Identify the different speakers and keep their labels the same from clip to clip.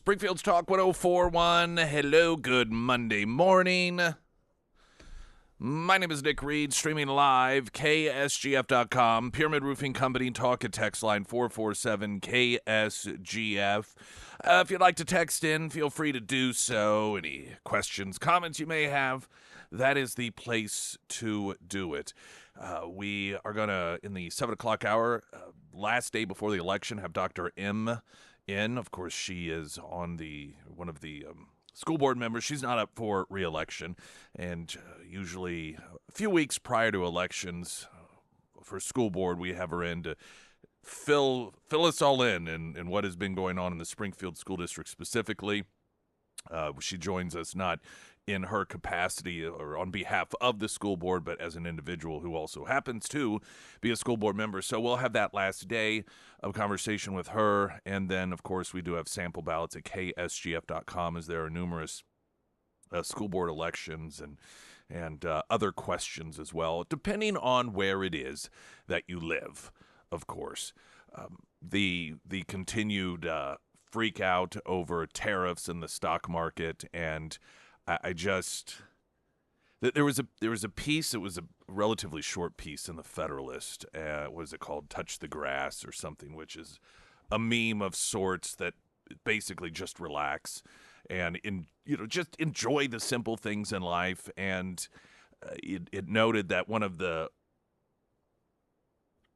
Speaker 1: Springfield's Talk 1041. Hello, good Monday morning. My name is Nick Reed, streaming live, KSGF.com, Pyramid Roofing Company, talk and text line 447-KSGF. If you'd like to text in, feel free to do so. Any questions, comments you may have, that is the place to do it. We are going to, in the 7 o'clock hour, last day before the election, have Dr. M in. Of course, she is on one of the school board members. She's not up for re-election, and usually a few weeks prior to elections for school board, we have her in to fill us all in what has been going on in the Springfield School District specifically. She joins us not in her capacity or on behalf of the school board, but as an individual who also happens to be a school board member. So we'll have that last day of conversation with her. And then, of course, we do have sample ballots at ksgf.com, as there are numerous school board elections and other questions as well, depending on where it is that you live, of course. The continued freak out over tariffs in the stock market, and I just there was a piece. It was a relatively short piece in the Federalist. What is it called? Touch the Grass or something, which is a meme of sorts that basically just relax and just enjoy the simple things in life. And it noted that one of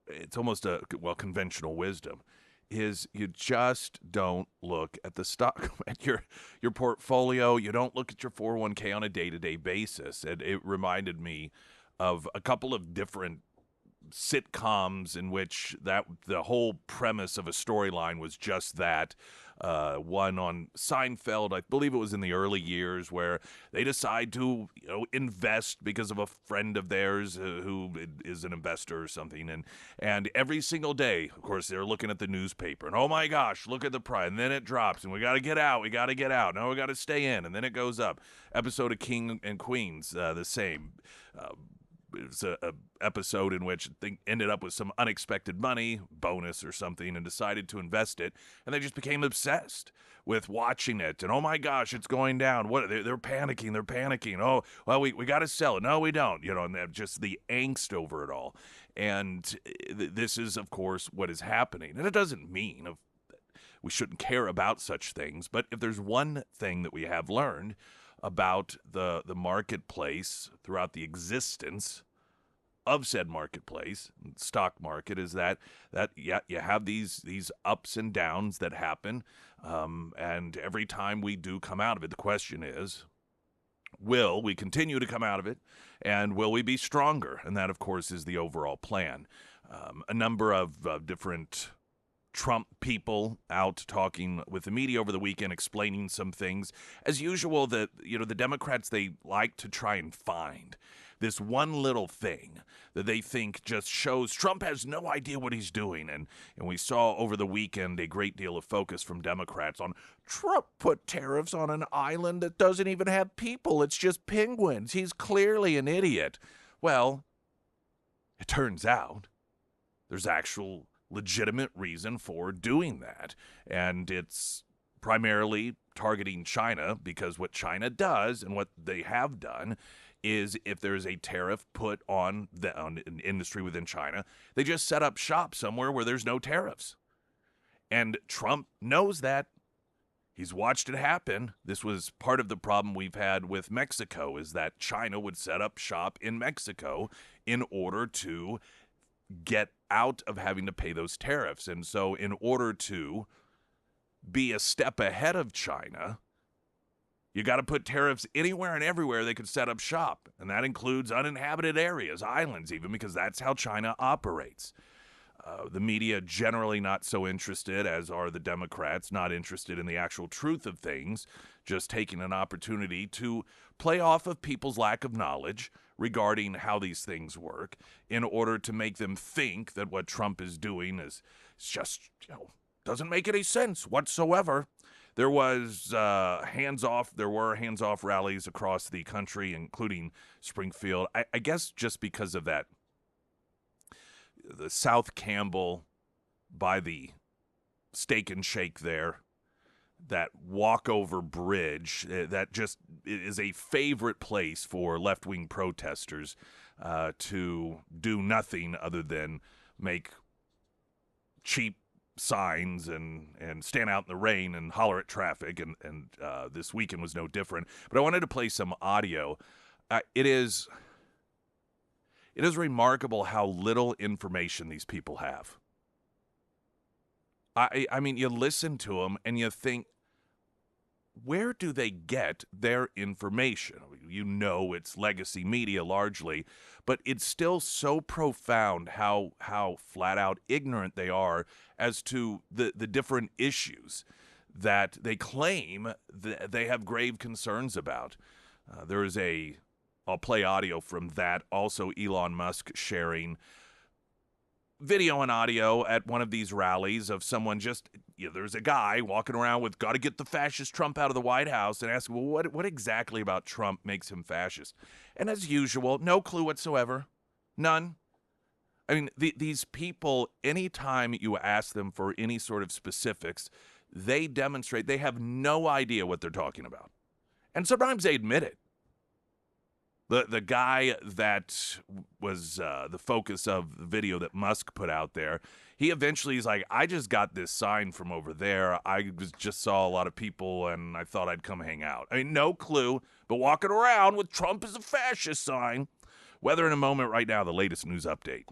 Speaker 1: it's almost conventional wisdom is you just don't look at the stock, at your portfolio. You don't look at your 401k on a day-to-day basis. And it reminded me of a couple of different sitcoms in which the whole premise of a storyline was just that. One on Seinfeld, I believe it was in the early years, where they decide to invest because of a friend of theirs who is an investor or something, and every single day, of course, they're looking at the newspaper, and oh my gosh, look at the price, and then it drops, and we got to get out, no, we got to stay in, and then it goes up. Episode of King and Queens, the same. It was a episode in which they ended up with some unexpected money, bonus or something, and decided to invest it. And they just became obsessed with watching it. And, oh, my gosh, it's going down. What they're panicking. They're panicking. Oh, well, we got to sell it. No, we don't. And just the angst over it all. And this is, of course, what is happening. And it doesn't mean we shouldn't care about such things. But if there's one thing that we have learned about the marketplace throughout the existence of said marketplace, stock market, is that you have these ups and downs that happen, and every time we do come out of it, the question is, will we continue to come out of it, and will we be stronger? And that, of course, is the overall plan. A number of different Trump people out talking with the media over the weekend, explaining some things. As usual, the Democrats, they like to try and find this one little thing that they think just shows Trump has no idea what he's doing. And we saw over the weekend a great deal of focus from Democrats on Trump put tariffs on an island that doesn't even have people. It's just penguins. He's clearly an idiot. Well, it turns out there's actual legitimate reason for doing that. And it's primarily targeting China, because what China does and what they have done is, if there's a tariff put on an industry within China, they just set up shop somewhere where there's no tariffs. And Trump knows that. He's watched it happen. This was part of the problem we've had with Mexico, is that China would set up shop in Mexico in order to get out of having to pay those tariffs. And so in order to be a step ahead of China, you got to put tariffs anywhere and everywhere they could set up shop. And that includes uninhabited areas, islands even, because that's how China operates. The media generally not so interested, as are the Democrats, not interested in the actual truth of things, just taking an opportunity to play off of people's lack of knowledge regarding how these things work, in order to make them think that what Trump is doing is just, doesn't make any sense whatsoever. There was there were hands-off rallies across the country, including Springfield. I guess just because of that, the South Campbell by the Steak and Shake there, that walkover bridge that just is a favorite place for left-wing protesters to do nothing other than make cheap signs and stand out in the rain and holler at traffic, and this weekend was no different. But I wanted to play some audio. It is remarkable how little information these people have. I mean, you listen to them and you think, where do they get their information? You know, it's legacy media largely, but it's still so profound how flat out ignorant they are as to the different issues that they claim that they have grave concerns about. I'll play audio from that. Also, Elon Musk sharing video and audio at one of these rallies of someone there's a guy walking around with "got to get the fascist Trump out of the White House," and asking, well, what exactly about Trump makes him fascist? And as usual, no clue whatsoever. None. I mean, these people, anytime you ask them for any sort of specifics, they demonstrate they have no idea what they're talking about. And sometimes they admit it. The guy that was the focus of the video that Musk put out there, he eventually is like, I just got this sign from over there. Just saw a lot of people, and I thought I'd come hang out. I mean, no clue, but walking around with Trump as a fascist sign. Weather in a moment. Right now, the latest news update.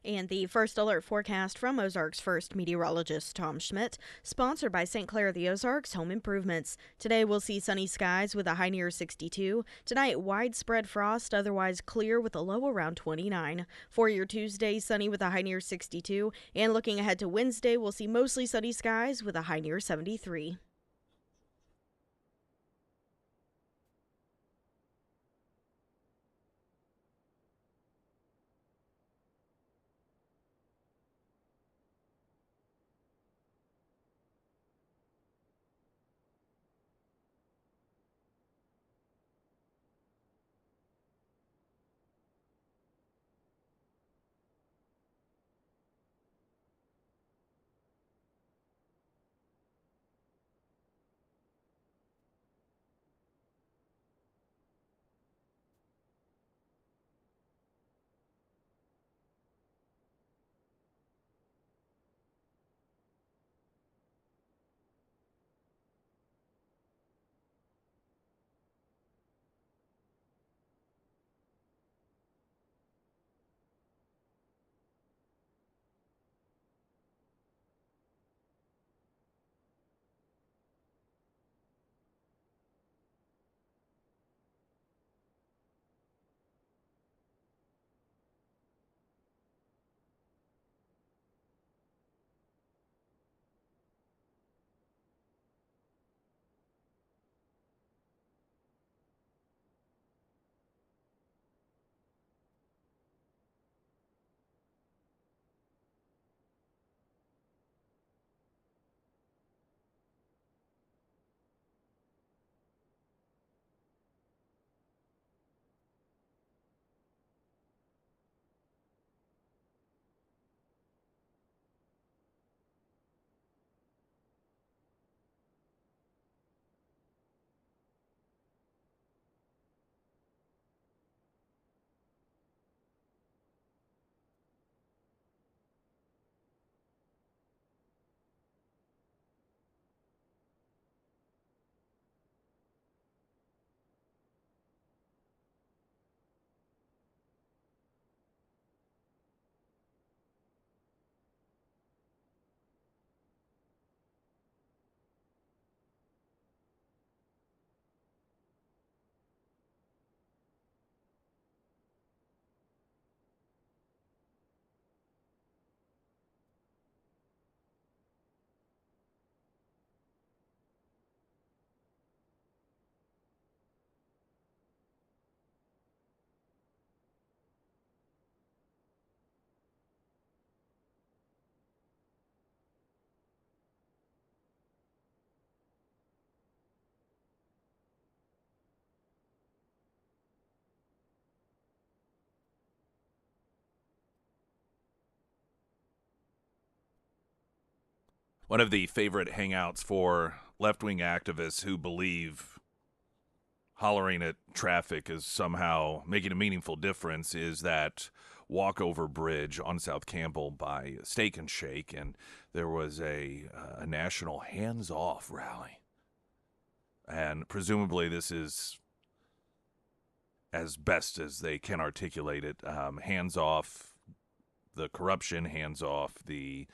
Speaker 2: And the first alert forecast from Ozarks First meteorologist Tom Schmidt, sponsored by St. Clair of the Ozarks Home Improvements. Today we'll see sunny skies with a high near 62. Tonight, widespread frost, otherwise clear with a low around 29. For your Tuesday, sunny with a high near 62. And looking ahead to Wednesday, we'll see mostly sunny skies with a high near 73.
Speaker 1: One of the favorite hangouts for left-wing activists who believe hollering at traffic is somehow making a meaningful difference is that walkover bridge on South Campbell by Steak and Shake, and there was a national hands-off rally. And presumably this is as best as they can articulate it, hands off the corruption, hands off the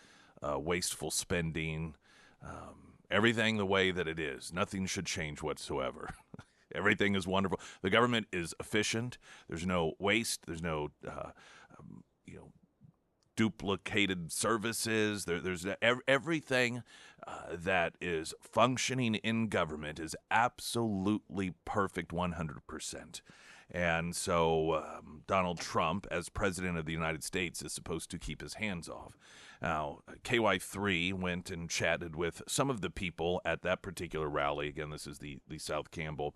Speaker 1: wasteful spending, everything the way that it is. Nothing should change whatsoever. Everything is wonderful. The government is efficient. There's no waste. There's no, duplicated services. There's everything that is functioning in government is absolutely perfect, 100%. And so Donald Trump, as president of the United States, is supposed to keep his hands off. Now, KY3 went and chatted with some of the people at that particular rally. Again, this is the South Campbell.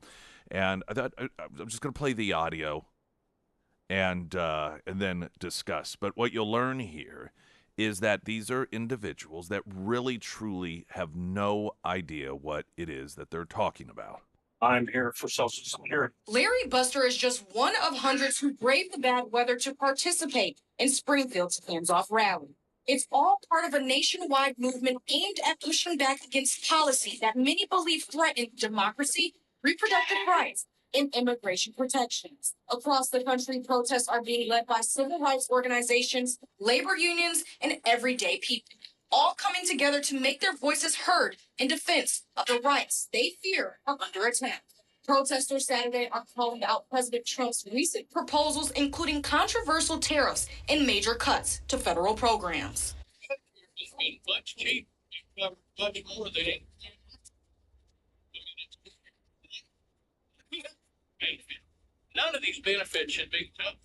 Speaker 1: And I thought I'm just going to play the audio and then discuss. But what you'll learn here is that these are individuals that really, truly have no idea what it is that they're talking about.
Speaker 3: I'm here for Social Security.
Speaker 4: Larry Buster is just one of hundreds who braved the bad weather to participate in Springfield's hands-off rally. It's all part of a nationwide movement aimed at pushing back against policy that many believe threaten democracy, reproductive rights, and immigration protections. Across the country, protests are being led by civil rights organizations, labor unions, and everyday people, all coming together to make their voices heard in defense of the rights they fear are under attack. Protesters Saturday are calling out President Trump's recent proposals, including controversial tariffs and major cuts to federal programs.
Speaker 3: Much cheap, much more than it. None of these benefits should be touched.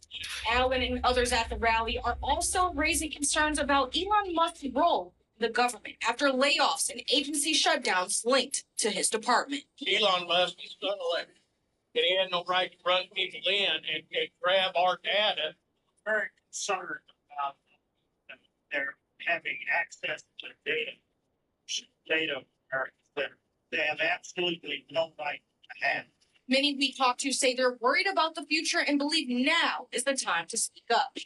Speaker 4: Allen and others at the rally are also raising concerns about Elon Musk's role in the government after layoffs and agency shutdowns linked to his department.
Speaker 3: Elon Musk is unelected, and he had no right to run people in and grab our data. Very concerned about their having access to data that they have absolutely no right to have.
Speaker 4: Many we talked to say they're worried about the future and believe now is the time to speak up.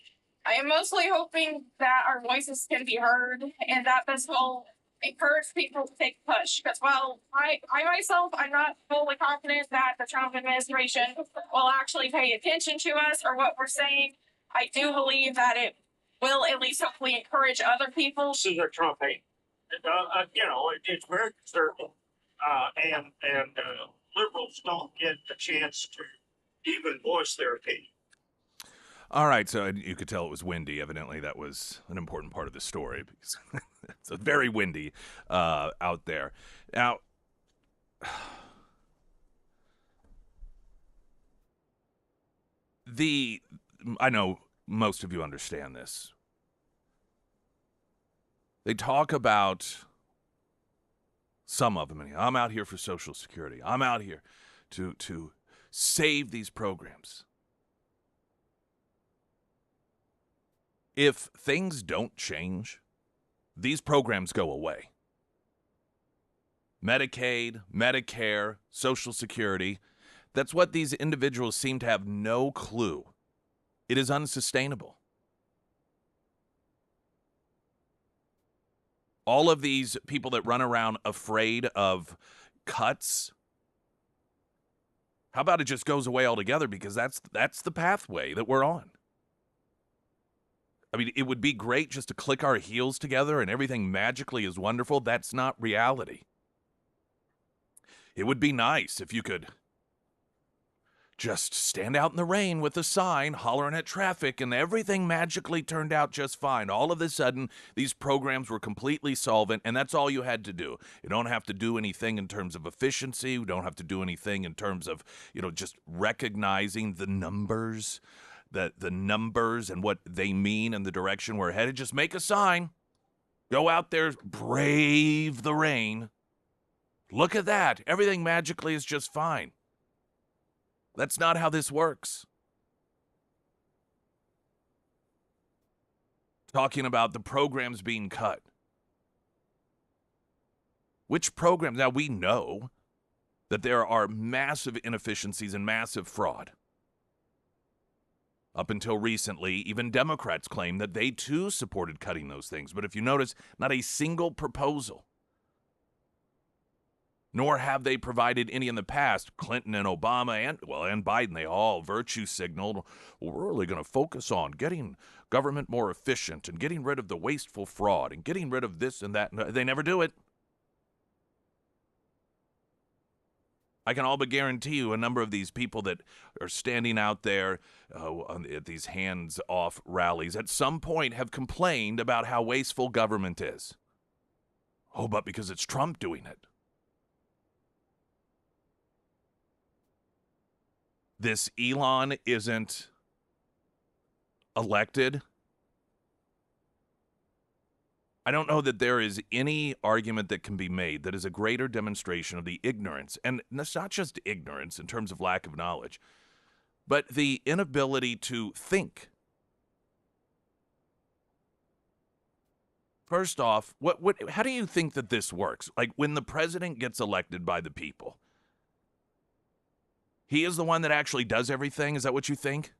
Speaker 5: I am mostly hoping that our voices can be heard and that this will encourage people to take a push. Because while I myself, I'm not fully confident that the Trump administration will actually pay attention to us or what we're saying, I do believe that it will at least hopefully encourage other people.
Speaker 3: This is a Trump hate. It's very conservative, and liberals don't get a chance to even voice their opinion.
Speaker 1: All right, so you could tell it was windy. Evidently, that was an important part of the story because it's very windy out there. Now, I know most of you understand this. They talk about some of them. I'm out here for Social Security. I'm out here to save these programs. If things don't change, these programs go away. Medicaid, Medicare, Social Security, that's what these individuals seem to have no clue. It is unsustainable. All of these people that run around afraid of cuts, how about it just goes away altogether, because that's the pathway that we're on. I mean, it would be great just to click our heels together and everything magically is wonderful. That's not reality. It would be nice if you could just stand out in the rain with a sign hollering at traffic and everything magically turned out just fine. All of a sudden, these programs were completely solvent, and that's all you had to do. You don't have to do anything in terms of efficiency. You don't have to do anything in terms of, just recognizing the numbers. The numbers and what they mean and the direction we're headed. Just make a sign. Go out there, brave the rain. Look at that. Everything magically is just fine. That's not how this works. Talking about the programs being cut. Which programs? Now, we know that there are massive inefficiencies and massive fraud. Up until recently, even Democrats claimed that they too supported cutting those things. But if you notice, not a single proposal, nor have they provided any in the past. Clinton and Obama and Biden, they all virtue signaled, well, we're really going to focus on getting government more efficient and getting rid of the wasteful fraud and getting rid of this and that. They never do it. I can all but guarantee you a number of these people that are standing out there at these hands-off rallies at some point have complained about how wasteful government is. Oh, but because it's Trump doing it. This Elon isn't elected. I don't know that there is any argument that can be made that is a greater demonstration of the ignorance, and it's not just ignorance in terms of lack of knowledge, but the inability to think. First off, how do you think that this works? Like when the president gets elected by the people, he is the one that actually does everything? Is that what you think?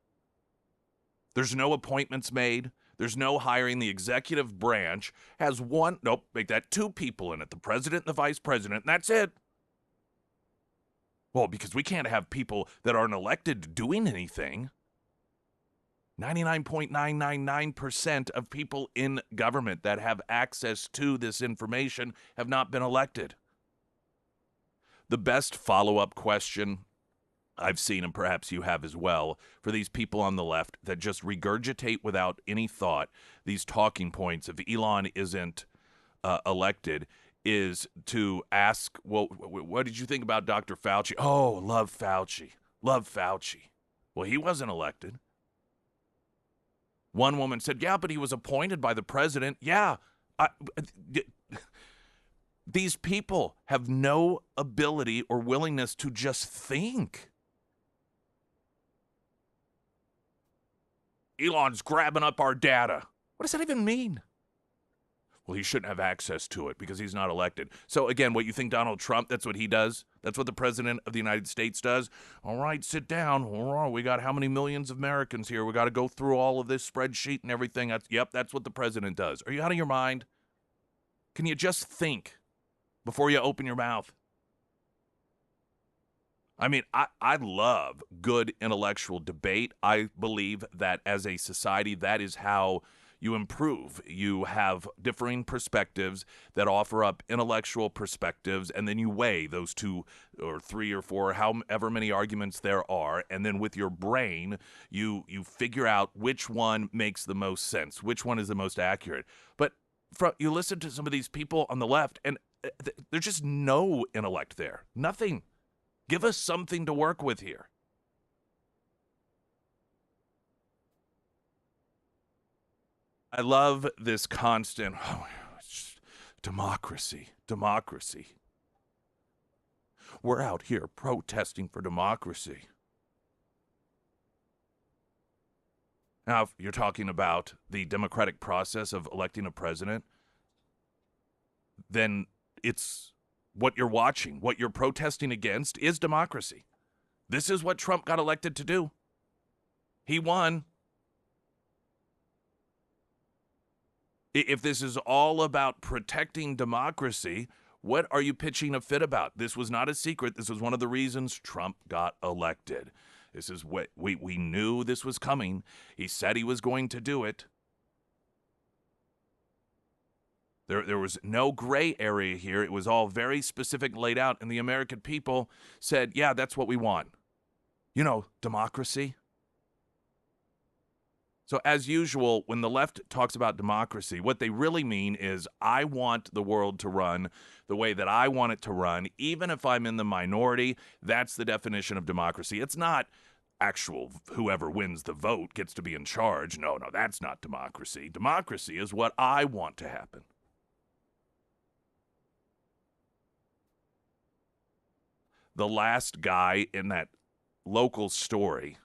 Speaker 1: There's no appointments made. There's no hiring. The executive branch has make that two people in it, the president and the vice president, and that's it. Well, because we can't have people that aren't elected doing anything. 99.999% of people in government that have access to this information have not been elected. The best follow-up question I've seen, and perhaps you have as well, for these people on the left that just regurgitate without any thought these talking points if Elon isn't elected, is to ask, well, what did you think about Dr. Fauci? Oh, love Fauci. Love Fauci. Well, he wasn't elected. One woman said, yeah, but he was appointed by the president. Yeah. These people have no ability or willingness to just think. Elon's grabbing up our data. What does that even mean? Well, he shouldn't have access to it because he's not elected. So again, what you think Donald Trump, that's what he does? That's what the president of the United States does? All right, sit down. All right, we got how many millions of Americans here? We got to go through all of this spreadsheet and everything. That's what the president does. Are you out of your mind? Can you just think before you open your mouth? I mean, I love good intellectual debate. I believe that as a society, that is how you improve. You have differing perspectives that offer up intellectual perspectives, and then you weigh those two or three or four, however many arguments there are, and then with your brain, you figure out which one makes the most sense, which one is the most accurate. But you listen to some of these people on the left, and there's just no intellect there. Nothing. Give us something to work with here. I love this constant, democracy. We're out here protesting for democracy. Now, if you're talking about the democratic process of electing a president, then it's what you're watching, what you're protesting against is democracy. This is what Trump got elected to do. He won. If this is all about protecting democracy, what are you pitching a fit about? This was not a secret. This was one of the reasons Trump got elected. This is what we knew this was coming. He said he was going to do it. There was no gray area here. It was all very specific, laid out, and the American people said, yeah, that's what we want. You know, democracy. So as usual, when the left talks about democracy, what they really mean is I want the world to run the way that I want it to run, even if I'm in the minority. That's the definition of democracy. It's not actual whoever wins the vote gets to be in charge. No, that's not democracy. Democracy is what I want to happen. The last guy in that local story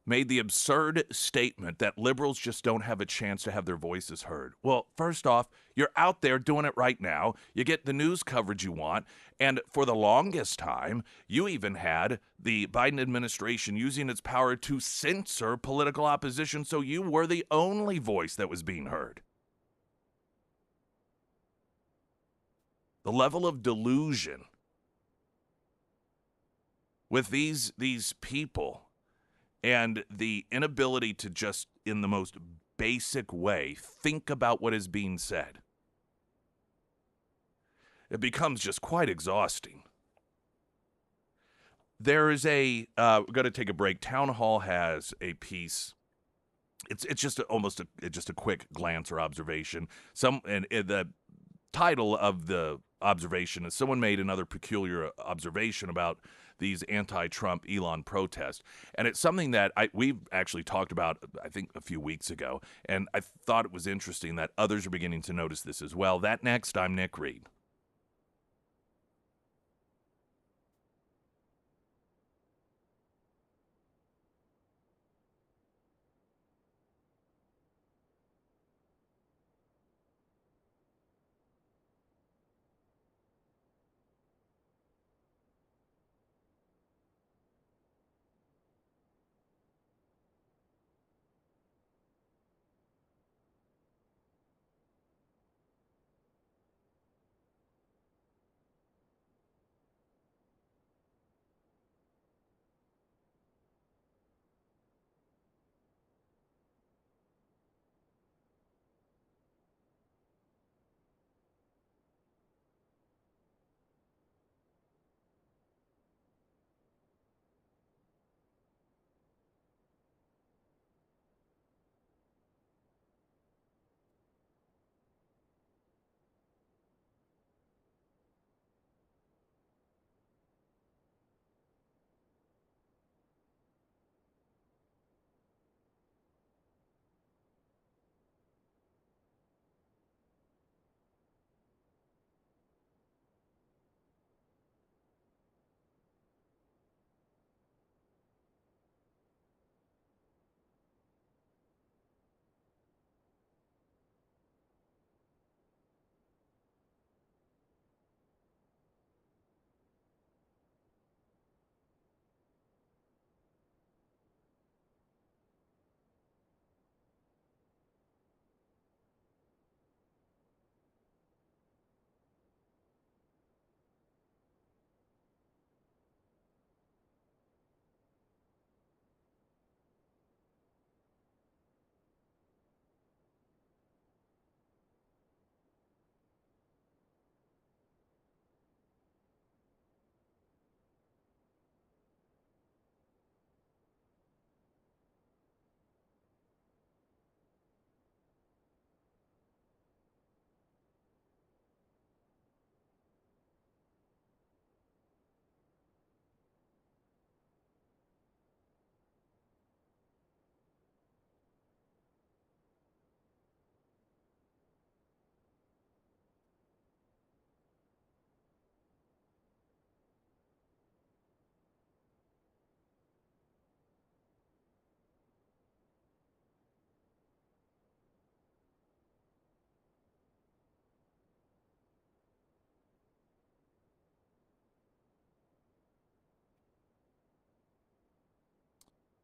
Speaker 1: made the absurd statement that liberals just don't have a chance to have their voices heard. Well, first off, you're out there doing it right now. You get the news coverage you want. And for the longest time, you even had the Biden administration using its power to censor political opposition, so you were the only voice that was being heard. The level of delusion with these people and the inability to just, in the most basic way, think about what is being said, it becomes just quite exhausting. There is we're going to take a break. Town Hall has a piece. It's just just a quick glance or observation. The title of the observation is someone made another peculiar observation about these anti-Trump Elon protests. And it's something that we've actually talked about, I think, a few weeks ago. And I thought it was interesting that others are beginning to notice this as well. That next, I'm Nick Reed.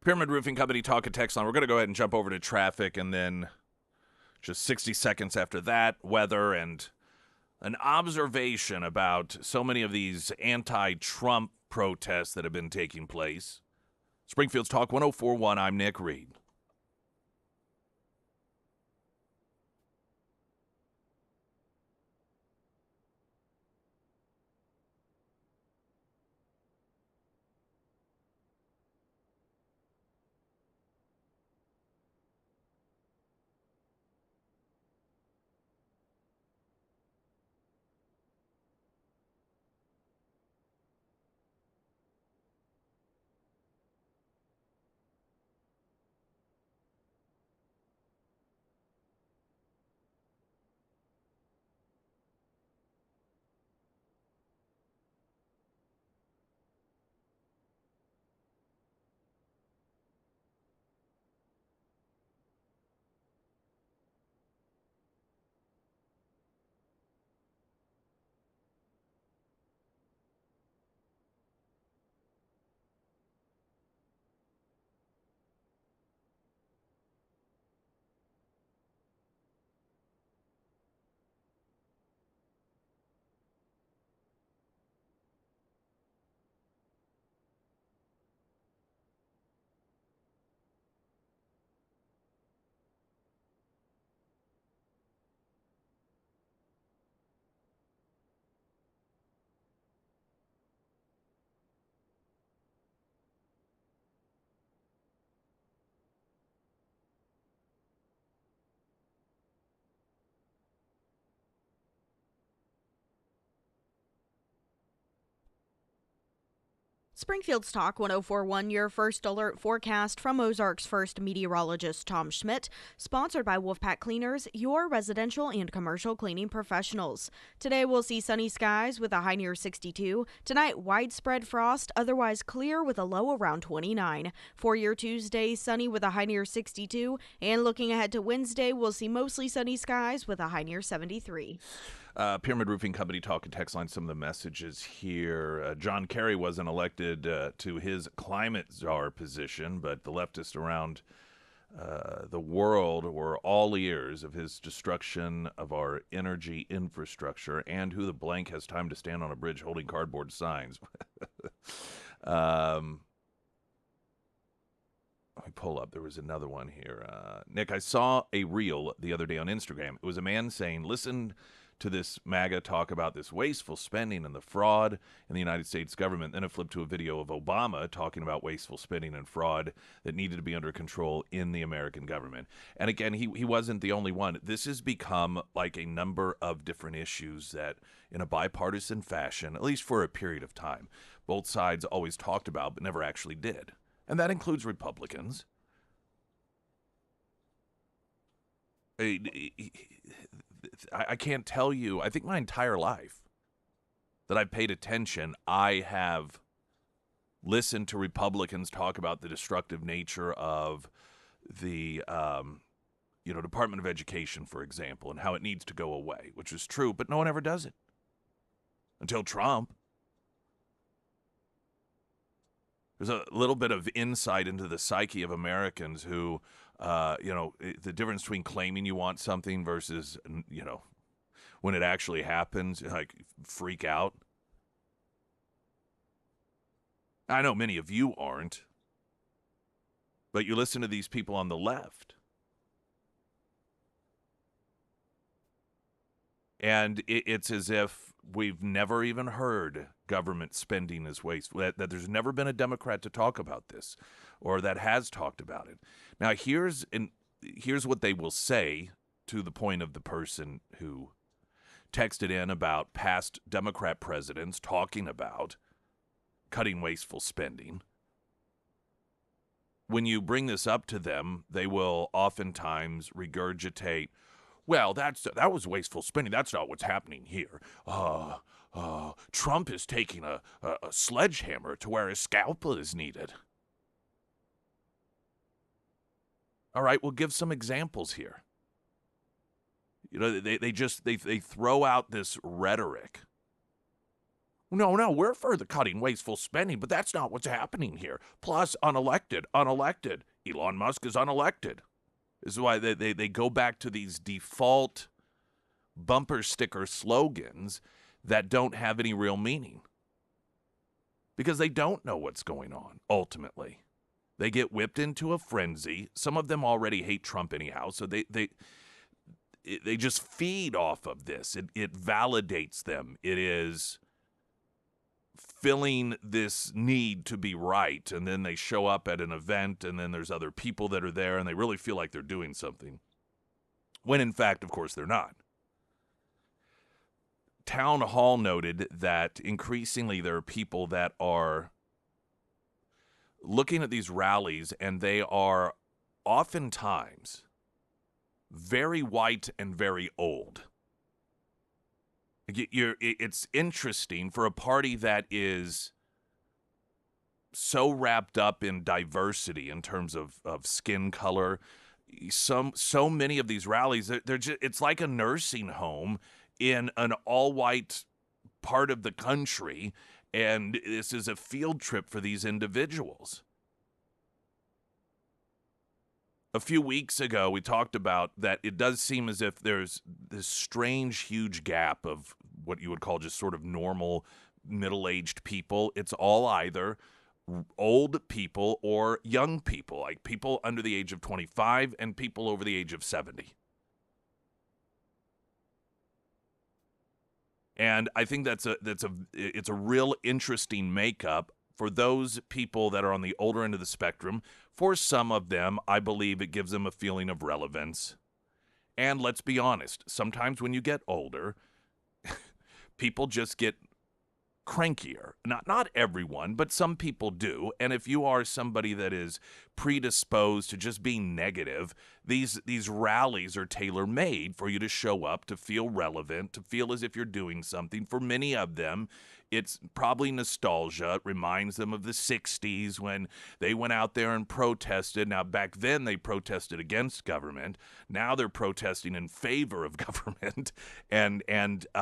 Speaker 1: Pyramid Roofing Company talk and text line. We're going to go ahead and jump over to traffic, and then just 60 seconds after that, weather and an observation about so many of these anti-Trump protests that have been taking place. Springfield's Talk 1041. I'm Nick Reed.
Speaker 2: Springfield's Talk 1041, your first alert forecast from Ozarks First meteorologist Tom Schmidt, sponsored by Wolfpack Cleaners, your residential and commercial cleaning professionals. Today we'll see sunny skies with a high near 62. Tonight, widespread frost, otherwise clear with a low around 29. For your Tuesday, sunny with a high near 62. And looking ahead to Wednesday, we'll see mostly sunny skies with a high near 73.
Speaker 1: Pyramid Roofing Company talk and text line, some of the messages here. John Kerry wasn't elected to his climate czar position, but the leftists around the world were all ears of his destruction of our energy infrastructure, and who the blank has time to stand on a bridge holding cardboard signs. Let me pull up. There was another one here. Nick, I saw a reel the other day on Instagram. It was a man saying, listen to this MAGA talk about this wasteful spending and the fraud in the United States government. Then it flipped to a video of Obama talking about wasteful spending and fraud that needed to be under control in the American government. And again, he wasn't the only one. This has become like a number of different issues that in a bipartisan fashion, at least for a period of time, both sides always talked about but never actually did. And that includes Republicans. I can't tell you, I think my entire life that I've paid attention, I have listened to Republicans talk about the destructive nature of the, Department of Education, for example, and how it needs to go away, which is true, but no one ever does it. Until Trump. There's a little bit of insight into the psyche of Americans who, the difference between claiming you want something versus, when it actually happens, like freak out. I know many of you aren't, but you listen to these people on the left, and it's as if we've never even heard government spending is wasteful, that there's never been a Democrat to talk about this or that has talked about it. Now, here's what they will say to the point of the person who texted in about past Democrat presidents talking about cutting wasteful spending. When you bring this up to them, they will oftentimes regurgitate, well, that was wasteful spending. That's not what's happening here. Trump is taking a sledgehammer to where his scalpel is needed. All right, we'll give some examples here. They throw out this rhetoric. No, we're for the cutting wasteful spending, but that's not what's happening here. Plus, unelected. Elon Musk is unelected. This is why they go back to these default bumper sticker slogans that don't have any real meaning. Because they don't know what's going on, ultimately. They get whipped into a frenzy. Some of them already hate Trump anyhow, so they just feed off of this. It validates them. It is filling this need to be right, and then they show up at an event, and then there's other people that are there, and they really feel like they're doing something, when in fact, of course, they're not. Town Hall noted that increasingly there are people that are looking at these rallies, and they are oftentimes very white and very old. It's interesting for a party that is so wrapped up in diversity in terms of skin color. So many of these rallies, it's like a nursing home in an all-white part of the country, and this is a field trip for these individuals. A few weeks ago, we talked about that it does seem as if there's this strange, huge gap of what you would call just sort of normal middle-aged people. It's all either old people or young people, like people under the age of 25 and people over the age of 70. And I think it's a real interesting makeup for those people that are on the older end of the spectrum. For some of them, I believe it gives them a feeling of relevance. And let's be honest, sometimes when you get older, people just get crankier. Not everyone, but some people do. And if you are somebody that is predisposed to just being negative, these rallies are tailor-made for you to show up, to feel relevant, to feel as if you're doing something. For many of them, it's probably nostalgia. It reminds them of the 60s when they went out there and protested. Now, back then, they protested against government. Now they're protesting in favor of government and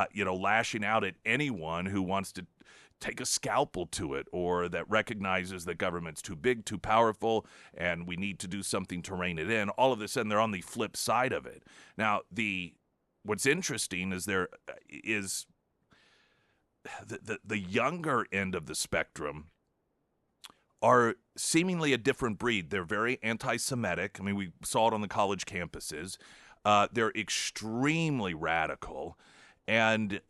Speaker 1: lashing out at anyone who wants to take a scalpel to it, or that recognizes that government's too big, too powerful, and we need to do something to rein it in. All of a sudden, they're on the flip side of it. Now, what's interesting is there is the younger end of the spectrum are seemingly a different breed. They're very anti-Semitic. I mean, we saw it on the college campuses. They're extremely radical. And,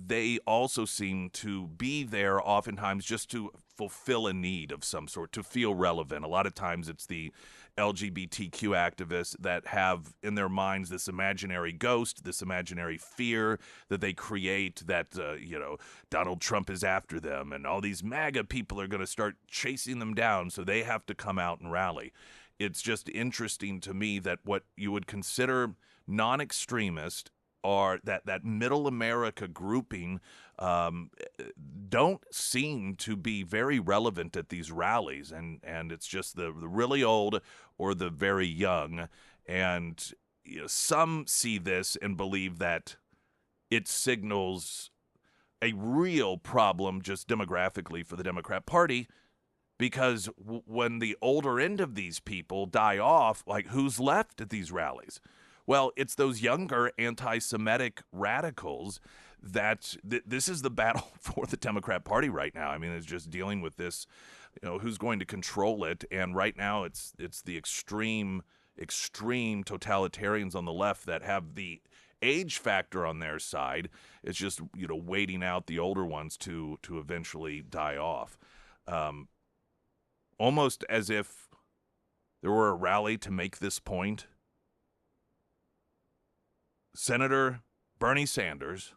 Speaker 1: they also seem to be there oftentimes just to fulfill a need of some sort, to feel relevant. A lot of times it's the LGBTQ activists that have in their minds this imaginary ghost, this imaginary fear that they create that, Donald Trump is after them and all these MAGA people are going to start chasing them down, so they have to come out and rally. It's just interesting to me that what you would consider non-extremist are that middle America grouping don't seem to be very relevant at these rallies, and it's just the really old or the very young, and some see this and believe that it signals a real problem just demographically for the Democrat Party, because when the older end of these people die off, like, who's left at these rallies? Well, it's those younger anti-Semitic radicals that this is the battle for the Democrat Party right now. I mean, it's just dealing with this, who's going to control it. And right now it's the extreme totalitarians on the left that have the age factor on their side. It's just, waiting out the older ones to eventually die off. Almost as if there were a rally to make this point. Senator Bernie Sanders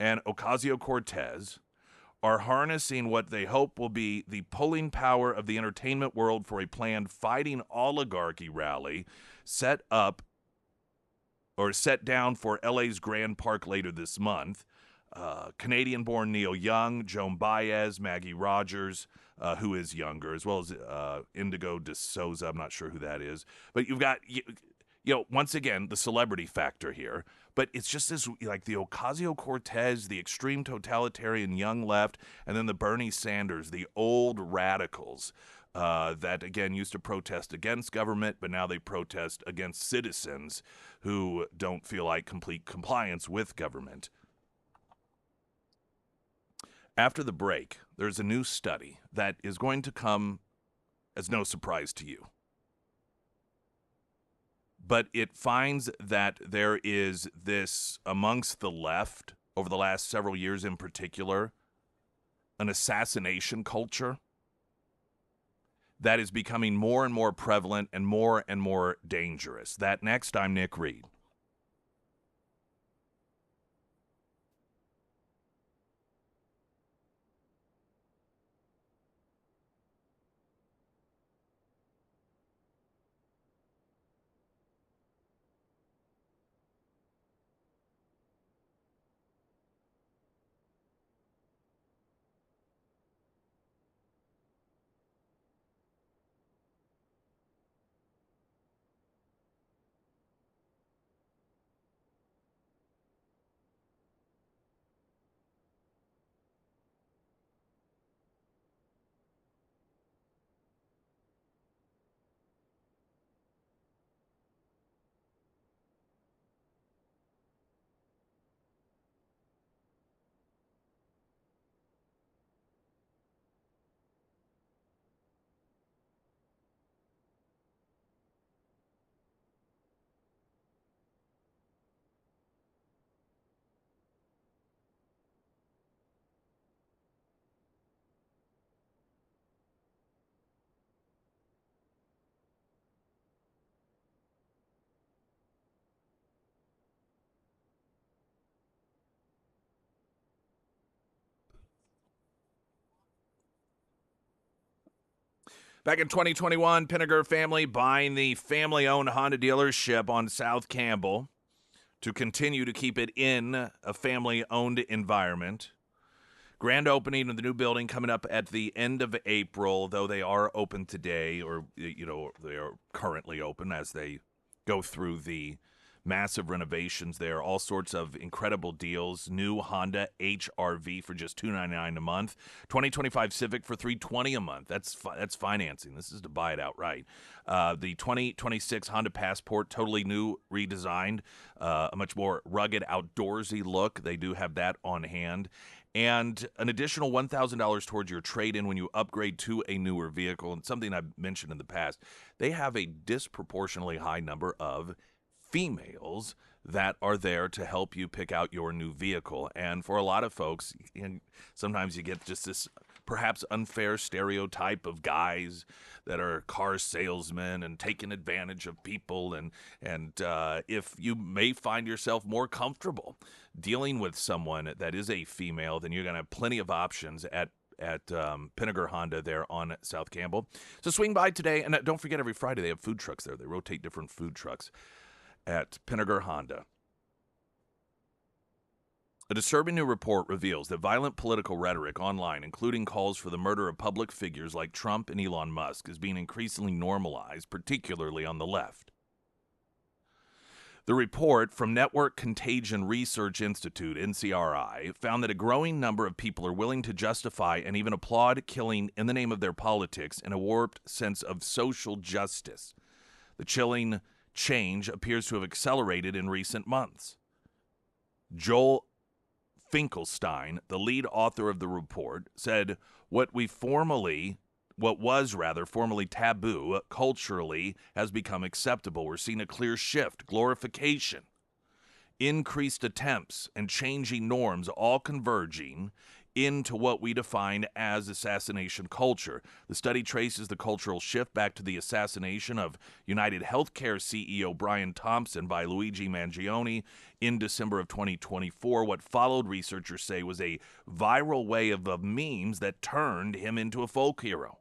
Speaker 1: and Ocasio-Cortez are harnessing what they hope will be the pulling power of the entertainment world for a planned fighting oligarchy rally set down for LA's Grand Park later this month. Canadian-born Neil Young, Joan Baez, Maggie Rogers, who is younger, as well as Indigo de Souza. I'm not sure who that is. But you've got... once again, the celebrity factor here, but it's just this, like, the Ocasio-Cortez, the extreme totalitarian young left, and then the Bernie Sanders, the old radicals that, again, used to protest against government, but now they protest against citizens who don't feel like complete compliance with government. After the break, there's a new study that is going to come as no surprise to you. But it finds that there is this, amongst the left, over the last several years in particular, an assassination culture that is becoming more and more prevalent and more dangerous. That next, I'm Nick Reed. Back in 2021, Pinnaker family buying the family-owned Honda dealership on South Campbell to continue to keep it in a family-owned environment. Grand opening of the new building coming up at the end of April, though they are open today, or, they are currently open as they go through the massive renovations there. All sorts of incredible deals. New Honda HR-V for just $299 a month. 2025 Civic for $320 a month. That's financing. This is to buy it outright. The 2026 Honda Passport, totally new, redesigned, a much more rugged, outdoorsy look. They do have that on hand. And an additional $1,000 towards your trade-in when you upgrade to a newer vehicle. And something I've mentioned in the past, they have a disproportionately high number of females that are there to help you pick out your new vehicle. And for a lot of folks, sometimes you get just this perhaps unfair stereotype of guys that are car salesmen and taking advantage of people. And if you may find yourself more comfortable dealing with someone that is a female, then you're going to have plenty of options at Pinnaker Honda there on South Campbell. So swing by today, and don't forget, every Friday they have food trucks there. They rotate different food trucks at Pinnaker Honda. A disturbing new report reveals that violent political rhetoric online, including calls for the murder of public figures like Trump and Elon Musk, is being increasingly normalized, particularly on the left. The report from Network Contagion Research Institute, NCRI, found that a growing number of people are willing to justify and even applaud killing in the name of their politics in a warped sense of social justice. The chilling change appears to have accelerated in recent months. Joel Finkelstein, the lead author of the report, said what was formerly taboo culturally has become acceptable. We're seeing a clear shift, glorification, increased attempts, and changing norms all converging into what we define as assassination culture. The study traces the cultural shift back to the assassination of United Healthcare CEO Brian Thompson by Luigi Mangione in December of 2024. What followed, researchers say, was a viral wave of memes that turned him into a folk hero.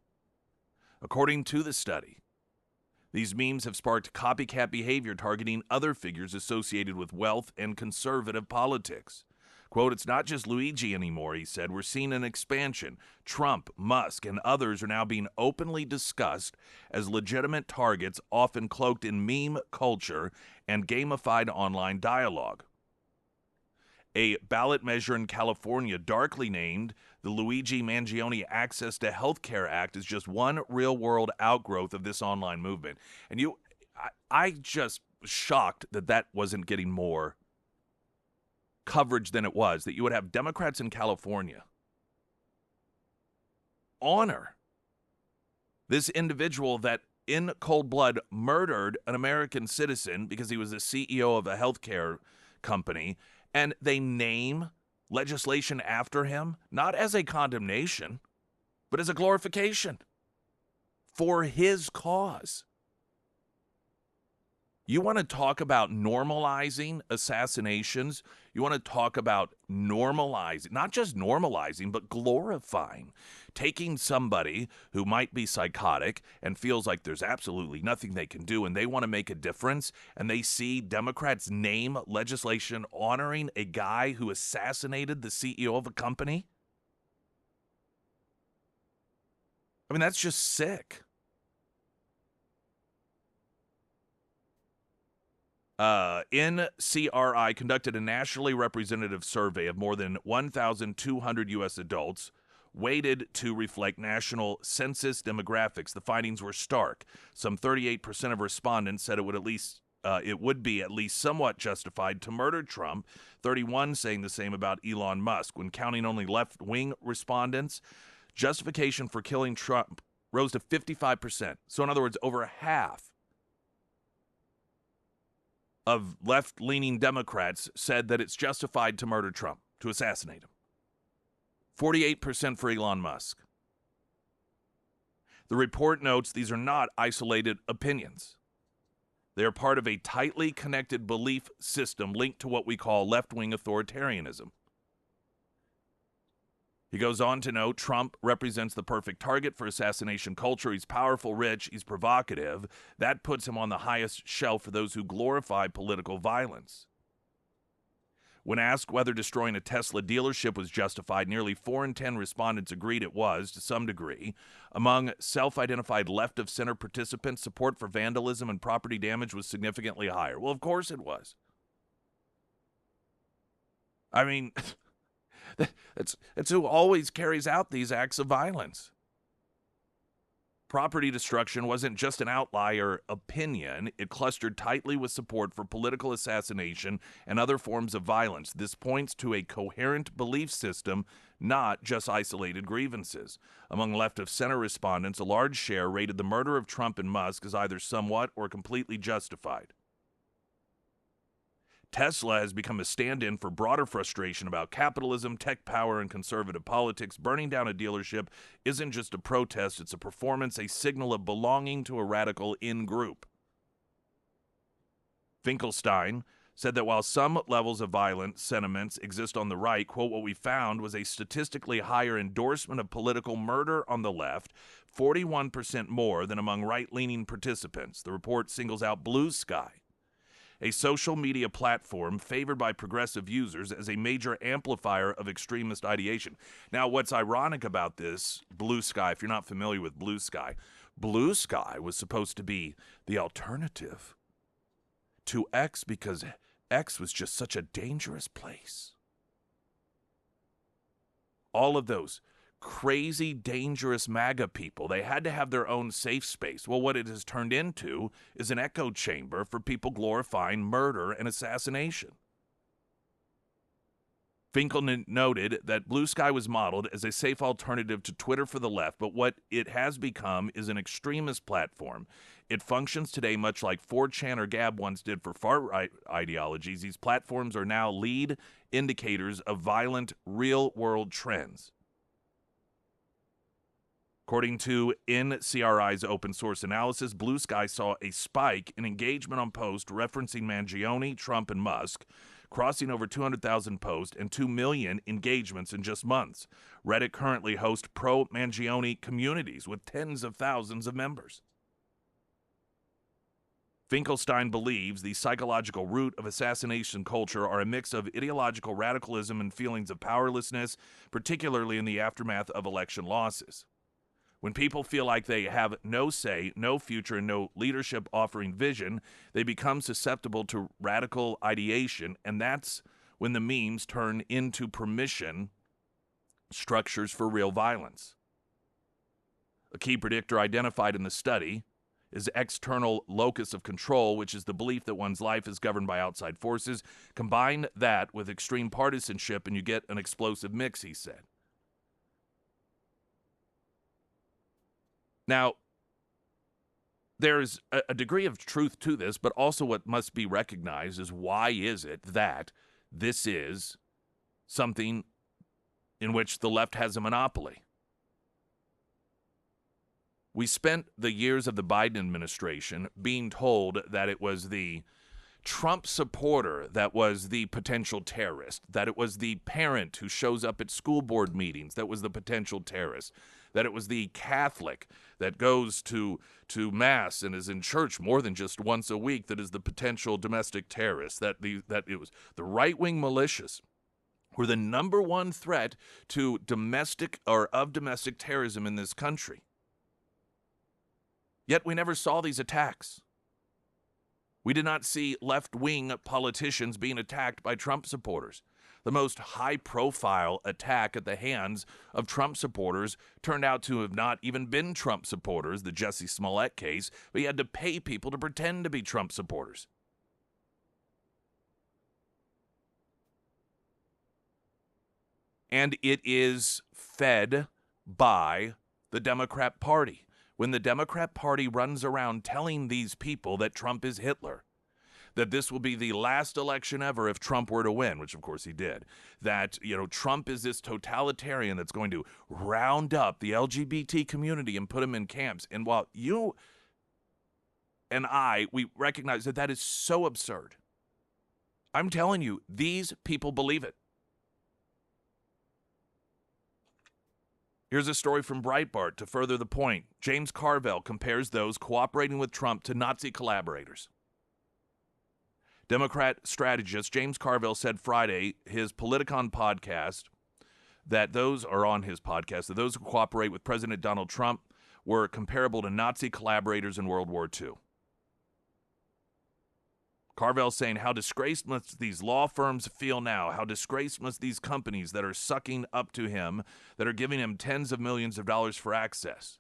Speaker 1: According to the study, these memes have sparked copycat behavior targeting other figures associated with wealth and conservative politics. Quote, "It's not just Luigi anymore," he said. "We're seeing an expansion. Trump, Musk, and others are now being openly discussed as legitimate targets, often cloaked in meme culture and gamified online dialogue." A ballot measure in California, darkly named the Luigi Mangione Access to Healthcare Act, is just one real-world outgrowth of this online movement. And I just was shocked that wasn't getting more coverage than it was, that you would have Democrats in California honor this individual that in cold blood murdered an American citizen because he was the CEO of a healthcare company, and they name legislation after him, not as a condemnation, but as a glorification for his cause. You want to talk about normalizing assassinations? You want to talk about normalizing, not just normalizing, but glorifying. Taking somebody who might be psychotic and feels like there's absolutely nothing they can do and they want to make a difference, and they see Democrats name legislation honoring a guy who assassinated the CEO of a company? I mean, that's just sick. NCRI conducted a nationally representative survey of more than 1,200 U.S. adults, weighted to reflect national census demographics. The findings were stark. Some 38% of respondents said it would be at least somewhat justified to murder Trump, 31% saying the same about Elon Musk. When counting only left-wing respondents, justification for killing Trump rose to 55%. So in other words, over half of left-leaning Democrats said that it's justified to murder Trump, to assassinate him. 48% for Elon Musk. The report notes these are not isolated opinions. They are part of a tightly connected belief system linked to what we call left-wing authoritarianism. He goes on to note Trump represents the perfect target for assassination culture. He's powerful, rich, he's provocative. That puts him on the highest shelf for those who glorify political violence. When asked whether destroying a Tesla dealership was justified, nearly 4 in 10 respondents agreed it was, to some degree. Among self-identified left-of-center participants, support for vandalism and property damage was significantly higher. Well, of course it was. I mean, it's who always carries out these acts of violence. Property destruction wasn't just an outlier opinion. It clustered tightly with support for political assassination and other forms of violence. This points to a coherent belief system, not just isolated grievances. Among left-of-center respondents, a large share rated the murder of Trump and Musk as either somewhat or completely justified. Tesla has become a stand-in for broader frustration about capitalism, tech power, and conservative politics. Burning down a dealership isn't just a protest, it's a performance, a signal of belonging to a radical in-group. Finkelstein said that while some levels of violent sentiments exist on the right, quote, what we found was a statistically higher endorsement of political murder on the left, 41% more than among right-leaning participants. The report singles out Blue Sky, a social media platform favored by progressive users, as a major amplifier of extremist ideation. Now, what's ironic about this, Blue Sky, if you're not familiar with Blue Sky was supposed to be the alternative to X because X was just such a dangerous place. All of those crazy, dangerous MAGA people, they had to have their own safe space. Well, what it has turned into is an echo chamber for people glorifying murder and assassination. Finkel noted that Blue Sky was modeled as a safe alternative to Twitter for the left, but what it has become is an extremist platform. It functions today much like 4chan or Gab once did for far-right ideologies. These platforms are now lead indicators of violent, real-world trends. According to NCRI's open source analysis, Blue Sky saw a spike in engagement on posts referencing Mangione, Trump, and Musk, crossing over 200,000 posts and 2 million engagements in just months. Reddit currently hosts pro-Mangione communities with tens of thousands of members. Finkelstein believes the psychological root of assassination culture are a mix of ideological radicalism and feelings of powerlessness, particularly in the aftermath of election losses. When people feel like they have no say, no future, and no leadership offering vision, they become susceptible to radical ideation, and that's when the memes turn into permission structures for real violence. A key predictor identified in the study is external locus of control, which is the belief that one's life is governed by outside forces. Combine that with extreme partisanship, and you get an explosive mix, he said. Now, there's a degree of truth to this, but also what must be recognized is why is it that this is something in which the left has a monopoly? We spent the years of the Biden administration being told that it was the Trump supporter that was the potential terrorist, that it was the parent who shows up at school board meetings that was the potential terrorist, that it was the Catholic that goes to Mass and is in church more than just once a week that is the potential domestic terrorist, that it was the right-wing militias were the number one threat to domestic terrorism in this country. Yet we never saw these attacks. We did not see left-wing politicians being attacked by Trump supporters. The most high-profile attack at the hands of Trump supporters turned out to have not even been Trump supporters, the Jussie Smollett case, but he had to pay people to pretend to be Trump supporters. And it is fed by the Democrat Party. When the Democrat Party runs around telling these people that Trump is Hitler, that this will be the last election ever if Trump were to win, which of course he did, that, Trump is this totalitarian that's going to round up the LGBT community and put them in camps. And while you and we recognize that that is so absurd, I'm telling you, these people believe it. Here's a story from Breitbart to further the point. James Carville compares those cooperating with Trump to Nazi collaborators. Democrat strategist James Carville said Friday, his Politicon podcast, that those who cooperate with President Donald Trump were comparable to Nazi collaborators in World War II. Carville saying, how disgraced must these law firms feel now? How disgraced must these companies that are sucking up to him, that are giving him tens of millions of dollars for access?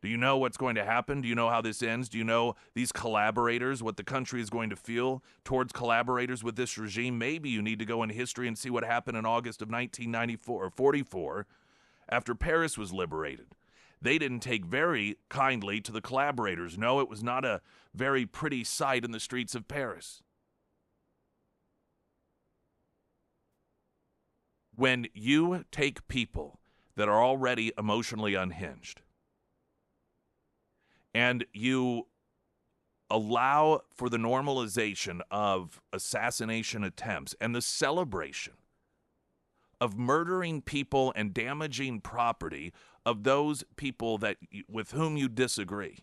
Speaker 1: Do you know what's going to happen? Do you know how this ends? Do you know these collaborators, what the country is going to feel towards collaborators with this regime? Maybe you need to go in history and see what happened in August of 1994 or 44 after Paris was liberated. They didn't take very kindly to the collaborators. No, it was not a very pretty sight in the streets of Paris. When you take people that are already emotionally unhinged and you allow for the normalization of assassination attempts and the celebration of murdering people and damaging property of those people with whom you disagree,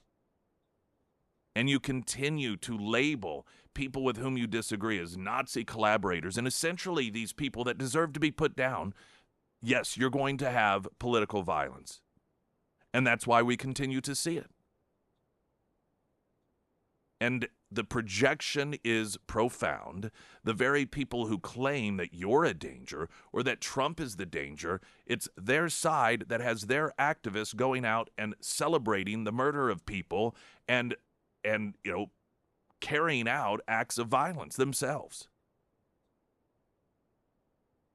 Speaker 1: and you continue to label people with whom you disagree as Nazi collaborators and essentially these people that deserve to be put down, yes, you're going to have political violence. And that's why we continue to see it. And the projection is profound. The very people who claim that you're a danger or that Trump is the danger, it's their side that has their activists going out and celebrating the murder of people and carrying out acts of violence themselves.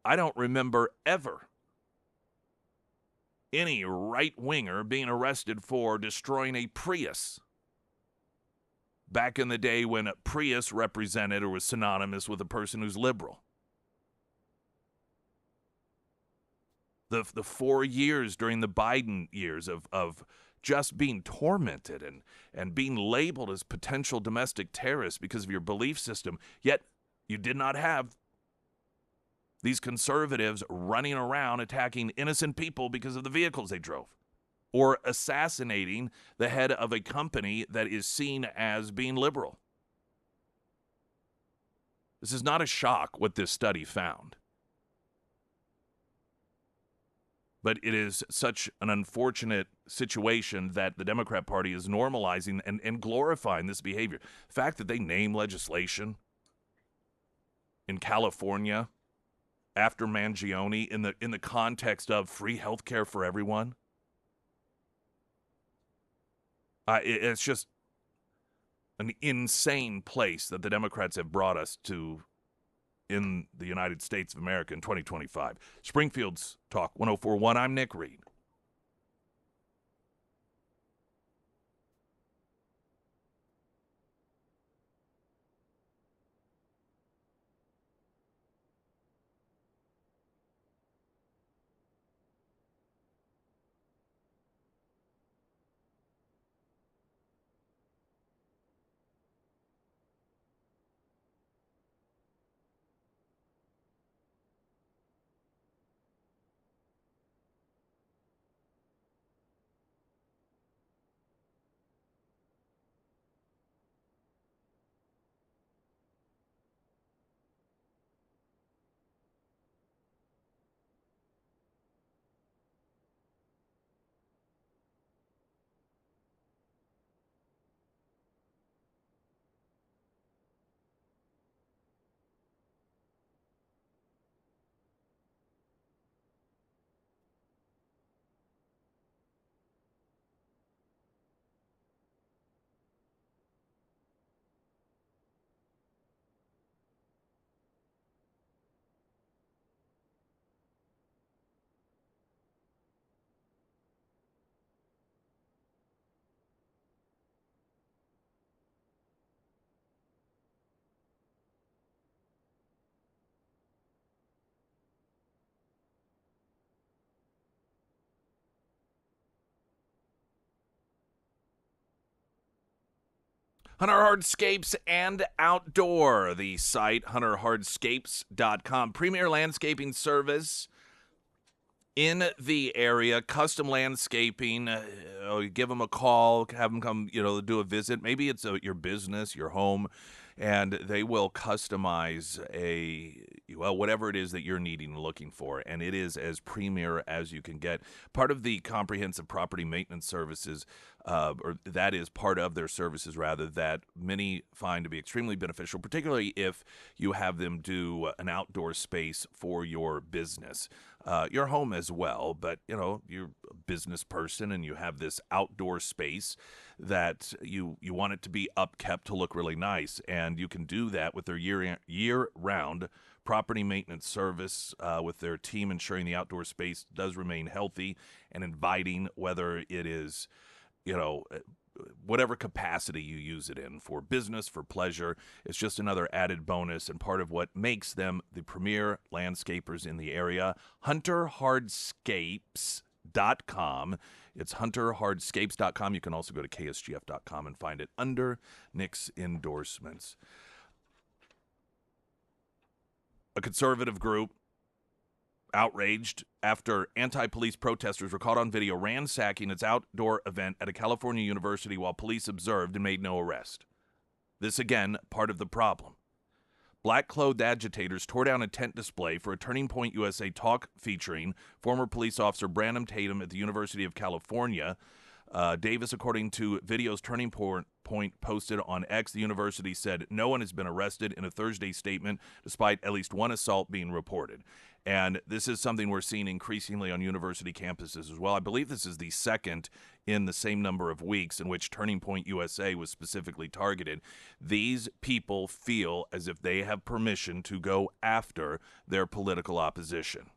Speaker 1: I don't remember ever any right-winger being arrested for destroying a Prius back in the day when a Prius represented or was synonymous with a person who's liberal. The 4 years during the Biden years of just being tormented and being labeled as potential domestic terrorists because of your belief system, yet you did not have these conservatives running around attacking innocent people because of the vehicles they drove, or assassinating the head of a company that is seen as being liberal. This is not a shock what this study found. But it is such an unfortunate situation that the Democrat Party is normalizing and glorifying this behavior. The fact that they name legislation in California after Mangione in the context of free health care for everyone, it's just an insane place that the Democrats have brought us to in the United States of America in 2025. Springfield's Talk 104.1. I'm Nick Reed. Hunter Hardscapes and Outdoor, the site, hunterhardscapes.com. Premier landscaping service in the area, custom landscaping, give them a call, have them come, do a visit. Maybe it's your business, your home, and they will customize whatever it is that you're needing and looking for. And it is as premier as you can get. Part of the comprehensive property maintenance services, or that is part of their services, rather, that many find to be extremely beneficial, particularly if you have them do an outdoor space for your business. Your home as well, but you're a business person and you have this outdoor space that you want it to be upkept to look really nice, and you can do that with their year-round property maintenance service, with their team ensuring the outdoor space does remain healthy and inviting, whether it is whatever capacity you use it in, for business, for pleasure. It's just another added bonus and part of what makes them the premier landscapers in the area. HunterHardscapes.com. It's HunterHardscapes.com. You can also go to KSGF.com and find it under Nick's endorsements. A conservative group outraged after anti-police protesters were caught on video ransacking its outdoor event at a California university while police observed and made no arrest. This, again, part of the problem. Black-clothed agitators tore down a tent display for a Turning Point USA talk featuring former police officer Branham Tatum at the University of California. Davis, according to videos Turning Point posted on X, the university said no one has been arrested in a Thursday statement, despite at least one assault being reported. And this is something we're seeing increasingly on university campuses as well. I believe this is the second in the same number of weeks in which Turning Point USA was specifically targeted. These people feel as if they have permission to go after their political opposition.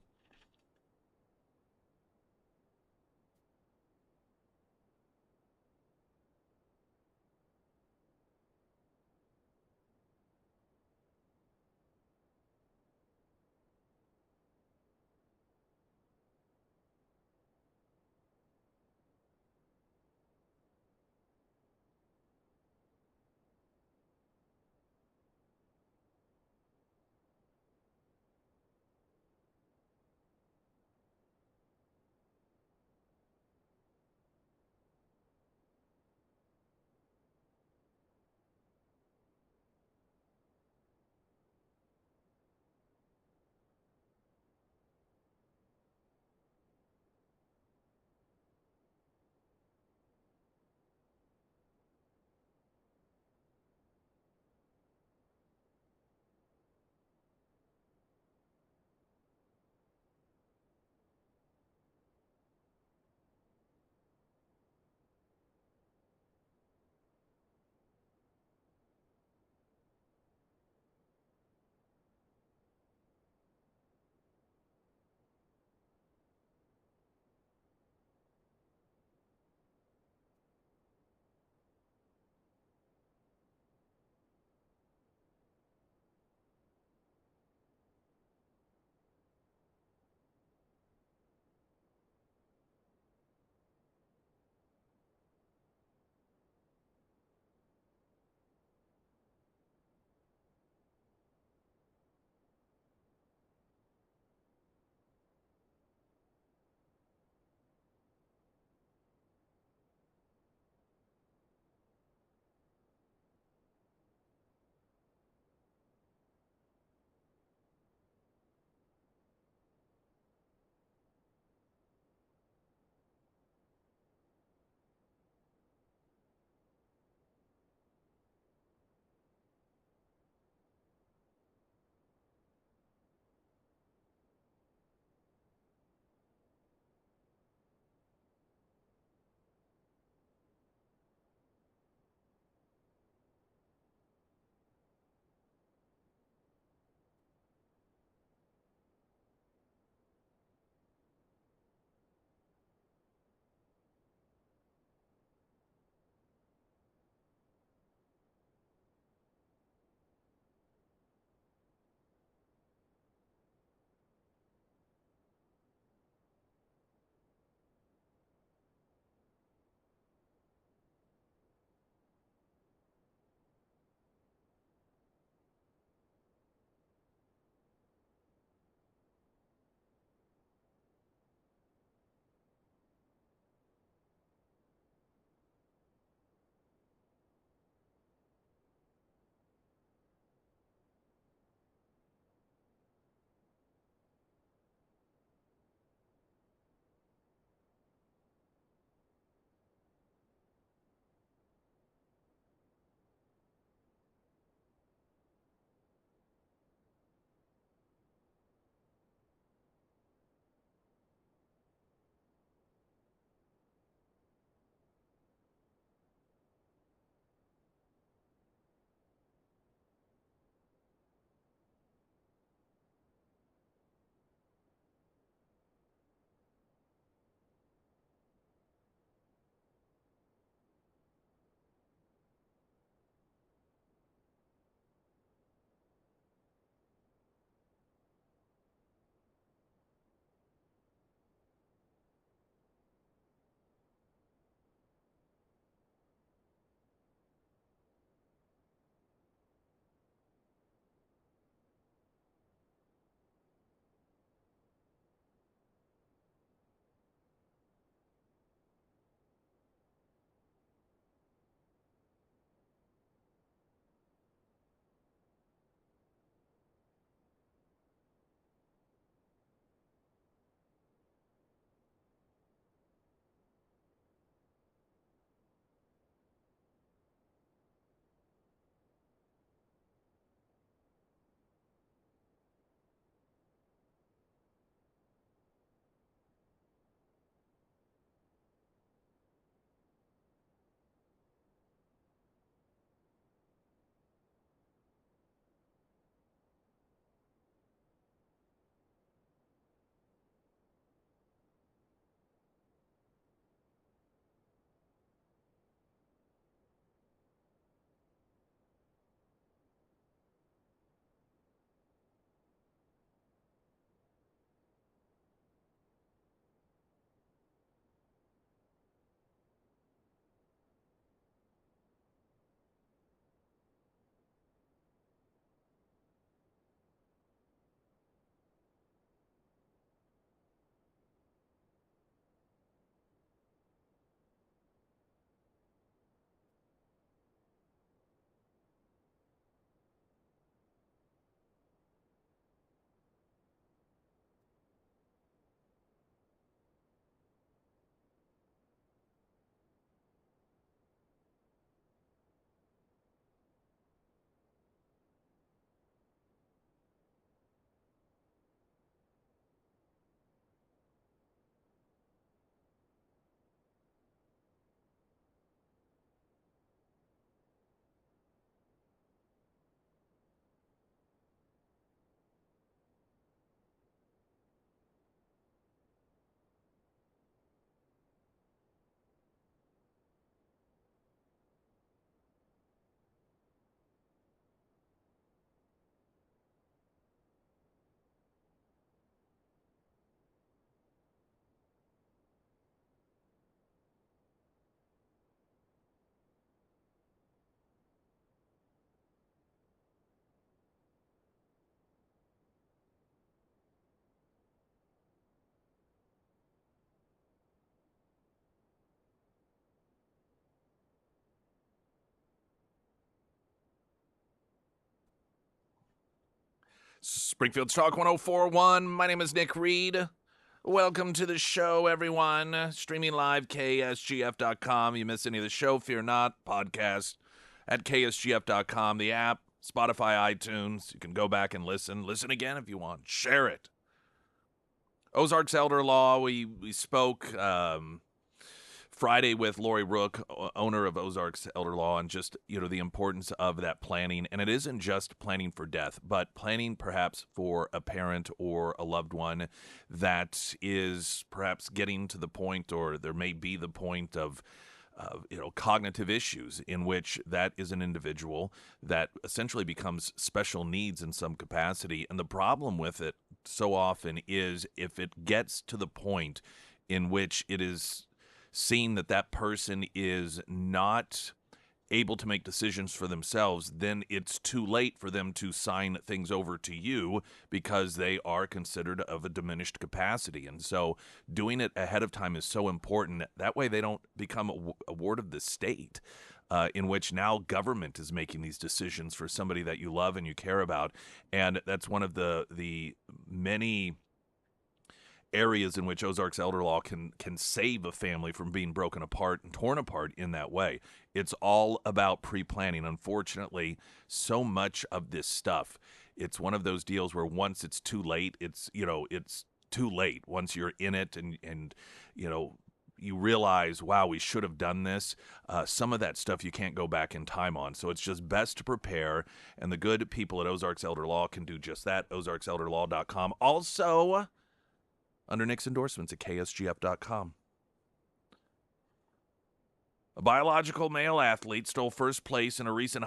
Speaker 1: Springfield's Talk 1041. My name is Nick Reed. Welcome to the show, everyone. Streaming live, KSGF.com. You miss any of the show, fear not. Podcast at KSGF.com. The app, Spotify, iTunes. You can go back and listen. Listen again if you want. Share it. Ozarks Elder Law. We spoke Friday with Lori Rook, owner of Ozarks Elder Law, and just, the importance of that planning. And it isn't just planning for death, but planning perhaps for a parent or a loved one that is perhaps getting to the point, or there may be the point of cognitive issues, in which that is an individual that essentially becomes special needs in some capacity. And the problem with it so often is, if it gets to the point in which it is seen that that person is not able to make decisions for themselves, then it's too late for them to sign things over to you, because they are considered of a diminished capacity. And so doing it ahead of time is so important. That way they don't become a ward of the state, in which now government is making these decisions for somebody that you love and you care about. And that's one of the many areas in which Ozarks Elder Law can save a family from being broken apart and torn apart in that way. It's all about pre-planning. Unfortunately, so much of this stuff, it's one of those deals where once it's too late, it's too late. Once you're in it and you realize, wow, we should have done this. Some of that stuff you can't go back in time on. So it's just best to prepare. And the good people at Ozarks Elder Law can do just that. OzarksElderLaw.com. Also, under Nick's endorsements at KSGF.com. A biological male athlete stole first place in a recent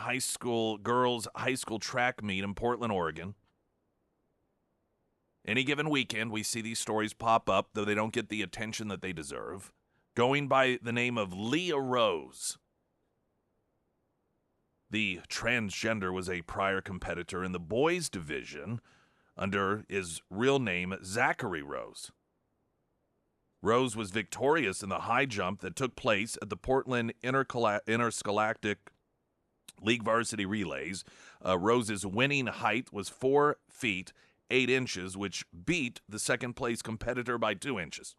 Speaker 1: girls' high school track meet in Portland, Oregon. Any given weekend, we see these stories pop up, though they don't get the attention that they deserve. Going by the name of Leah Rose. The transgender was a prior competitor in the boys' division under his real name, Zachary Rose. Rose was victorious in the high jump that took place at the Portland Interscholastic League Varsity Relays. Rose's winning height was 4 feet, 8 inches, which beat the second-place competitor by 2 inches.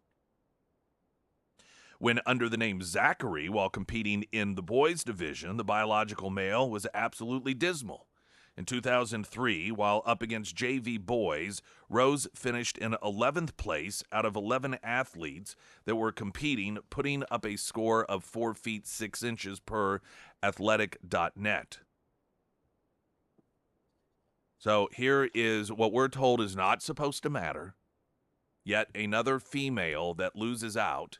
Speaker 1: When under the name Zachary, while competing in the boys' division, the biological male was absolutely dismal. In 2003, while up against JV boys, Rose finished in 11th place out of 11 athletes that were competing, putting up a score of 4 feet 6 inches per athletic.net. So here is what we're told is not supposed to matter, yet another female that loses out,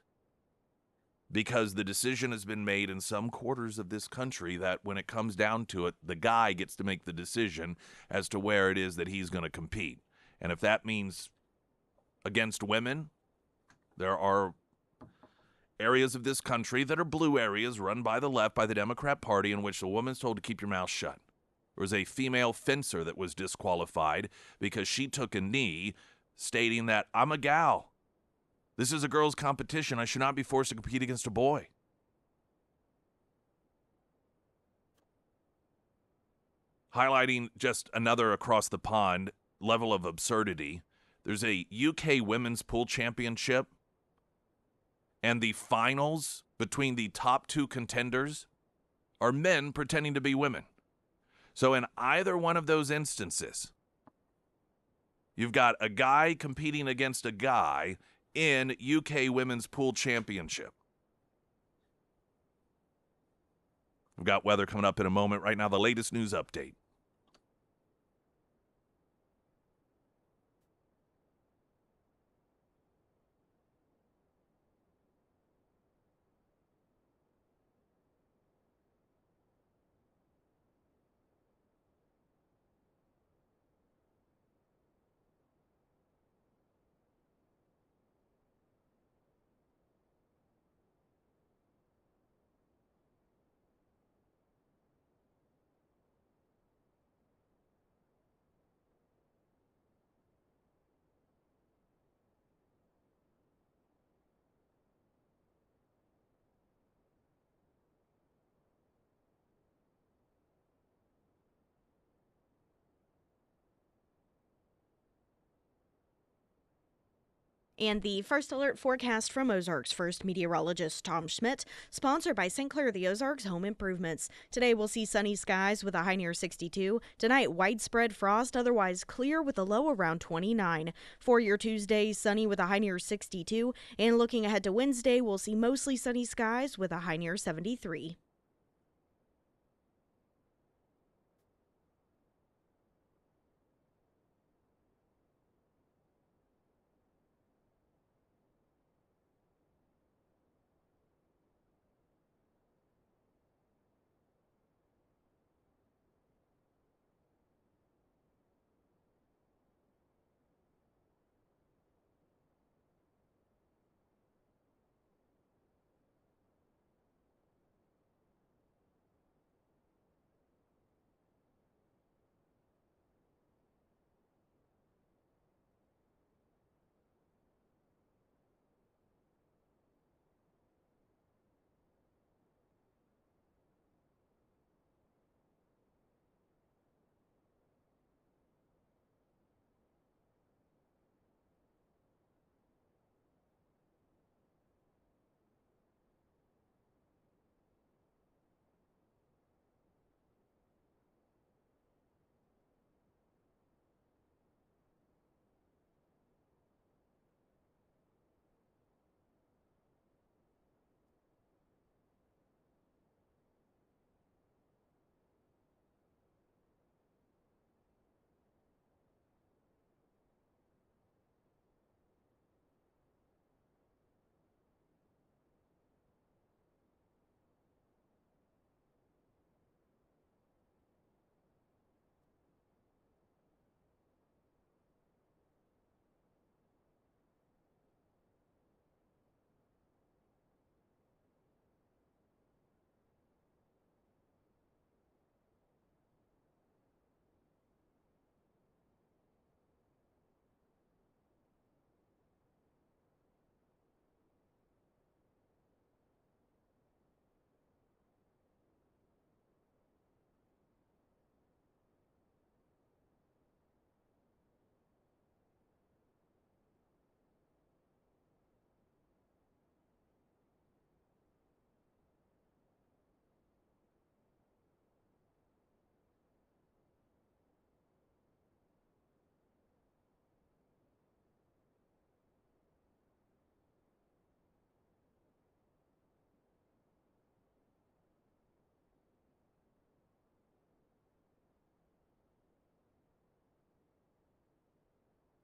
Speaker 1: because the decision has been made in some quarters of this country that when it comes down to it, the guy gets to make the decision as to where it is that he's going to compete. And if that means against women, there are areas of this country that are blue areas run by the left, by the Democrat Party, in which the woman's told to keep your mouth shut. There was a female fencer that was disqualified because she took a knee stating that, I'm a gal. This is a girls' competition. I should not be forced to compete against a boy. Highlighting just another across the pond level of absurdity, there's a UK Women's Pool Championship, and the finals between the top 2 contenders are men pretending to be women. So in either one of those instances, you've got a guy competing against a guy in UK Women's Pool Championship. We've got weather coming up in a moment. Right now, the latest news update.
Speaker 2: And the First Alert forecast from Ozarks First meteorologist Tom Schmidt, sponsored by St. Clair the Ozarks Home Improvements. Today we'll see sunny skies with a high near 62. Tonight, widespread frost, otherwise clear with a low around 29. For your Tuesday, sunny with a high near 62. And looking ahead to Wednesday, we'll see mostly sunny skies with a high near 73.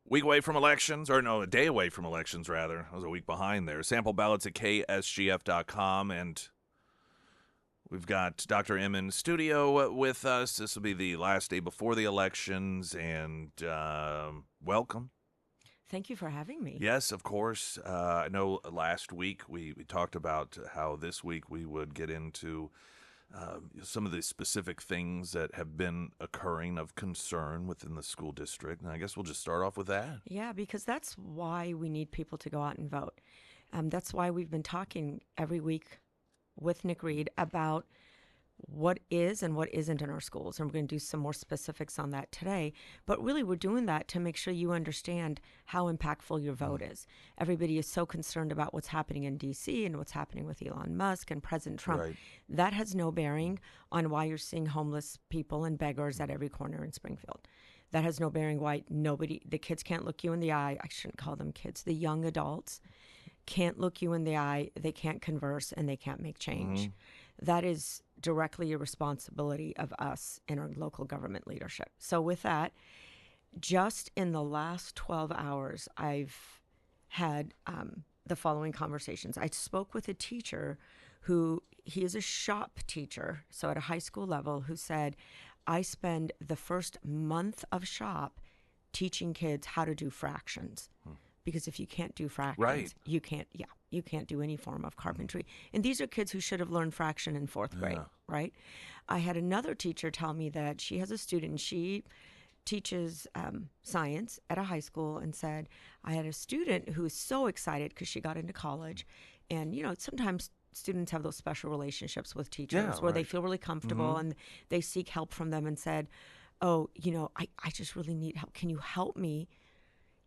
Speaker 1: Week away from elections, or no, a day away from elections, rather. I was a week behind there. Sample ballots at KSGF.com, and we've got Dr. M in studio with us. This will be the last day before the elections, and welcome.
Speaker 6: Thank you for having me.
Speaker 1: Yes, of course. I know last week we talked about how this week we would get into some of the specific things that have been occurring of concern within the school district. And I guess we'll just start off with that.
Speaker 6: Yeah, because that's why we need people to go out and vote. That's why we've been talking every week with Nick Reed about what is and what isn't in our schools. And we're going to do some more specifics on that today. But really, we're doing that to make sure you understand how impactful your vote is. Everybody is so concerned about what's happening in D.C. and what's happening with Elon Musk and President Trump.
Speaker 1: Right.
Speaker 6: That has no bearing on why you're seeing homeless people and beggars at every corner in Springfield. That has no bearing why the kids can't look you in the eye. I shouldn't call them kids. The young adults can't look you in the eye. They can't converse and they can't make change. That is directly a responsibility of us in our local government leadership. So with that, just in the last 12 hours, I've had the following conversations. I spoke with a teacher he is a shop teacher, so at a high school level, who said, I spend the first month of shop teaching kids how to do fractions. Because if you can't do fractions, you can't do any form of carpentry. And these are kids who should have learned fraction in fourth grade, right? I had another teacher tell me that she has a student, she teaches science at a high school, and said, I had a student who was so excited because she got into college. And, sometimes students have those special relationships with teachers where they feel really comfortable and they seek help from them, and said, I just really need help. Can you help me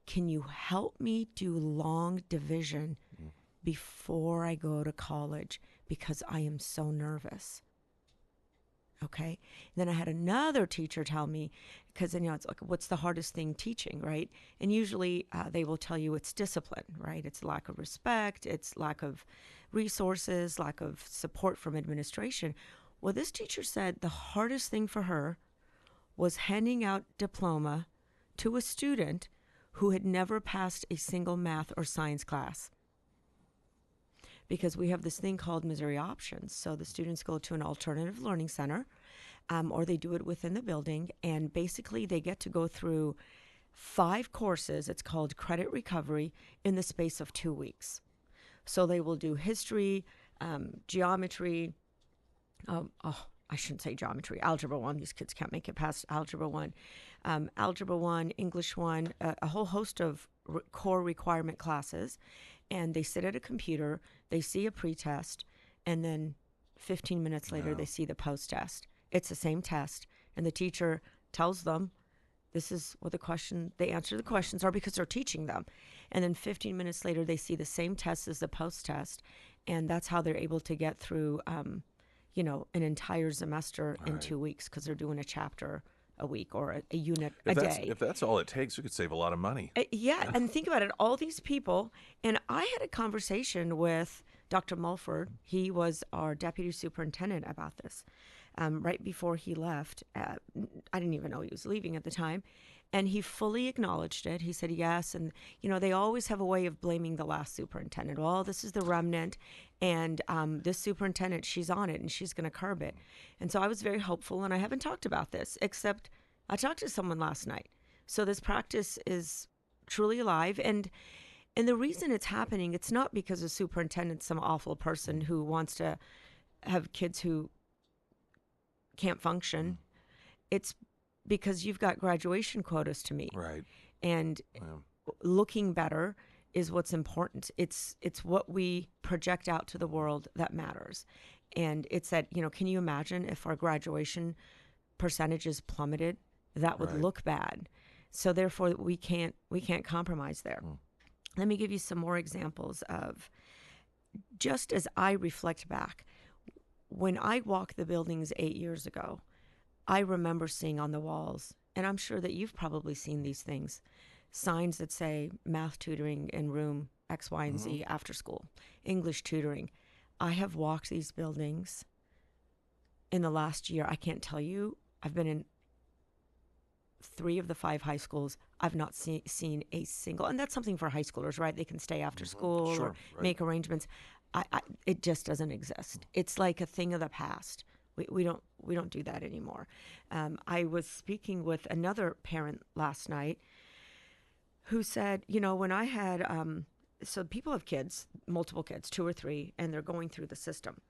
Speaker 6: can you help me do long division before I go to college because I am so nervous? Okay. Then I had another teacher tell me, because it's like, what's the hardest thing teaching, right? And usually they will tell you it's discipline, right? It's lack of respect, it's lack of resources, lack of support from administration. Well, this teacher said the hardest thing for her was handing out diploma to a student who had never passed a single math or science class. Because we have this thing called Missouri Options. So the students go to an alternative learning center, or they do it within the building, and basically they get to go through 5 courses. It's called credit recovery in the space of 2 weeks. So they will do history, geometry, I shouldn't say geometry, Algebra 1. These kids can't make it past Algebra 1. Algebra 1, English 1, a whole host of core requirement classes. And they sit at a computer, they see a pre-test, and then 15 minutes later, they see the post-test. It's the same test, and the teacher tells them, this is what they answer the questions are because they're teaching them. And then 15 minutes later, they see the same test as the post-test, and that's how they're able to get through, an entire semester in 2 weeks because they're doing a chapter a week or a unit a day.
Speaker 1: If that's all it takes, we could save a lot of money.
Speaker 6: Yeah, and think about it, all these people, and I had a conversation with Dr. Mulford. He was our deputy superintendent about this right before he left. I didn't even know he was leaving at the time, and he fully acknowledged it. He said yes, and they always have a way of blaming the last superintendent. Well, this is the remnant, and this superintendent, she's on it, and she's going to curb it. And so I was very hopeful, and I haven't talked about this, except I talked to someone last night. So this practice is truly alive, and the reason it's happening, it's not because the superintendent's some awful person who wants to have kids who can't function. It's because you've got graduation quotas to meet.
Speaker 1: Right.
Speaker 6: And looking better is what's important. It's what we project out to the world that matters. And it's that, can you imagine if our graduation percentages plummeted? That would look bad. So therefore we can't compromise there. Let me give you some more examples of, just as I reflect back, when I walked the buildings 8 years ago, I remember seeing on the walls, and I'm sure that you've probably seen these things, signs that say math tutoring in room X, Y, and Z after school, English tutoring. I have walked these buildings in the last year. I can't tell you, I've been in 3 of the 5 high schools. I've not seen a single, and that's something for high schoolers, right? They can stay after school or make arrangements. It just doesn't exist. It's like a thing of the past. We don't do that anymore. I was speaking with another parent last night who said, when I had, so people have kids, multiple kids, 2 or 3, and they're going through the system.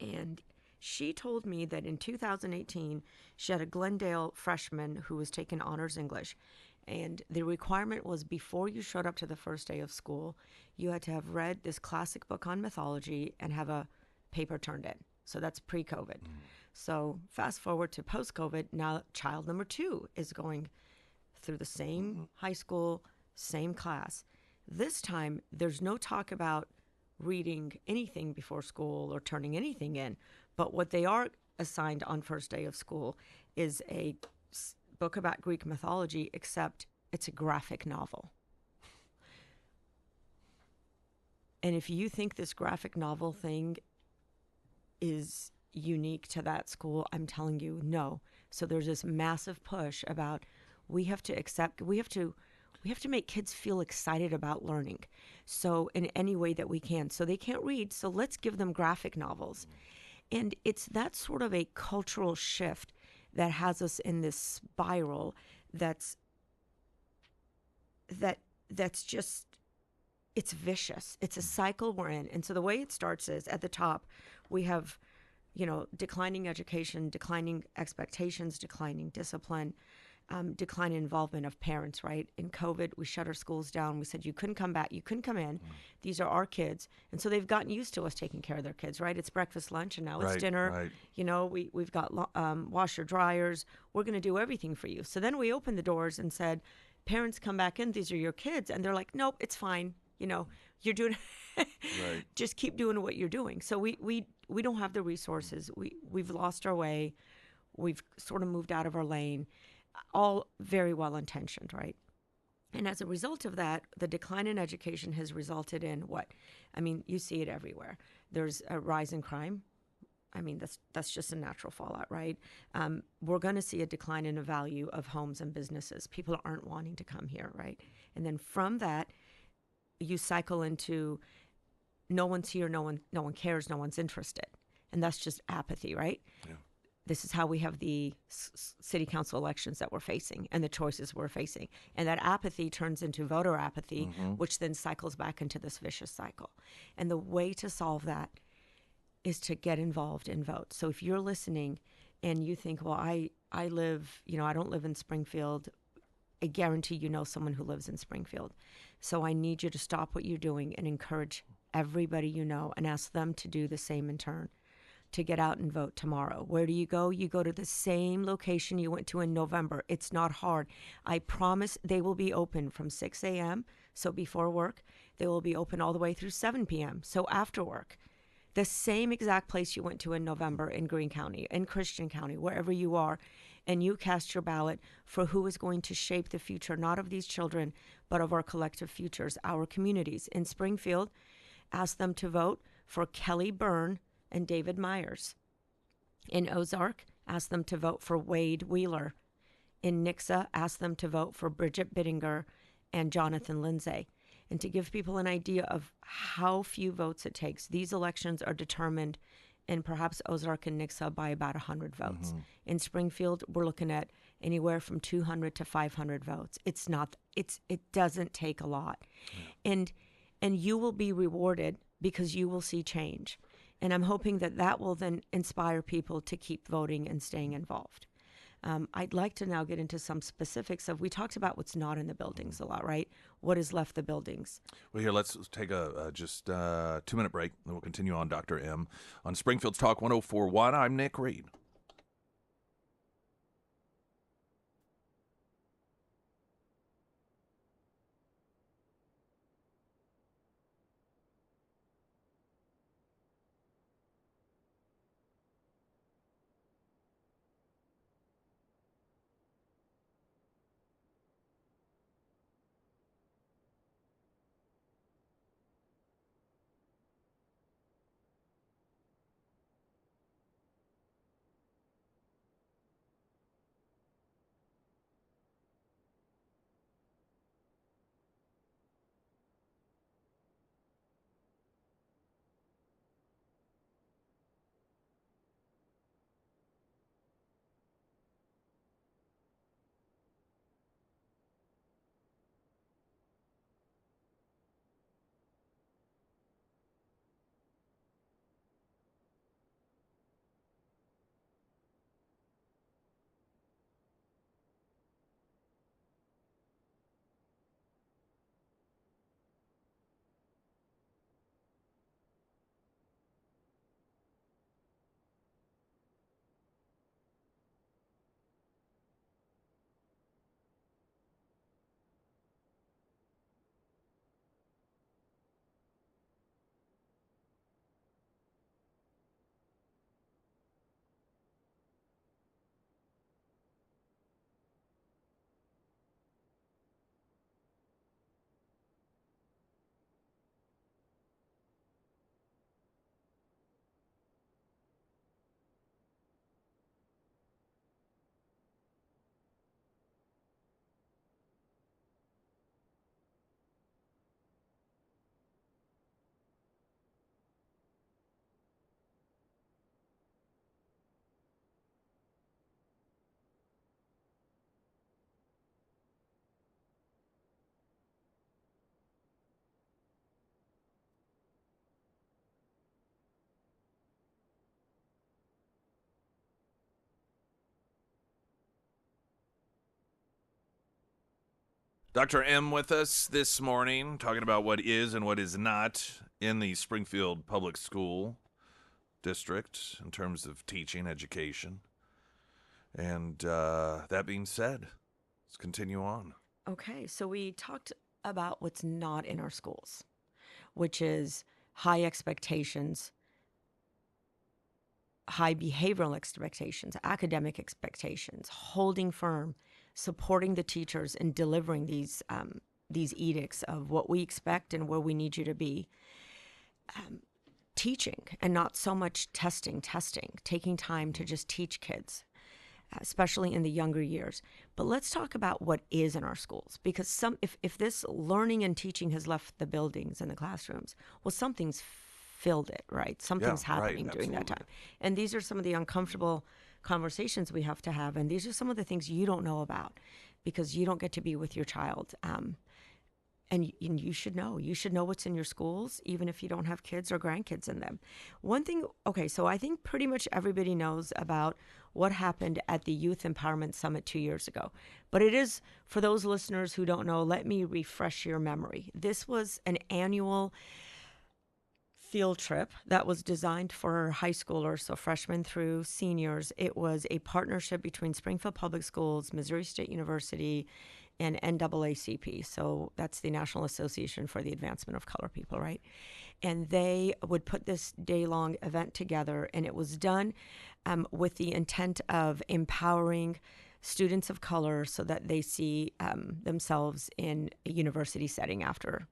Speaker 6: And she told me that in 2018, she had a Glendale freshman who was taking honors English. And the requirement was before you showed up to the first day of school, you had to have read this classic book on mythology and have a paper turned in. So that's pre-COVID. So fast forward to post-COVID, now child number 2 is going through the same high school, same class. This time, there's no talk about reading anything before school or turning anything in. But what they are assigned on first day of school is a book about Greek mythology, except it's a graphic novel. And if you think this graphic novel thing is unique to that school, I'm telling you, no. So there's this massive push about we have to make kids feel excited about learning. So in any way that we can. So they can't read, so let's give them graphic novels. And it's that sort of a cultural shift that has us in this spiral that's just, it's vicious. It's a cycle we're in. And so the way it starts is at the top, we have, declining education, declining expectations, declining discipline, declining involvement of parents, right? In COVID, we shut our schools down. We said, you couldn't come back. You couldn't come in. These are our kids. And so they've gotten used to us taking care of their kids, right? It's breakfast, lunch, and now it's dinner. Right. We've got washer dryers. We're going to do everything for you. So then we opened the doors and said, parents come back in, these are your kids, and they're like, nope, it's fine. You're doing,
Speaker 1: Right.
Speaker 6: just keep doing what you're doing. So we don't have the resources. We've lost our way. We've sort of moved out of our lane, all very well intentioned, right? And as a result of that, the decline in education has resulted in what? I mean, you see it everywhere. There's a rise in crime. I mean, that's just a natural fallout, right? We're going to see a decline in the value of homes and businesses. People aren't wanting to come here, right? And then from that, you cycle into no one's here, no one cares, no one's interested, and that's just apathy, right?
Speaker 1: Yeah.
Speaker 6: This is how we have the city council elections that we're facing and the choices we're facing, and that apathy turns into voter apathy, which then cycles back into this vicious cycle. And the way to solve that is to get involved and vote. So if you're listening and you think, well, I live, I don't live in Springfield, I guarantee you know someone who lives in Springfield. So I need you to stop what you're doing and encourage everybody you know and ask them to do the same in turn, to get out and vote tomorrow. Where do you go? You go to the same location you went to in November. It's not hard. I promise they will be open from 6 a.m., so before work. They will be open all the way through 7 p.m., so after work. The same exact place you went to in November in Greene County, in Christian County, wherever you are, and you cast your ballot for who is going to shape the future, not of these children, but of our collective futures, our communities. In Springfield, ask them to vote for Kelly Byrne and David Myers. In Ozark, ask them to vote for Wade Wheeler. In Nixa, ask them to vote for Bridget Bittinger and Jonathan Lindsay. And to give people an idea of how few votes it takes, these elections are determined in perhaps Ozark and Nixa by about 100 votes. In Springfield, we're looking at anywhere from 200 to 500 votes. It doesn't take a lot. And you will be rewarded because you will see change. And I'm hoping that will then inspire people to keep voting and staying involved. I'd like to now get into some specifics we talked about what's not in the buildings a lot, right? What has left the buildings?
Speaker 1: Well, here, let's take a just 2-minute break, and we'll continue on Dr. M on Springfield's Talk 104.1. I'm Nick Reed. Dr. M with us this morning, talking about what is and what is not in the Springfield Public School District in terms of teaching, education. And that being said, let's continue on.
Speaker 6: Okay, so we talked about what's not in our schools, which is high expectations, high behavioral expectations, academic expectations, holding firm, supporting the teachers in delivering these edicts of what we expect and where we need you to be. Teaching and not so much testing, taking time to just teach kids, especially in the younger years. But let's talk about what is in our schools, because if this learning and teaching has left the buildings and the classrooms, well, something's filled it, right? Something's
Speaker 1: Yeah, right,
Speaker 6: happening during that
Speaker 1: absolutely.
Speaker 6: time. And these are some of the uncomfortable conversations we have to have. And these are some of the things you don't know about because you don't get to be with your child. And you should know. You should know what's in your schools, even if you don't have kids or grandkids in them. One thing, okay, so I think pretty much everybody knows about what happened at the Youth Empowerment Summit 2 years ago. But it is, for those listeners who don't know, let me refresh your memory. This was an annual field trip that was designed for high schoolers, so freshmen through seniors. It was a partnership between Springfield Public Schools, Missouri State University, and NAACP. So that's the National Association for the Advancement of Color People, right? And they would put this day-long event together, and it was done with the intent of empowering students of color so that they see themselves in a university setting after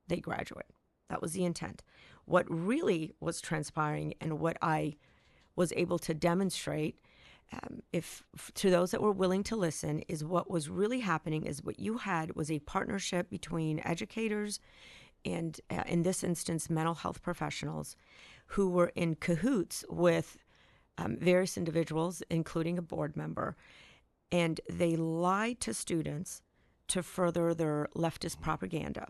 Speaker 6: they graduate. That was the intent. What really was transpiring and what I was able to demonstrate if to those that were willing to listen, is what was really happening is what you had was a partnership between educators and in this instance mental health professionals who were in cahoots with various individuals, including a board member, and they lied to students to further their leftist propaganda.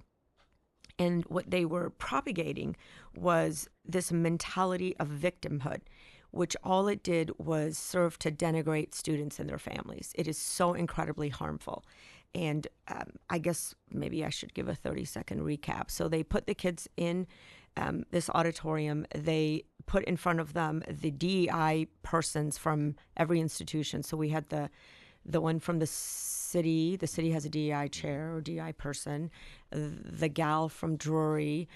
Speaker 6: And what they were propagating was this mentality of victimhood, which all it did was serve to denigrate students and their families. It is so incredibly harmful. And I guess maybe I should give a 30-second recap. So they put the kids in this auditorium. They put in front of them the DEI persons from every institution. So we had the one from the city. The city has a DEI chair or DEI person. The gal from Drury,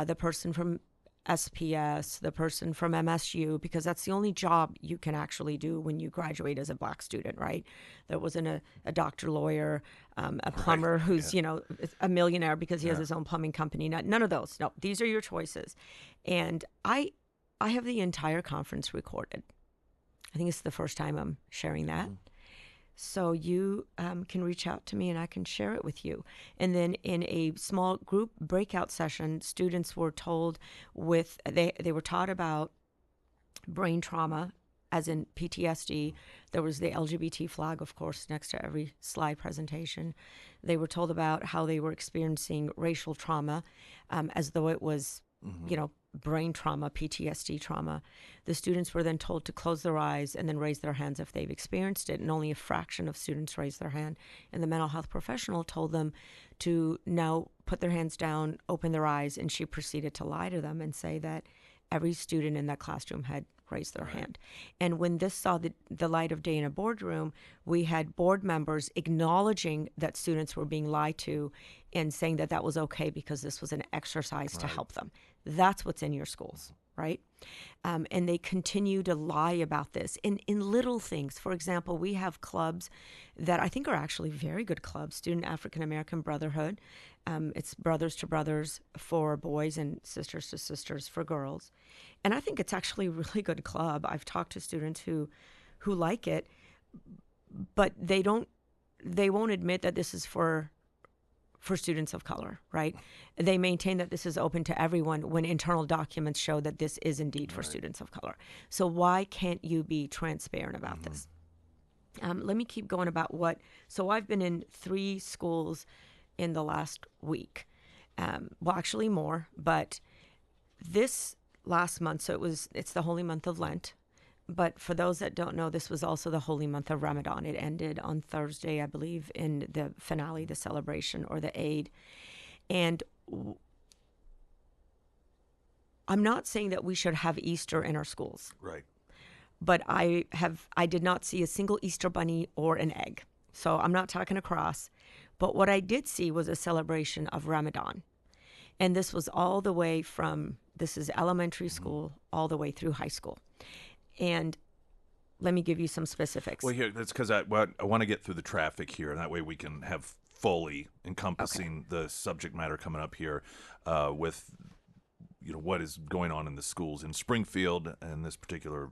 Speaker 6: the person from SPS, the person from MSU, because that's the only job you can actually do when you graduate as a Black student, right? There wasn't a doctor, lawyer, a plumber who's, a millionaire because he has his own plumbing company. None of those. No, these are your choices. And I have the entire conference recorded. I think it's the first time I'm sharing that. So you can reach out to me and I can share it with you. And then in a small group breakout session, students were told they were taught about brain trauma, as in PTSD. There was the LGBT flag, of course, next to every slide presentation. They were told about how they were experiencing racial trauma, as though it was, brain trauma, PTSD trauma. The students were then told to close their eyes and then raise their hands if they've experienced it, and only a fraction of students raised their hand. And the mental health professional told them to now put their hands down, open their eyes, and she proceeded to lie to them and say that every student in that classroom had raised their hand. And when this saw the light of day in a boardroom, we had board members acknowledging that students were being lied to and saying that that was okay because this was an exercise to help them. That's what's in your schools, right? And they continue to lie about this in little things. For example, we have clubs that I think are actually very good clubs, Student African American Brotherhood. It's brothers to brothers for boys and sisters to sisters for girls. And I think it's actually a really good club. I've talked to students who like it, but they won't admit that this is for students of color, right? They maintain that this is open to everyone when internal documents show that this is indeed for students of color. So why can't you be transparent about this? Let me keep going about so I've been in 3 schools in the last week. Well, actually more, but this last month, so it's the holy month of Lent. But for those that don't know, this was also the holy month of Ramadan. It ended on Thursday, I believe, in the finale, the celebration or the Eid. And I'm not saying that we should have Easter in our schools.
Speaker 1: Right.
Speaker 6: But I did not see a single Easter bunny or an egg. So I'm not talking a cross. But what I did see was a celebration of Ramadan. And this was all the way from, this is elementary school, all the way through high school. And let me give you some specifics.
Speaker 1: Well, here, that's because I want to get through the traffic here, and that way we can have fully encompassing the subject matter coming up here with, what is going on in the schools in Springfield and this particular,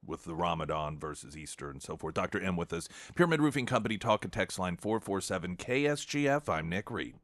Speaker 1: with the Ramadan versus Easter and so forth. Dr. M with us. Pyramid Roofing Company, talk and text line 447 KSGF. I'm Nick Reed.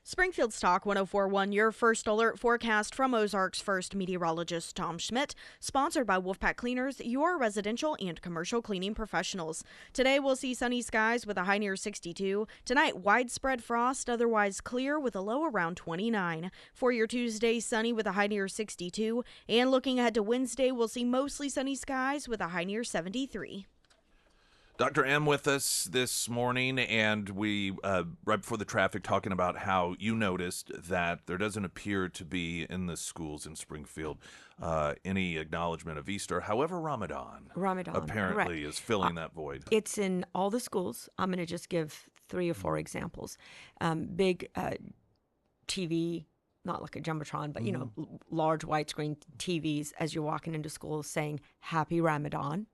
Speaker 2: Springfield's Talk 1041, your first alert forecast from Ozarks first meteorologist Tom Schmidt, sponsored by Wolfpack Cleaners, your residential and commercial cleaning professionals. Today we'll see sunny skies with a high near 62. Tonight, widespread frost, otherwise clear with a low around 29. For your Tuesday, sunny with a high near 62. And looking ahead to Wednesday, we'll see mostly sunny skies with a high near 73.
Speaker 1: Dr. M with us this morning, and we, right before the traffic, talking about how you noticed that there doesn't appear to be in the schools in Springfield any acknowledgement of Easter. However, Ramadan apparently is filling that void.
Speaker 6: It's in all the schools. I'm going to just give 3 or 4 examples. Big TV, not like a Jumbotron, but, large widescreen TVs as you're walking into schools saying, Happy Ramadan.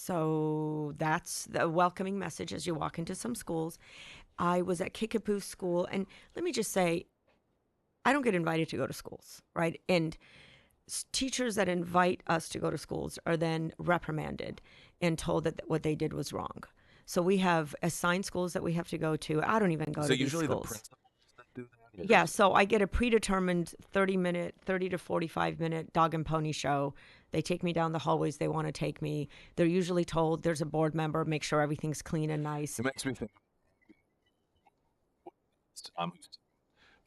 Speaker 6: So that's the welcoming message as you walk into some schools. I was at Kickapoo School, and let me just say, I don't get invited to go to schools, right? And teachers that invite us to go to schools are then reprimanded and told that what they did was wrong. So we have assigned schools that we have to go to. I don't even go to these
Speaker 1: usually
Speaker 6: schools.
Speaker 1: The principals that do that?
Speaker 6: Yeah, so I get a predetermined 30 to 45-minute dog and pony show. They take me down the hallways they want to take me. They're usually told there's a board member, make sure everything's clean and nice.
Speaker 1: It makes me think.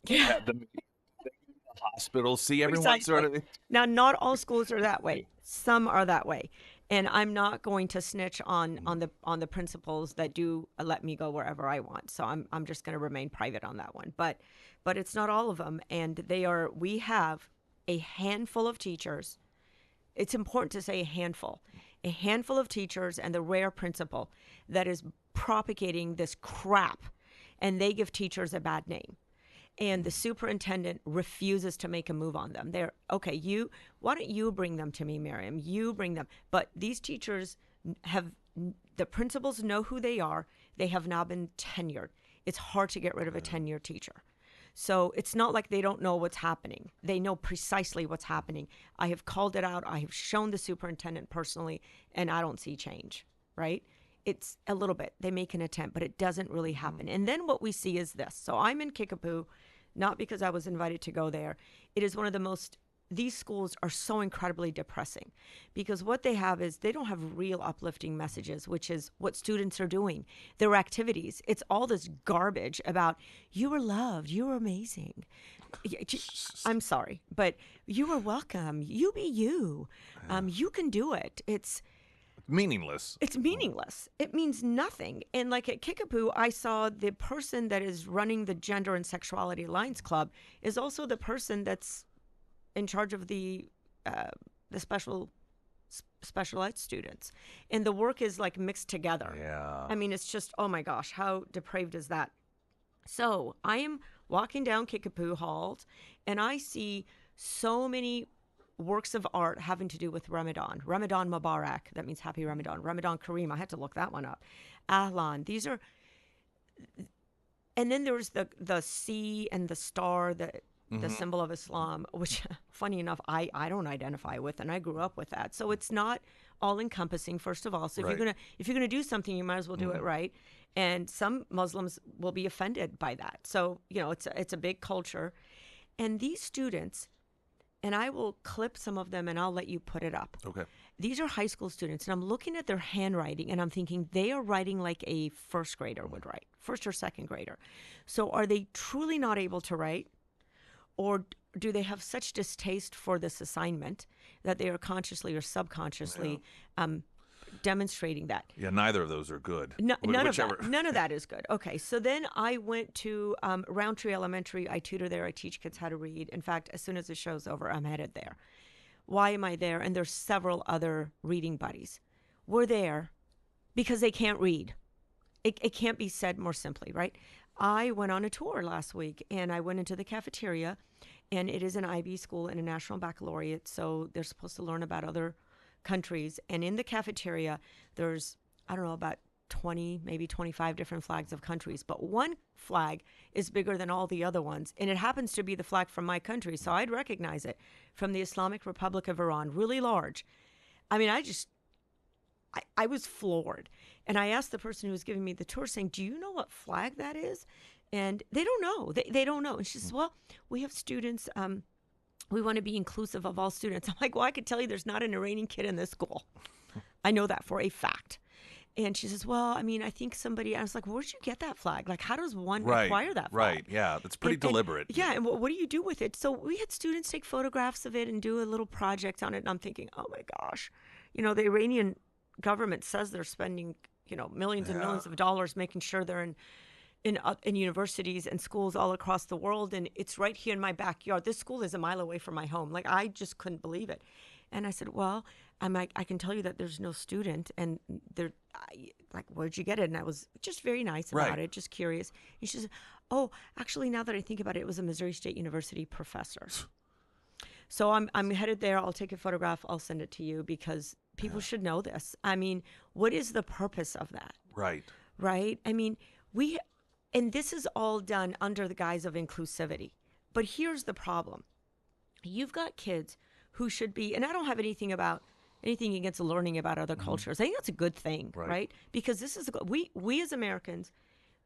Speaker 6: Yeah.
Speaker 1: The hospital, see everyone sort of.
Speaker 6: Now, not all schools are that way. Some are that way. And I'm not going to snitch on the principals that do let me go wherever I want. So I'm just going to remain private on that one. But it's not all of them. And we have a handful of teachers. It's important to say a handful of teachers and the rare principal that is propagating this crap, and they give teachers a bad name. And the superintendent refuses to make a move on them. They're, okay, why don't you bring them to me, Miriam? You bring them. But these teachers have the principals know who they are. They have now been tenured. It's hard to get rid of a tenured teacher. So it's not like they don't know what's happening. They know precisely what's happening. I have called it out. I have shown the superintendent personally, and I don't see change, right? It's a little bit. They make an attempt, but it doesn't really happen. And then what we see is this. So I'm in Kickapoo, not because I was invited to go there. It is one of the most, these schools are so incredibly depressing because what they have is they don't have real uplifting messages, which is what students are doing, their activities. It's all this garbage about you were loved, you were amazing. I'm sorry, but you are welcome. You be you. You can do it. It's
Speaker 1: meaningless.
Speaker 6: It's meaningless. It means nothing. And like at Kickapoo, I saw the person that is running the Gender and Sexuality Alliance Club is also the person that's in charge of the special ed students. And the work is like mixed together.
Speaker 1: Yeah.
Speaker 6: I mean, it's just, oh my gosh, how depraved is that? So I am walking down Kickapoo halls and I see so many works of art having to do with Ramadan. Ramadan Mubarak, that means happy Ramadan. Ramadan Kareem, I had to look that one up. Ahlan, these are, and then there's the sea and the star, the symbol of Islam, which funny enough, I don't identify with, and I grew up with that. So it's not all encompassing, first of all. So if you're gonna do something, you might as well do it right. And some Muslims will be offended by that. So, it's a big culture. And these students, and I will clip some of them and I'll let you put it up.
Speaker 1: Okay.
Speaker 6: These are high school students, and I'm looking at their handwriting and I'm thinking they are writing like a first grader would write, first or second grader. So are they truly not able to write? Or do they have such distaste for this assignment that they are consciously or subconsciously demonstrating that?
Speaker 1: Yeah, neither of those are good.
Speaker 6: None of that is good. Okay, so then I went to Roundtree Elementary. I tutor there. I teach kids how to read. In fact, as soon as the show's over, I'm headed there. Why am I there? And there's several other reading buddies. We're there because they can't read. It can't be said more simply, right? I went on a tour last week, and I went into the cafeteria, and it is an IB school and a national baccalaureate, so they're supposed to learn about other countries. And in the cafeteria, there's, I don't know, about 20, maybe 25 different flags of countries. But one flag is bigger than all the other ones, and it happens to be the flag from my country, so I'd recognize it, from the Islamic Republic of Iran, really large. I mean, I was floored. And I asked the person who was giving me the tour, saying, do you know what flag that is? And they don't know. They don't know. And she says, well, we have students. We want to be inclusive of all students. I'm like, well, I could tell you there's not an Iranian kid in this school. I know that for a fact. And she says, well, I mean, I think somebody, I was like, where'd you get that flag? Like, how does one acquire that flag?
Speaker 1: Right, yeah, that's pretty deliberate.
Speaker 6: And what do you do with it? So we had students take photographs of it and do a little project on it. And I'm thinking, oh my gosh, the Iranian government says they're spending, millions and millions of dollars making sure they're in universities and schools all across the world, and it's right here in my backyard. This school is a mile away from my home. Like, I just couldn't believe it. And I said, well, I can tell you that there's no student, and where'd you get it? And I was just very nice about it, just curious. And she said, oh, actually, now that I think about it, it was a Missouri State University professor. So I'm headed there. I'll take a photograph. I'll send it to you because people should know this. I mean, what is the purpose of that?
Speaker 1: Right.
Speaker 6: Right? I mean, and this is all done under the guise of inclusivity. But here's the problem. You've got kids who should be, and I don't have anything against learning about other cultures. I think that's a good thing, right? Because this is, we as Americans,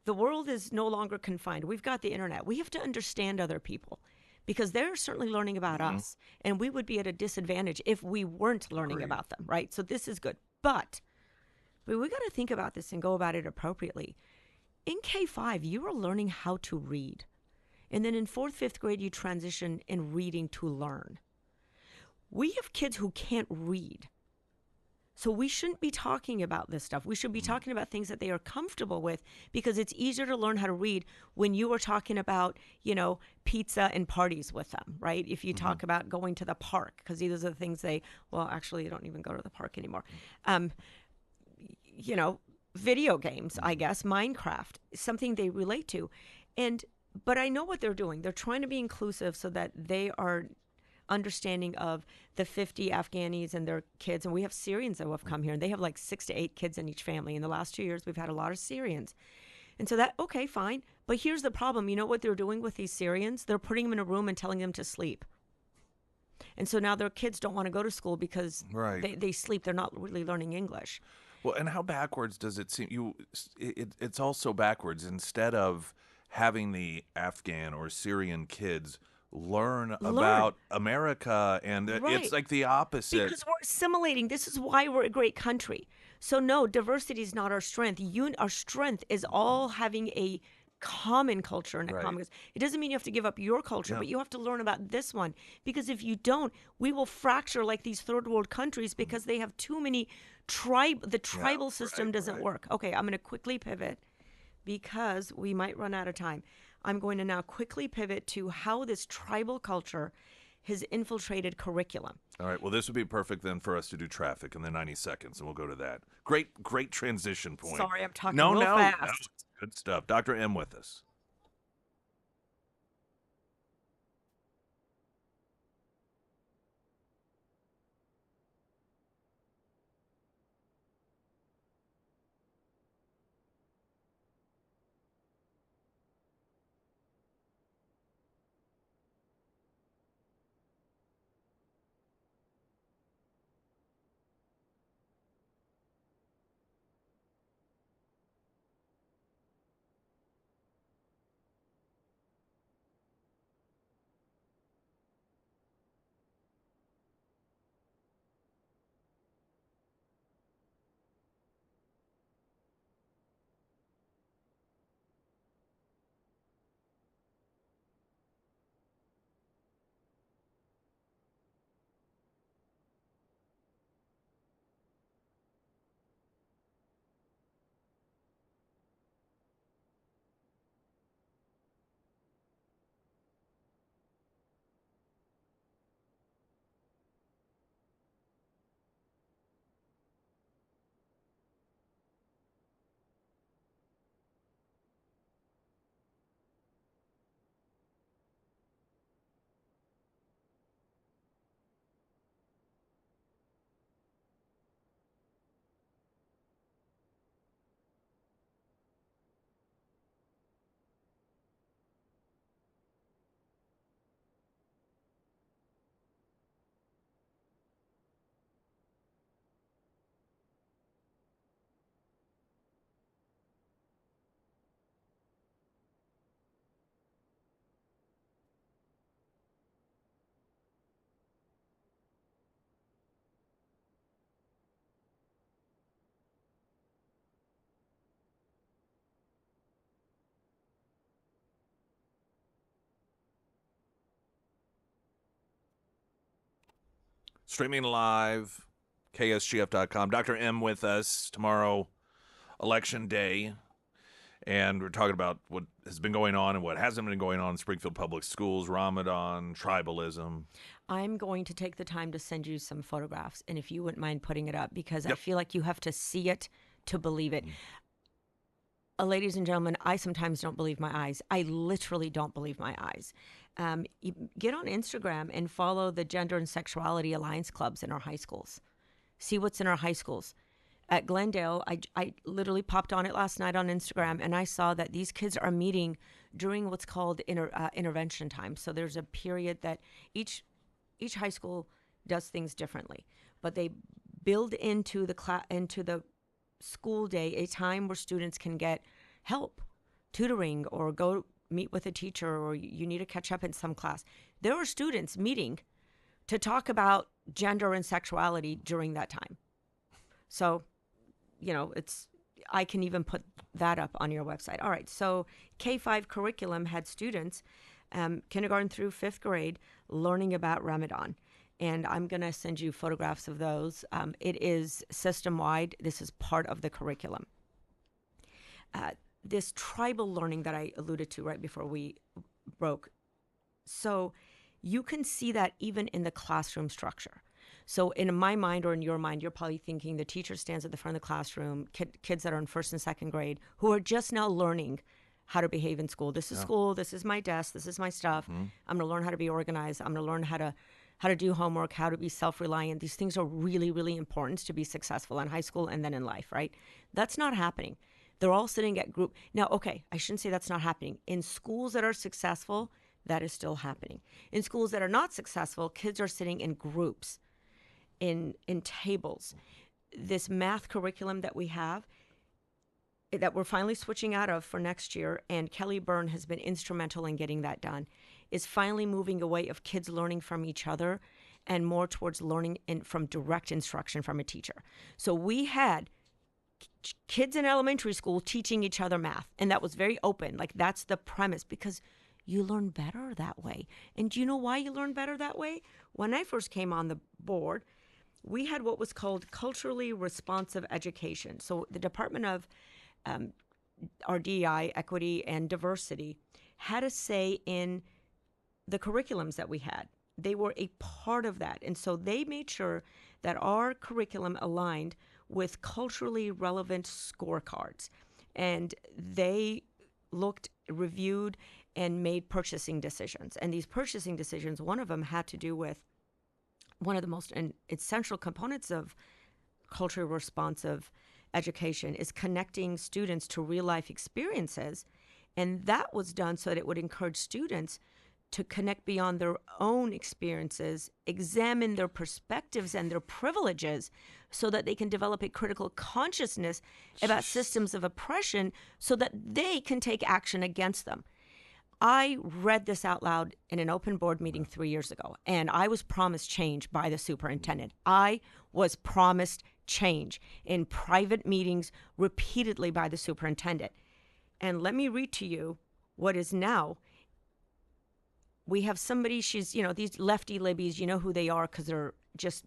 Speaker 6: the world is no longer confined. We've got the internet. We have to understand other people, because they're certainly learning about us, and we would be at a disadvantage if we weren't learning about them, right? So this is good. But we got to think about this and go about it appropriately. In K-5, you are learning how to read. And then in 4th, 5th grade, you transition in reading to learn. We have kids who can't read. So we shouldn't be talking about this stuff. We should be talking about things that they are comfortable with, because it's easier to learn how to read when you are talking about, pizza and parties with them, right? If you talk about going to the park, because these are the things actually, you don't even go to the park anymore. Video games, I guess, Minecraft, something they relate to. But I know what they're doing. They're trying to be inclusive so that they are understanding of the 50 Afghanis and their kids. And we have Syrians that have come here, and they have like 6 to 8 kids in each family. In the last 2 years, we've had a lot of Syrians. And so that, okay, fine. But here's the problem. You know what they're doing with these Syrians? They're putting them in a room and telling them to sleep. And so now their kids don't want to go to school because they sleep. They're not really learning English.
Speaker 1: Well, and how backwards does it seem? It's also backwards. Instead of having the Afghan or Syrian kids learn about America, and it's like the opposite.
Speaker 6: Because we're assimilating. This is why we're a great country. So no, diversity is not our strength. Our strength is all having a common culture and a common. It doesn't mean you have to give up your culture, but you have to learn about this one. Because if you don't, we will fracture like these third world countries because they have too many the tribal system doesn't work. Okay, I'm going to quickly pivot because we might run out of time. I'm going to now quickly pivot to how this tribal culture has infiltrated curriculum.
Speaker 1: All right. Well, this would be perfect then for us to do traffic in the 90 seconds, and we'll go to that. Great transition point.
Speaker 6: Sorry, I'm talking real fast.
Speaker 1: No, good stuff. Dr. M with us. Streaming live, KSGF.com. Dr. M with us tomorrow, Election Day. And we're talking about what has been going on and what hasn't been going on in Springfield Public Schools, Ramadan, tribalism. I'm
Speaker 6: going to take the time to send you some photographs, and if you wouldn't mind putting it up, because I feel like you have to see it to believe it. Ladies and gentlemen, I sometimes don't believe my eyes. I literally don't believe my eyes. You get on Instagram and follow the Gender and Sexuality Alliance clubs in our high schools. See what's in our high schools. At Glendale, I literally popped on it last night on Instagram, and I saw that these kids are meeting during what's called intervention time. So there's a period that each high school does things differently, but they build into the school day a time where students can get help, tutoring, or go meet with a teacher, or you need to catch up in some class. There are students meeting to talk about gender and sexuality during that time. So, I can even put that up on your website. All right, so K-5 curriculum had students, kindergarten through 5th grade, learning about Ramadan. And I'm going to send you photographs of those. It is system-wide. This is part of the curriculum. This tribal learning that I alluded to right before we broke. So you can see that even in the classroom structure. So in my mind or in your mind, you're probably thinking the teacher stands at the front of the classroom, kids that are in 1st and 2nd grade who are just now learning how to behave in school. This is school. This is my desk. This is my stuff. I'm going to learn how to be organized. I'm going to learn how to how to do homework, how to be self-reliant. These things are really, really important to be successful in high school and then in life, right? That's not happening. They're all sitting at group. Now, okay, I shouldn't say that's not happening. In schools that are successful, that is still happening. In schools that are not successful, kids are sitting in groups, in tables. This math curriculum that we have, that we're finally switching out of for next year, and Kelly Byrne has been instrumental in getting that done, is finally moving away of kids learning from each other and more towards learning from direct instruction from a teacher. So we had kids in elementary school teaching each other math, and that was very open. Like, that's the premise, because you learn better that way. And do you know why you learn better that way? When I first came on the board, we had what was called culturally responsive education. So the Department of our DEI, equity, and diversity had a say in the curriculums that we had. They were a part of that. And so they made sure that our curriculum aligned with culturally relevant scorecards. And they looked, reviewed, and made purchasing decisions. And these purchasing decisions, one of them had to do with one of the most essential components of culturally responsive education is connecting students to real life experiences. And that was done so that it would encourage students to connect beyond their own experiences, examine their perspectives and their privileges so that they can develop a critical consciousness about systems of oppression so that they can take action against them. I read this out loud in an open board meeting 3 years ago, and I was promised change by the superintendent. I was promised change in private meetings repeatedly by the superintendent. And let me read to you what is now. We have somebody, she's, these lefty libbies, you know who they are because they're just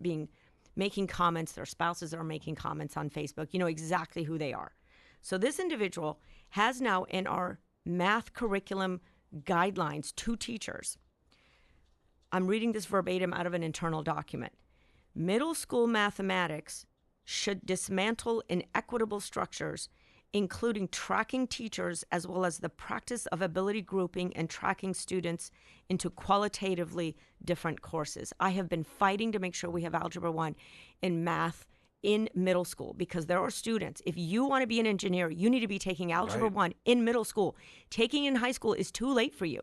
Speaker 6: making comments. Their spouses are making comments on Facebook. You know exactly who they are. So this individual has now in our math curriculum guidelines to teachers. I'm reading this verbatim out of an internal document. Middle school mathematics should dismantle inequitable structures, including tracking teachers as well as the practice of ability grouping and tracking students into qualitatively different courses. I have been fighting to make sure we have Algebra 1 in math in middle school because there are students, if you want to be an engineer, you need to be taking Algebra 1 in middle school. Taking it in high school is too late for you.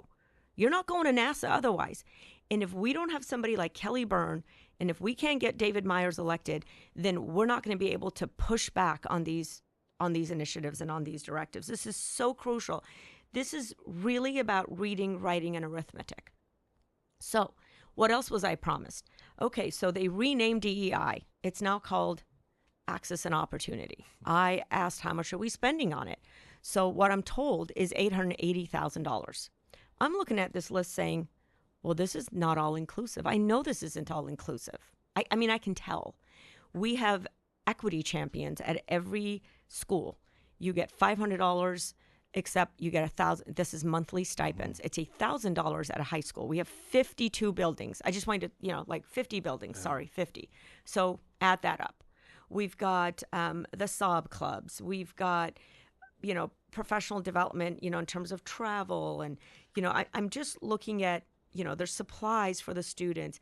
Speaker 6: You're not going to NASA otherwise. And if we don't have somebody like Kelly Byrne, and if we can't get David Myers elected, then we're not going to be able to push back on these initiatives and on these directives. This is so crucial. This is really about reading, writing, and arithmetic. So what else was I promised? Okay, so they renamed DEI. It's now called Access and Opportunity. I asked how much are we spending on it? So what I'm told is $880,000. I'm looking at this list saying, well, this is not all inclusive. I know this isn't all inclusive. I mean, I can tell. We have equity champions at every school. You get $500, except you get $1,000. This is monthly stipends. It's $1,000 at a high school. We have 52 buildings. I just wanted to, 50 buildings. Yeah. Sorry, 50. So add that up. We've got the SOB clubs. We've got, professional development, in terms of travel. And, I'm just looking at, there's supplies for the students.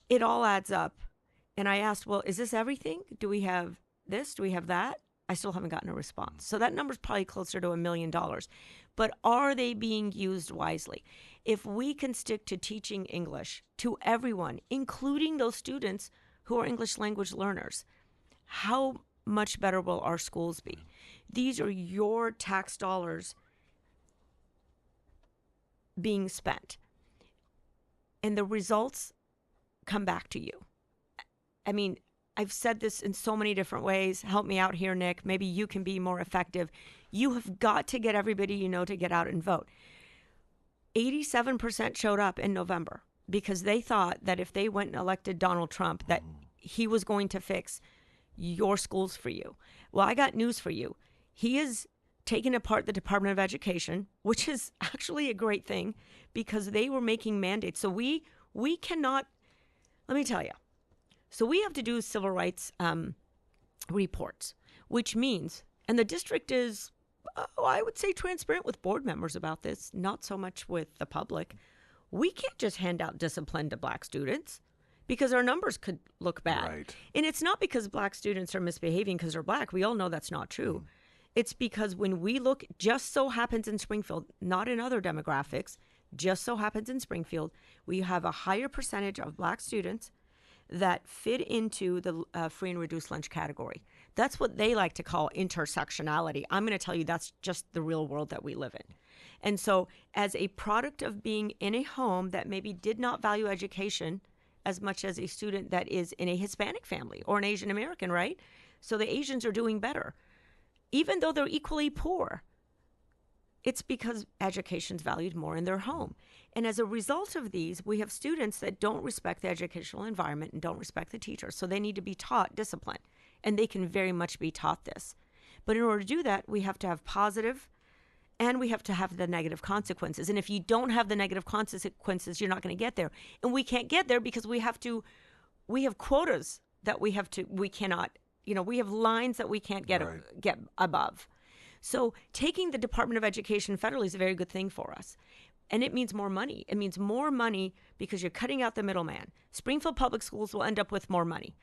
Speaker 6: It all adds up. And I asked, well, is this everything? Do we have this? Do we have that? I still haven't gotten a response. So that number's probably closer to $1 million. But are they being used wisely? If we can stick to teaching English to everyone, including those students who are English language learners, how much better will our schools be? These are your tax dollars being spent. And the results come back to you. I mean, I've said this in so many different ways. Help me out here, Nick. Maybe you can be more effective. You have got to get everybody you know to get out and vote. 87% showed up in November because they thought that if they went and elected Donald Trump, that he was going to fix your schools for you. Well, I got news for you. He is taking apart the Department of Education, which is actually a great thing because they were making mandates. So we cannot, let me tell you. So we have to do civil rights reports, which means, and the district is, I would say, transparent with board members about this, not so much with the public. We can't just hand out discipline to black students because our numbers could look bad.
Speaker 1: Right.
Speaker 6: And it's not because black students are misbehaving because they're black. We all know that's not true. It's because when we look, just so happens in Springfield, not in other demographics, just so happens in Springfield, we have a higher percentage of black students that fit into the free and reduced lunch category. That's what they like to call intersectionality. I'm going to tell you that's just the real world that we live in. And so as a product of being in a home that maybe did not value education as much as a student that is in a Hispanic family or an Asian American, right? So the Asians are doing better, even though they're equally poor. It's because education's valued more in their home. And as a result of these, we have students that don't respect the educational environment and don't respect the teachers. So they need to be taught discipline, and they can very much be taught this. But in order to do that, we have to have positive and we have to have the negative consequences. And if you don't have the negative consequences, you're not going to get there. And we can't get there because we have quotas that we cannot, we have lines that we can't get above. So taking the Department of Education federally is a very good thing for us. And it means more money. It means more money because you're cutting out the middleman. Springfield Public Schools will end up with more money.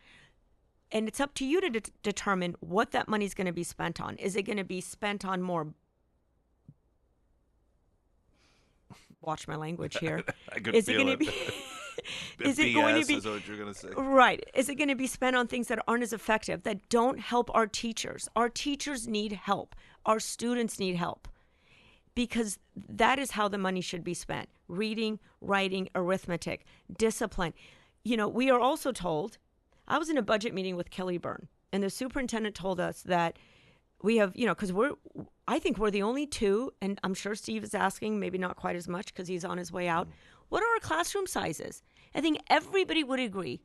Speaker 6: And it's up to you to determine what that money is going to be spent on. Is it going to be spent on more? Watch my language here.
Speaker 1: I could
Speaker 6: is
Speaker 1: feel
Speaker 6: it going to be? Is it going to be?
Speaker 1: Is what you're going to say.
Speaker 6: Right. Is it going to be spent on things that aren't as effective, that don't help our teachers? Our teachers need help. Our students need help. Because that is how the money should be spent. Reading, writing, arithmetic, discipline. We are also told, I was in a budget meeting with Kelly Byrne, and the superintendent told us that we have, because I think we're the only two, and I'm sure Steve is asking, maybe not quite as much because he's on his way out. What are our classroom sizes? I think everybody would agree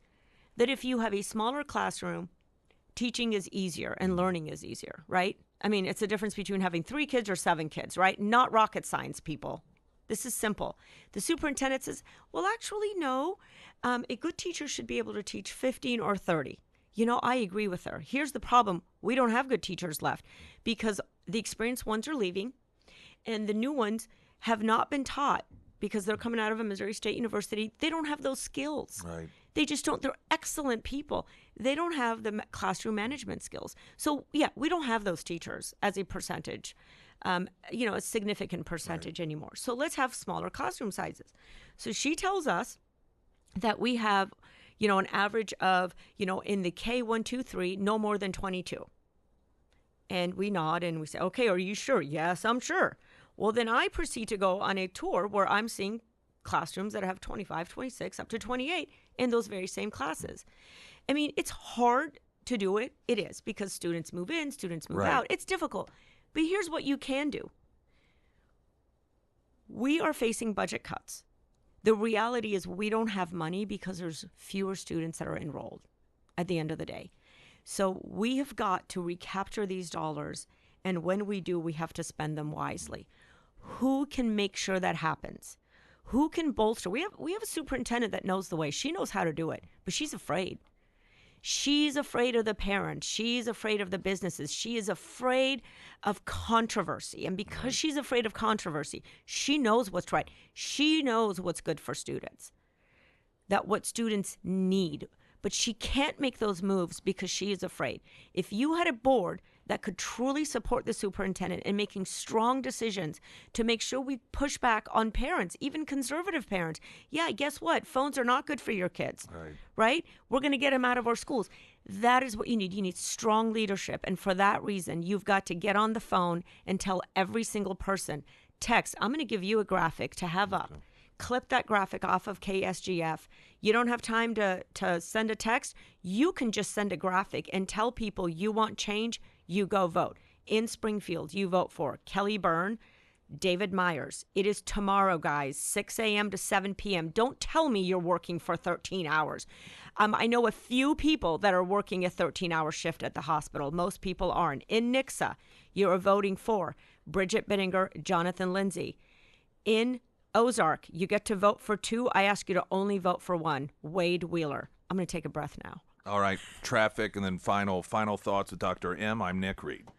Speaker 6: that if you have a smaller classroom, teaching is easier and learning is easier, right? I mean, it's the difference between having 3 kids or 7 kids, right? Not rocket science, people. This is simple. The superintendent says, well, actually, no. A good teacher should be able to teach 15 or 30. I agree with her. Here's the problem. We don't have good teachers left because the experienced ones are leaving and the new ones have not been taught because they're coming out of a Missouri State University. They don't have those skills. Right. They just don't. They're excellent people. They don't have the classroom management skills. So, yeah, we don't have those teachers as a percentage, a significant percentage anymore. So let's have smaller classroom sizes. So she tells us that we have, an average of, in the K1, 2, 3, no more than 22. And we nod and we say, okay, are you sure? Yes, I'm sure. Well, then I proceed to go on a tour where I'm seeing classrooms that have 25, 26, up to 28 in those very same classes. I mean, it's hard to do it. It is because students move in, students move out. It's difficult. But here's what you can do. We are facing budget cuts. The reality is we don't have money because there's fewer students that are enrolled at the end of the day. So we have got to recapture these dollars, and when we do, we have to spend them wisely. Who can make sure that happens? Who can bolster? We have a superintendent that knows the way. She knows how to do it, but she's afraid. She's afraid of the parents. She's afraid of the businesses. She is afraid of controversy. And because she's afraid of controversy, she knows what's right. She knows what's good for students, that what students need. But she can't make those moves because she is afraid. If you had a board that could truly support the superintendent in making strong decisions to make sure we push back on parents, even conservative parents. Yeah, guess what? Phones are not good for your kids, right? We're going to get them out of our schools. That is what you need. You need strong leadership. And for that reason, you've got to get on the phone and tell every single person, text, I'm going to give you a graphic to have up. Clip that graphic off of KSGF. You don't have time to send a text. You can just send a graphic and tell people you want change. You go vote. In Springfield, you vote for Kelly Byrne, David Myers. It is tomorrow, guys, 6 a.m. to 7 p.m. Don't tell me you're working for 13 hours. I know a few people that are working a 13-hour shift at the hospital. Most people aren't. In Nixa, you are voting for Bridget Bittinger, Jonathan Lindsay. In Ozark, you get to vote for 2. I ask you to only vote for 1, Wade Wheeler. I'm going to take a breath now.
Speaker 1: All right, traffic, and then final thoughts with Dr. M. I'm Nick Reed.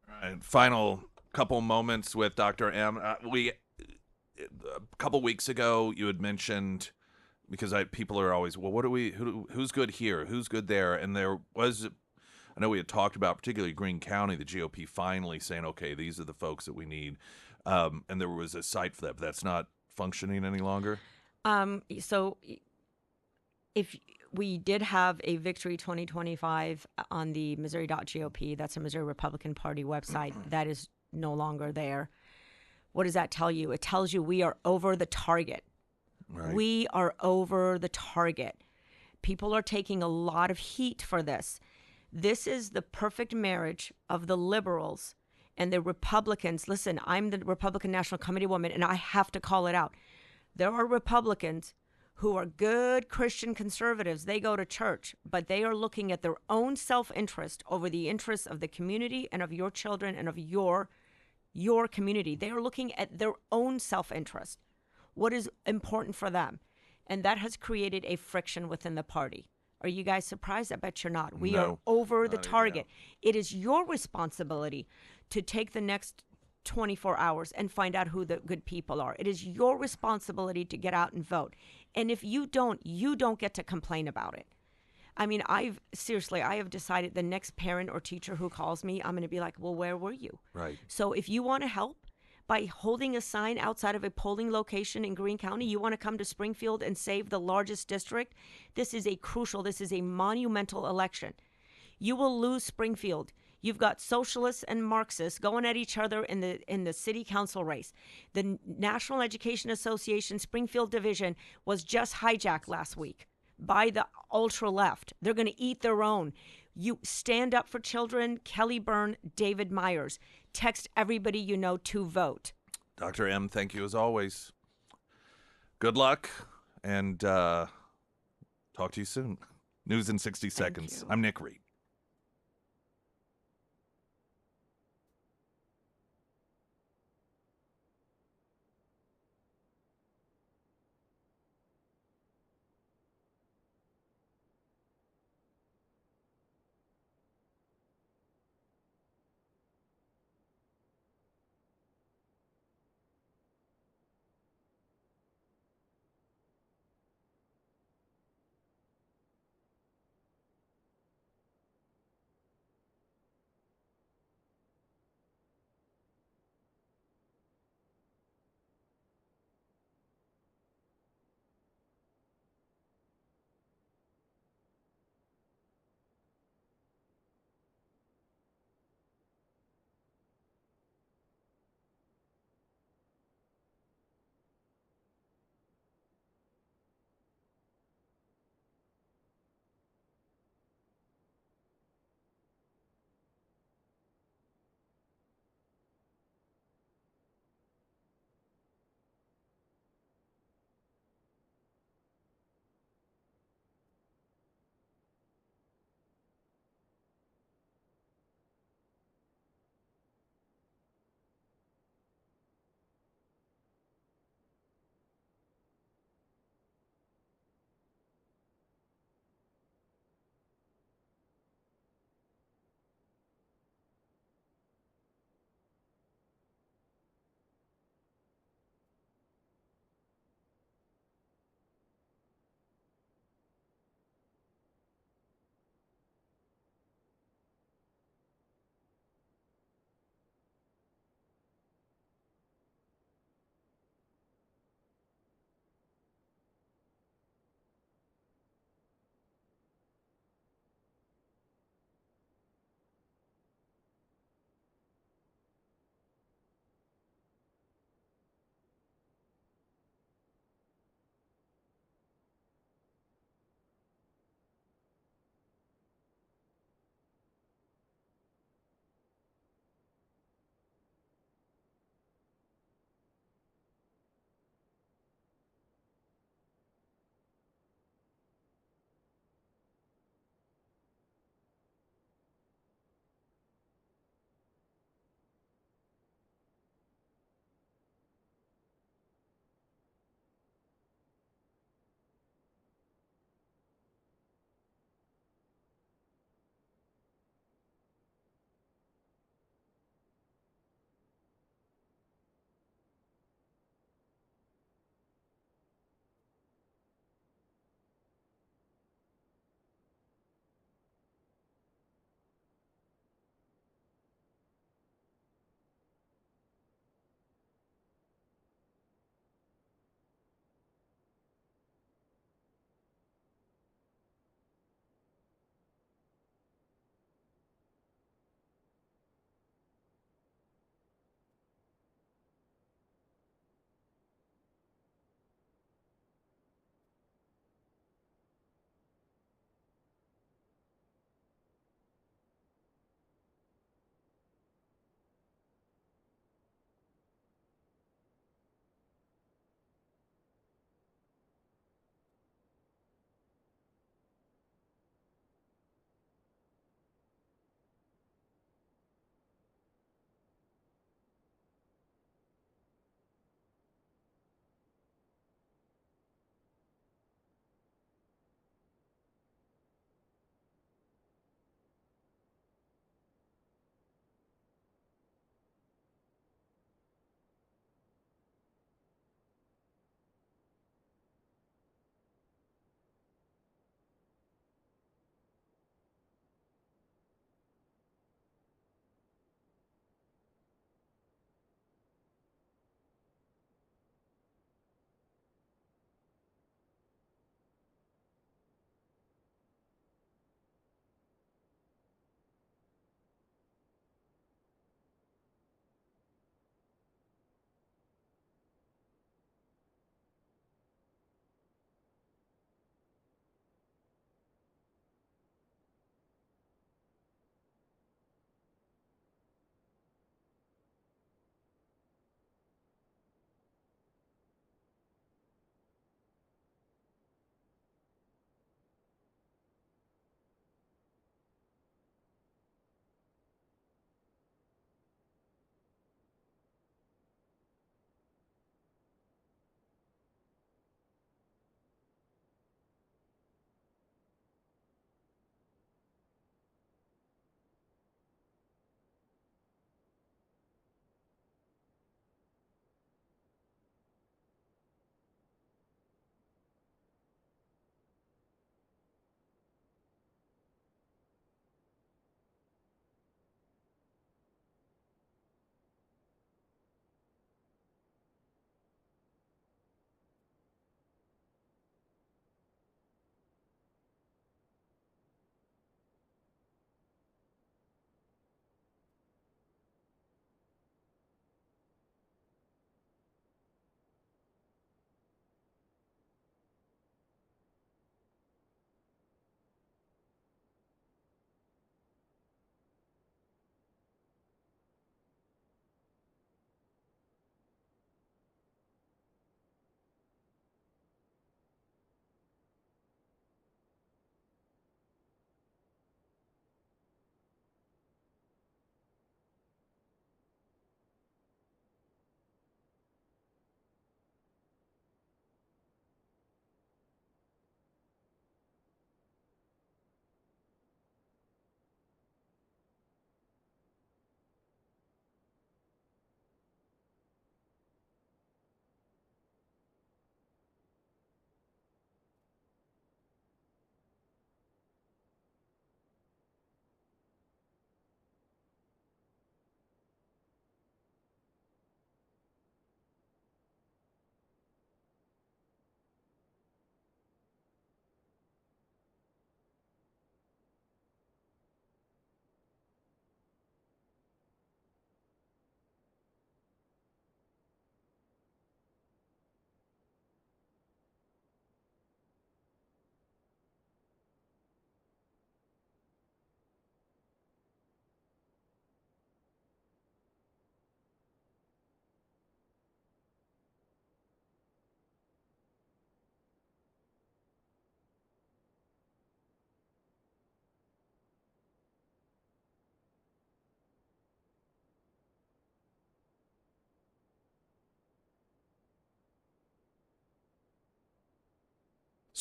Speaker 1: All right, final couple moments with Dr. M. A couple weeks ago, you had mentioned, because people are always, well, who's good here, who's good there, and there was, I know we had talked about particularly Greene County, the GOP finally saying, okay, these are the folks that we need, and there was a site for that, but that's not functioning any longer.
Speaker 6: So if we did have a Victory 2025 on the Missouri.gop, that's a Missouri Republican Party website, that is no longer there. What does that tell you? It tells you we are over the target.
Speaker 1: Right.
Speaker 6: We are over the target. People are taking a lot of heat for this. This is the perfect marriage of the liberals and the Republicans. Listen, I'm the Republican National Committee woman, and I have to call it out. There are Republicans who are good Christian conservatives. They go to church, but they are looking at their own self-interest over the interests of the community and of your children and of your community. They are looking at their own self-interest, what is important for them. And that has created a friction within the party. Are you guys surprised? I bet you're not. We are over the target. It is your responsibility to take the next 24 hours and find out who the good people are. It is your responsibility to get out and vote. And if you don't get to complain about it. I mean, I have decided the next parent or teacher who calls me, I'm going to be like, well, where were you?
Speaker 1: Right.
Speaker 6: So if you want to help by holding a sign outside of a polling location in Greene County, you want to come to Springfield and save the largest district, this is a monumental election. You will lose Springfield. You've got socialists and Marxists going at each other in the city council race. The National Education Association Springfield division was just hijacked last week by the ultra left. They're going to eat their own. You stand up for children. Kelly Byrne, David Myers. Text everybody you know to vote.
Speaker 1: Dr. M, thank you as always. Good luck, and talk to you soon. News in 60 seconds. I'm Nick Reed.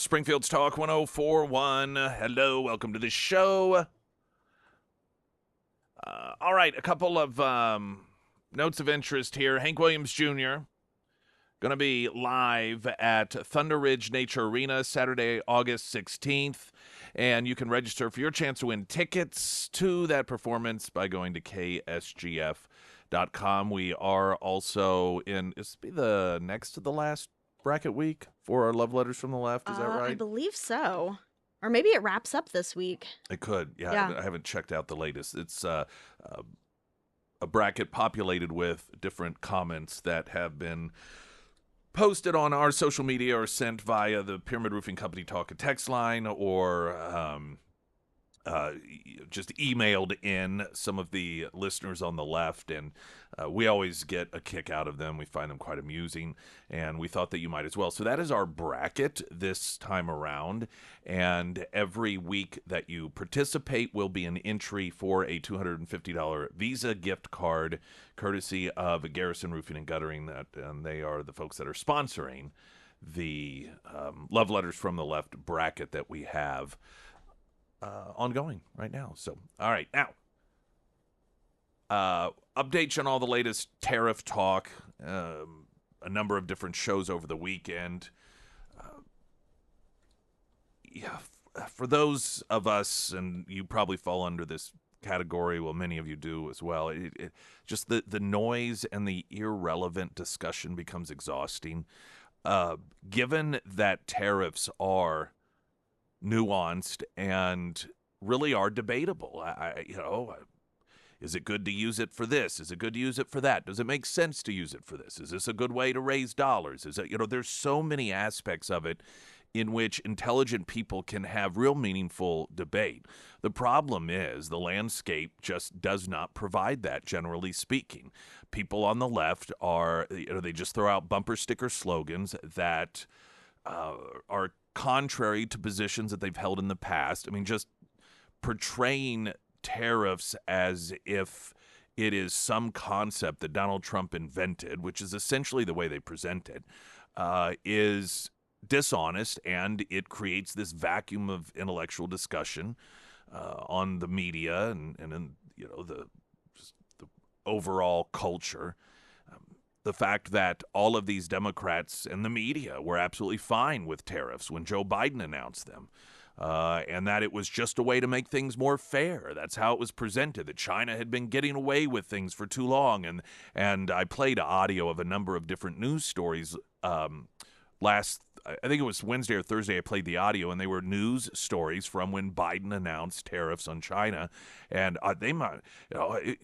Speaker 1: Springfield's Talk 104.1. Hello, welcome to the show. All right, a couple of notes of interest here. Hank Williams Jr. going to be live at Thunder Ridge Nature Arena Saturday, August 16th. And you can register for your chance to win tickets to that performance by going to KSGF.com. We are also in, this will be the next to the last bracket week for our Love Letters from the Left. Is that right?
Speaker 2: I believe so. Or maybe it wraps up this week.
Speaker 1: It could. Yeah.
Speaker 2: Yeah.
Speaker 1: I haven't checked out the latest. It's a bracket populated with different comments that have been posted on our social media or sent via the Pyramid Roofing Company Talk and Text line or just emailed in some of the listeners on the left, and we always get a kick out of them. We find them quite amusing, and we thought that you might as well. So that is our bracket this time around, and every week that you participate will be an entry for a $250 Visa gift card, courtesy of Garrison Roofing and Guttering, and they are the folks that are sponsoring the Love Letters from the Left bracket that we have ongoing right now. So, all right, now, updates on all the latest tariff talk, a number of different shows over the weekend. For those of us, and you probably fall under this category, well, many of you do as well, just the noise and the irrelevant discussion becomes exhausting. Given that tariffs are nuanced and really are debatable. Is it good to use it for this? Is it good to use it for that? Does it make sense to use it for this? Is this a good way to raise dollars? Is it, there's so many aspects of it in which intelligent people can have real meaningful debate. The problem is the landscape just does not provide that, generally speaking. People on the left are, they just throw out bumper sticker slogans that are contrary to positions that they've held in the past. I mean, just portraying tariffs as if it is some concept that Donald Trump invented, which is essentially the way they present it, is dishonest, and it creates this vacuum of intellectual discussion on the media and in the overall culture. The fact that all of these Democrats and the media were absolutely fine with tariffs when Joe Biden announced them, and that it was just a way to make things more fair. That's how it was presented, that China had been getting away with things for too long. And I played audio of a number of different news stories I think it was Wednesday or Thursday, I played the audio, and they were news stories from when Biden announced tariffs on China. And it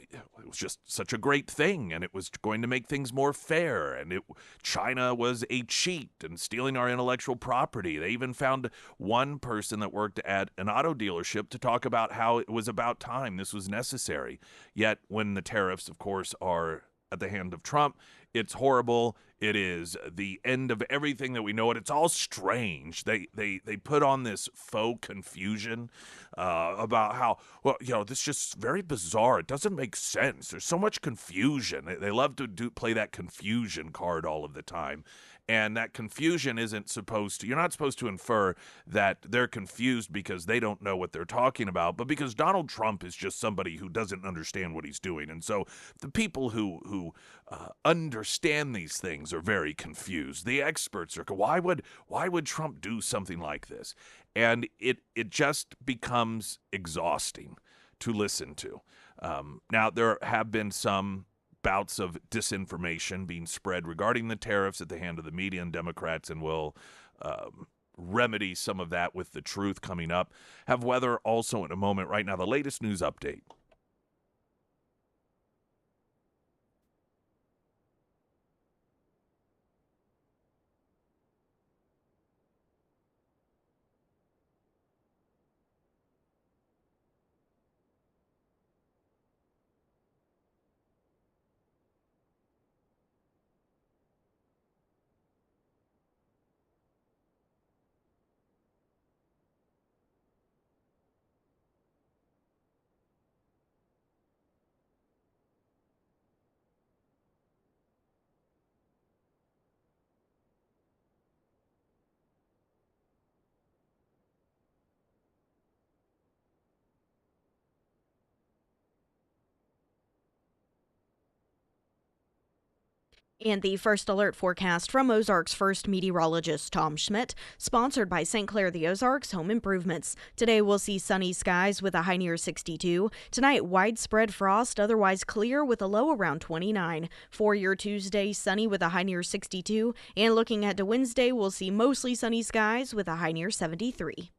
Speaker 1: was just such a great thing, and it was going to make things more fair. And China was a cheat and stealing our intellectual property. They even found one person that worked at an auto dealership to talk about how it was about time this was necessary. Yet when the tariffs, of course, are at the hand of Trump, it's horrible. It is the end of everything that we know. It's all strange. They put on this faux confusion about how, this is just very bizarre. It doesn't make sense. There's so much confusion. They love to play that confusion card all of the time. And that confusion you're not supposed to infer that they're confused because they don't know what they're talking about, but because Donald Trump is just somebody who doesn't understand what he's doing. And so the people who understand these things are very confused. The experts are, why would Trump do something like this? And it just becomes exhausting to listen to. Now, there have been some bouts of disinformation being spread regarding the tariffs at the hand of the media and Democrats, and will remedy some of that with the truth coming up. Have weather also in a moment. Right now, the latest news update.
Speaker 2: And the first alert forecast from Ozarks First meteorologist Tom Schmidt, sponsored by St. Clair the Ozarks Home Improvements. Today we'll see sunny skies with a high near 62. Tonight, widespread frost, otherwise clear with a low around 29. For your Tuesday, sunny with a high near 62. And looking ahead to Wednesday, we'll see mostly sunny skies with a high near 73.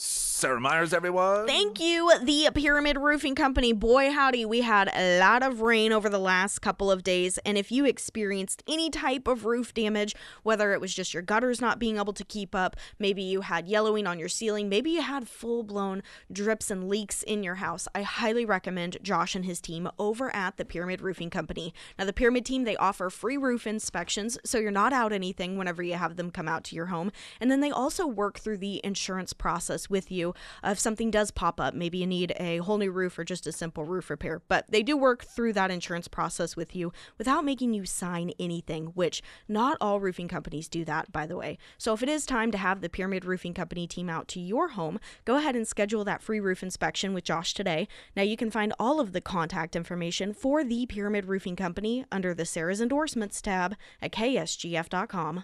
Speaker 1: Sarah Myers, everyone.
Speaker 2: Thank you, the Pyramid Roofing Company. Boy, howdy, we had a lot of rain over the last couple of days, and if you experienced any type of roof damage, whether it was just your gutters not being able to keep up, maybe you had yellowing on your ceiling, maybe you had full-blown drips and leaks in your house, I highly recommend Josh and his team over at the Pyramid Roofing Company. Now, the Pyramid team, they offer free roof inspections, so you're not out anything whenever you have them come out to your home, and then they also work through the insurance process with you. If something does pop up, maybe you need a whole new roof or just a simple roof repair, but they do work through that insurance process with you without making you sign anything, which not all roofing companies do that, by the way. So if it is time to have the Pyramid Roofing Company team out to your home, go ahead and schedule that free roof inspection with Josh today. Now you can find all of the contact information for the Pyramid Roofing Company under the Sarah's Endorsements tab at ksgf.com.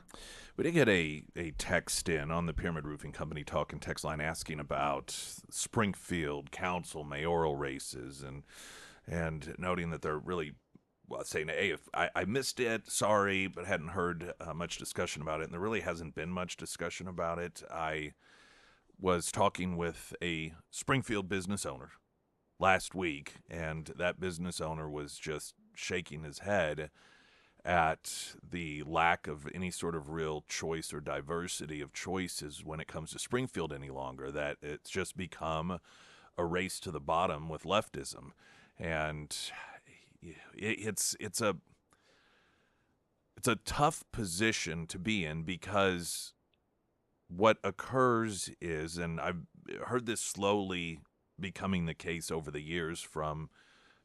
Speaker 1: We did get a text in on the Pyramid Roofing Company talking text line asking about Springfield council mayoral races and noting that they're really saying, hey, if I missed it, sorry, but hadn't heard much discussion about it, and there really hasn't been much discussion about it. I was talking with a Springfield business owner last week, and that business owner was just shaking his head at the lack of any sort of real choice or diversity of choices when it comes to Springfield any longer, that it's just become a race to the bottom with leftism. And it's a tough position to be in because what occurs is, and I've heard this slowly becoming the case over the years from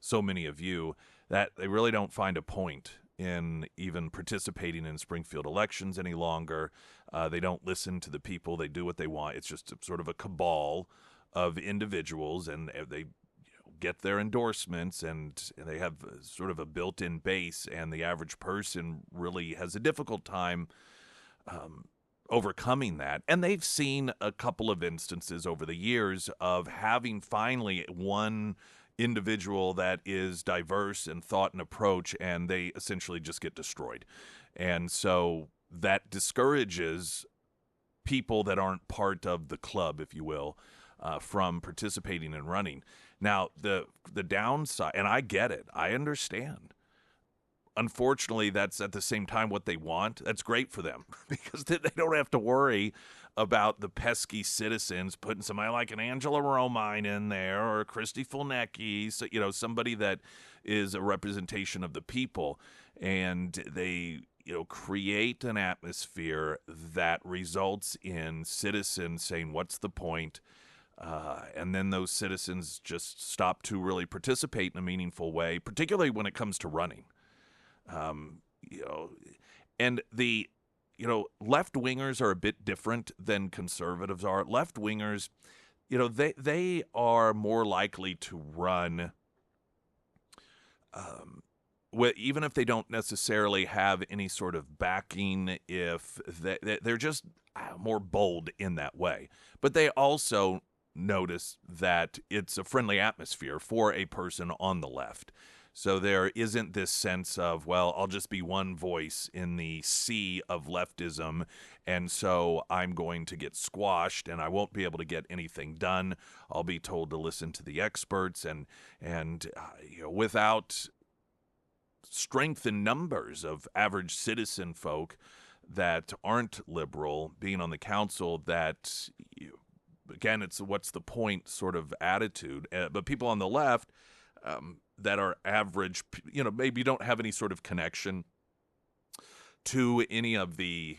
Speaker 1: so many of you, that they really don't find a point in even participating in Springfield elections any longer. They don't listen to the people. They do what they want. It's just sort of a cabal of individuals, and they get their endorsements, and they have sort of a built-in base, and the average person really has a difficult time overcoming that. And they've seen a couple of instances over the years of having finally one individual that is diverse in thought and approach, and they essentially just get destroyed. And so that discourages people that aren't part of the club, if you will, from participating and running. Now, the downside, and I get it, I understand. Unfortunately, that's at the same time what they want. That's great for them because they don't have to worry about the pesky citizens putting somebody like an Angela Romine in there or Christy Fulnecki, so, somebody that is a representation of the people. And they, create an atmosphere that results in citizens saying, what's the point? And then those citizens just stop to really participate in a meaningful way, particularly when it comes to running. And the, left wingers are a bit different than conservatives are. Left wingers, they are more likely to run, even if they don't necessarily have any sort of backing, if they're just more bold in that way. But they also notice that it's a friendly atmosphere for a person on the left. So there isn't this sense of, well, I'll just be one voice in the sea of leftism, and so I'm going to get squashed, and I won't be able to get anything done. I'll be told to listen to the experts, and without strength in numbers of average citizen folk that aren't liberal being on the council, that, again, it's what's the point sort of attitude. But people on the left, that are average, maybe don't have any sort of connection to any of the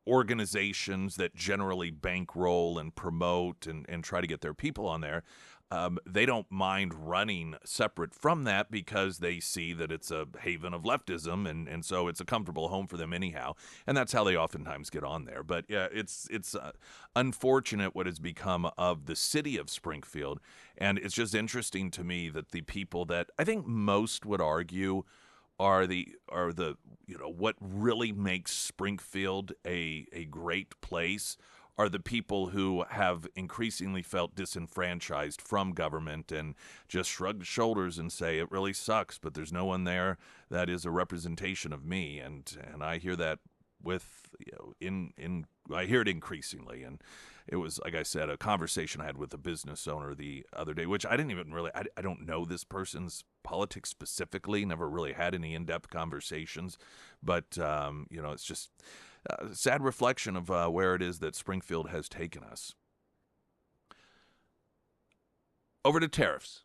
Speaker 1: organizations that generally bankroll and promote and try to get their people on there. They don't mind running separate from that because they see that it's a haven of leftism, and so it's a comfortable home for them anyhow. And that's how they oftentimes get on there. But yeah, it's unfortunate what has become of the city of Springfield. And it's just interesting to me that the people that I think most would argue are the what really makes Springfield a great place are the people who have increasingly felt disenfranchised from government and just shrug shoulders and say, it really sucks, but there's no one there that is a representation of me. And I hear that with, I hear it increasingly. And it was, like I said, a conversation I had with a business owner the other day, which I didn't even really, I don't know this person's politics specifically, never really had any in-depth conversations, but, it's just sad reflection of where it is that Springfield has taken us. Over to tariffs.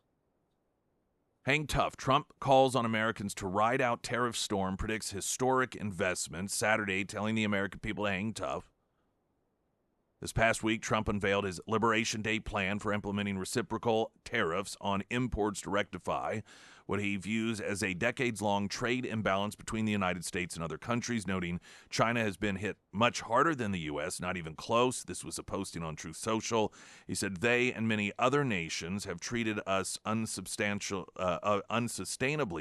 Speaker 1: Hang tough. Trump calls on Americans to ride out tariff storm, predicts historic investments. Saturday, telling the American people to hang tough. This past week, Trump unveiled his Liberation Day plan for implementing reciprocal tariffs on imports to rectify what he views as a decades-long trade imbalance between the United States and other countries, noting China has been hit much harder than the U.S., not even close. This was a posting on Truth Social. He said, they and many other nations have treated us unsustainably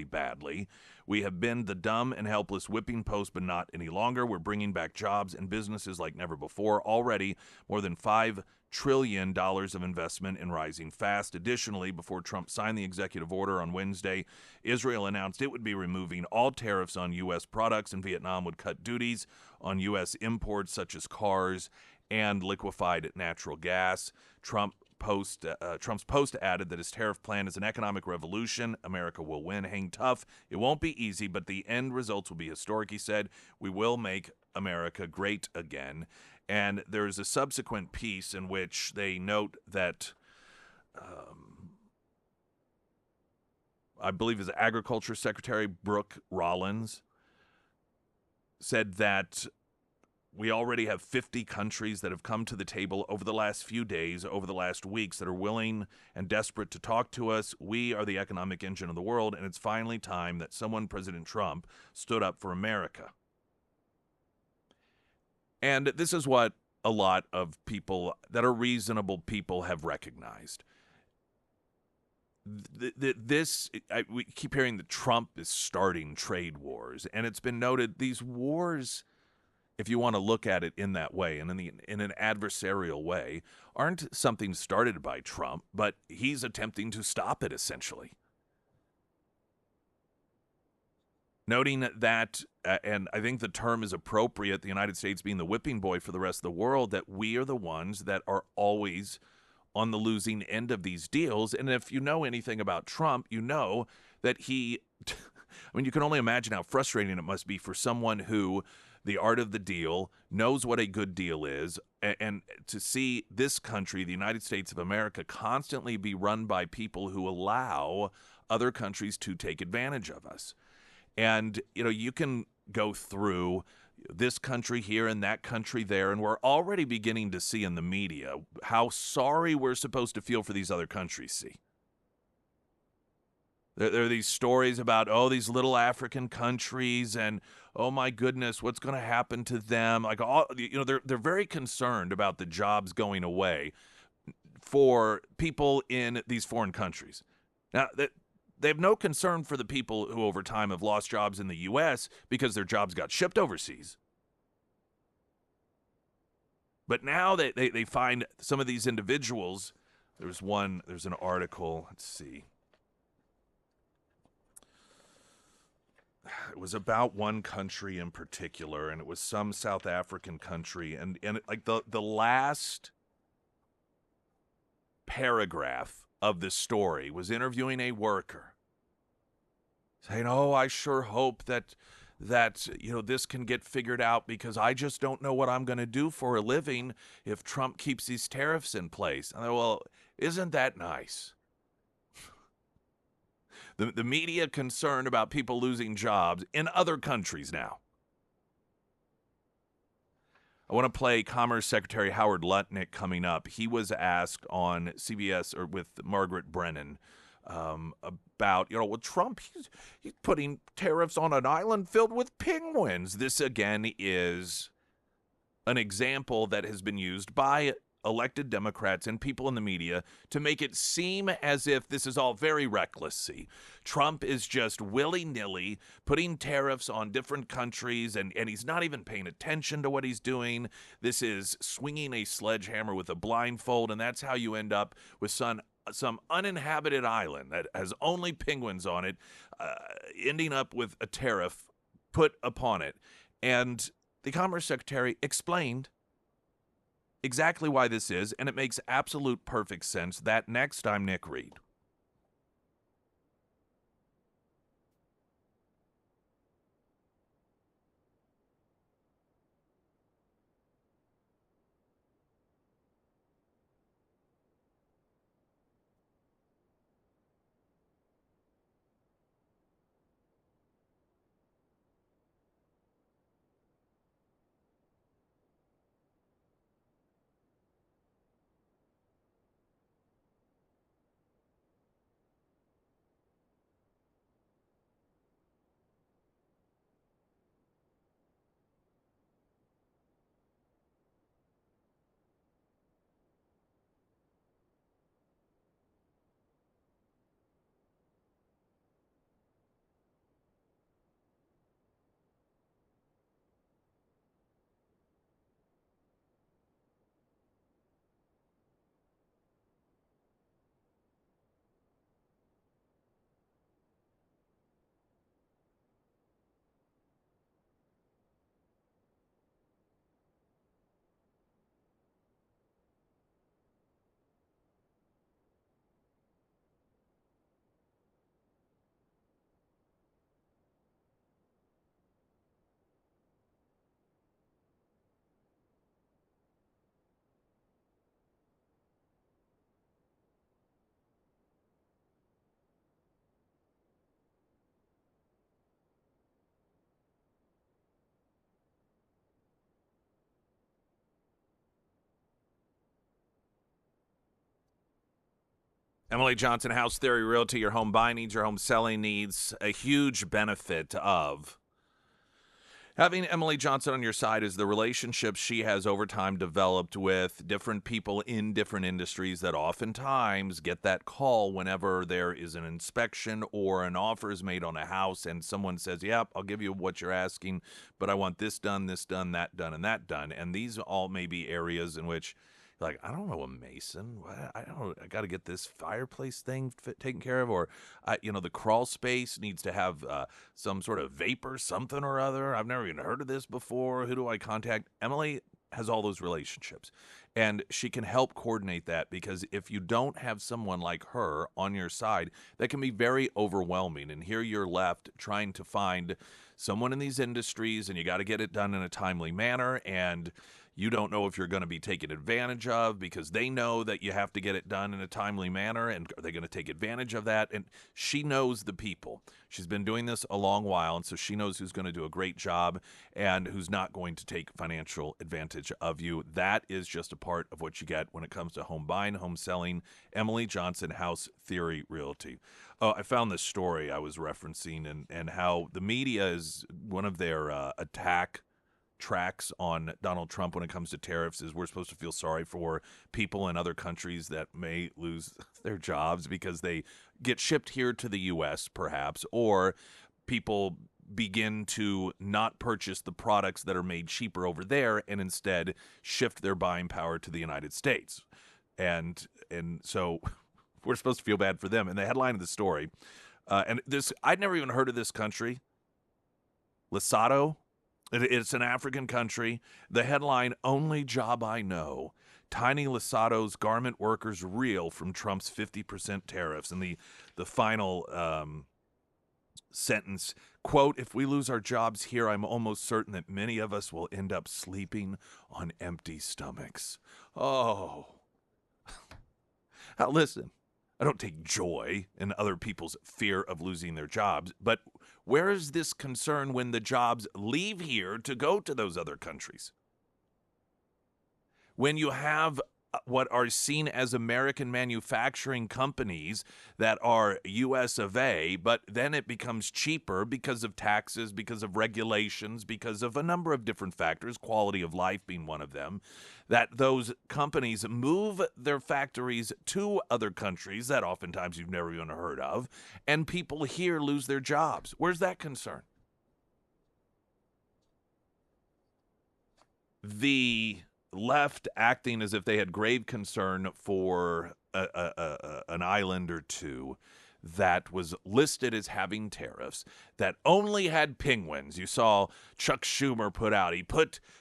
Speaker 1: badly. We have been the dumb and helpless whipping post, but not any longer. We're bringing back jobs and businesses like never before. Already, more than $5 trillion of investment and rising fast. Additionally, before Trump signed the executive order on Wednesday, Israel announced it would be removing all tariffs on U.S. products, and Vietnam would cut duties on U.S. imports such as cars and liquefied natural gas. Trump's post added that his tariff plan is an economic revolution. America will win. Hang tough. It won't be easy, but the end results will be historic, he said. We will make America great again. And there's a subsequent piece in which they note that I believe his Agriculture Secretary, Brooke Rollins, said that We already have 50 countries that have come to the table over the last few days, over the last weeks, that are willing and desperate to talk to us. We are the economic engine of the world, and it's finally time that someone, President Trump, stood up for America. And this is what a lot of people that are reasonable people have recognized. We keep hearing that Trump is starting trade wars, and it's been noted these wars, if you want to look at it in that way and in an adversarial way, aren't something started by Trump, but he's attempting to stop it, essentially. Noting that, and I think the term is appropriate, the United States being the whipping boy for the rest of the world, that we are the ones that are always on the losing end of these deals. And if you know anything about Trump, you know that I mean, you can only imagine how frustrating it must be for someone who, the art of the deal, knows what a good deal is, and to see this country, the United States of America, constantly be run by people who allow other countries to take advantage of us. And, you can go through this country here and that country there, and we're already beginning to see in the media how sorry we're supposed to feel for these other countries, see. There are these stories about, these little African countries, and, oh my goodness, what's going to happen to them? Like, they're very concerned about the jobs going away for people in these foreign countries. Now, they have no concern for the people who over time have lost jobs in the U.S. because their jobs got shipped overseas. But now they find some of these individuals. There's an article, let's see. It was about one country in particular, and it was some South African country. And like the last paragraph of the story was interviewing a worker, saying, I sure hope that this can get figured out, because I just don't know what I'm going to do for a living if Trump keeps these tariffs in place. And well, isn't that nice? The media concerned about people losing jobs in other countries now. I want to play Commerce Secretary Howard Lutnick coming up. He was asked on CBS or with Margaret Brennan about, Trump, he's putting tariffs on an island filled with penguins. This, again, is an example that has been used by elected Democrats and people in the media to make it seem as if this is all very reckless. See, Trump is just willy-nilly putting tariffs on different countries, and he's not even paying attention to what he's doing. This is swinging a sledgehammer with a blindfold, and that's how you end up with some uninhabited island that has only penguins on it, ending up with a tariff put upon it. And the Commerce Secretary explained exactly why this is, and it makes absolute perfect sense. That next, I'm Nick Reed. Emily Johnson, House Theory Realty, your home buying needs, your home selling needs. A huge benefit of having Emily Johnson on your side is the relationships she has over time developed with different people in different industries that oftentimes get that call whenever there is an inspection or an offer is made on a house and someone says, yep, I'll give you what you're asking, but I want this done, that done, and that done. And these all may be areas in which, like, I don't know a mason. I got to get this fireplace thing taken care of, or, the crawl space needs to have some sort of vapor, something or other. I've never even heard of this before. Who do I contact? Emily has all those relationships, and she can help coordinate that, because if you don't have someone like her on your side, that can be very overwhelming. And here you're left trying to find someone in these industries, and you got to get it done in a timely manner, and you don't know if you're going to be taken advantage of because they know that you have to get it done in a timely manner, and are they going to take advantage of that? And she knows the people. She's been doing this a long while, and so she knows who's going to do a great job and who's not going to take financial advantage of you. That is just a part of what you get when it comes to home buying, home selling. Emily Johnson, House Theory Realty. Oh, I found this story I was referencing, and how the media is one of their attack tracks on Donald Trump when it comes to tariffs is we're supposed to feel sorry for people in other countries that may lose their jobs because they get shipped here to the U.S. perhaps, or people begin to not purchase the products that are made cheaper over there and instead shift their buying power to the United States. And so we're supposed to feel bad for them. And the headline of the story, and this, I'd never even heard of this country, Lesotho. It's an African country. The headline, only job I know. Tiny Lesotho's garment workers reel from Trump's 50% tariffs. And the final sentence, quote, if we lose our jobs here, I'm almost certain that many of us will end up sleeping on empty stomachs. Oh. Now, listen, I don't take joy in other people's fear of losing their jobs, but where is this concern when the jobs leave here to go to those other countries? When you have what are seen as American manufacturing companies that are U.S. of A., but then it becomes cheaper because of taxes, because of regulations, because of a number of different factors, quality of life being one of them, that those companies move their factories to other countries that oftentimes you've never even heard of, and people here lose their jobs. Where's that concern? The left acting as if they had grave concern for an island or two that was listed as having tariffs that only had penguins. You saw Chuck Schumer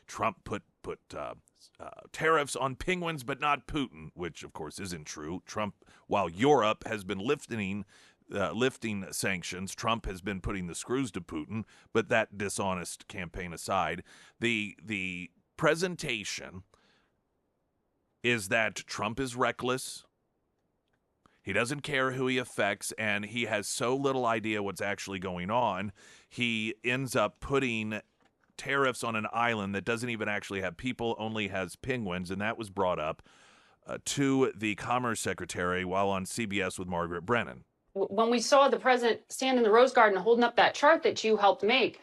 Speaker 1: Trump put tariffs on penguins, but not Putin, which of course isn't true. Trump, while Europe has been lifting sanctions, Trump has been putting the screws to Putin. But that dishonest campaign aside, the presentation is that Trump is reckless. He doesn't care who he affects, and he has so little idea what's actually going on. He ends up putting tariffs on an island that doesn't even actually have people, only has penguins, and that was brought up to the Commerce Secretary while on CBS with Margaret Brennan.
Speaker 7: When we saw the president stand in the Rose Garden holding up that chart that you helped make,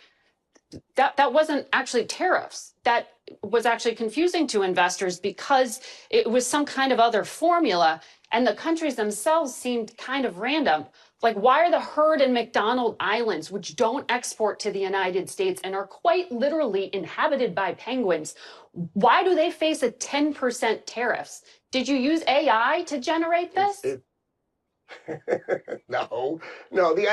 Speaker 7: that wasn't actually tariffs. That was actually confusing to investors because it was some kind of other formula, and the countries themselves seemed kind of random. Like, why are the Heard and McDonald Islands, which don't export to the United States and are quite literally inhabited by penguins, why do they face a 10% tariffs? Did you use AI to generate this?
Speaker 8: No. The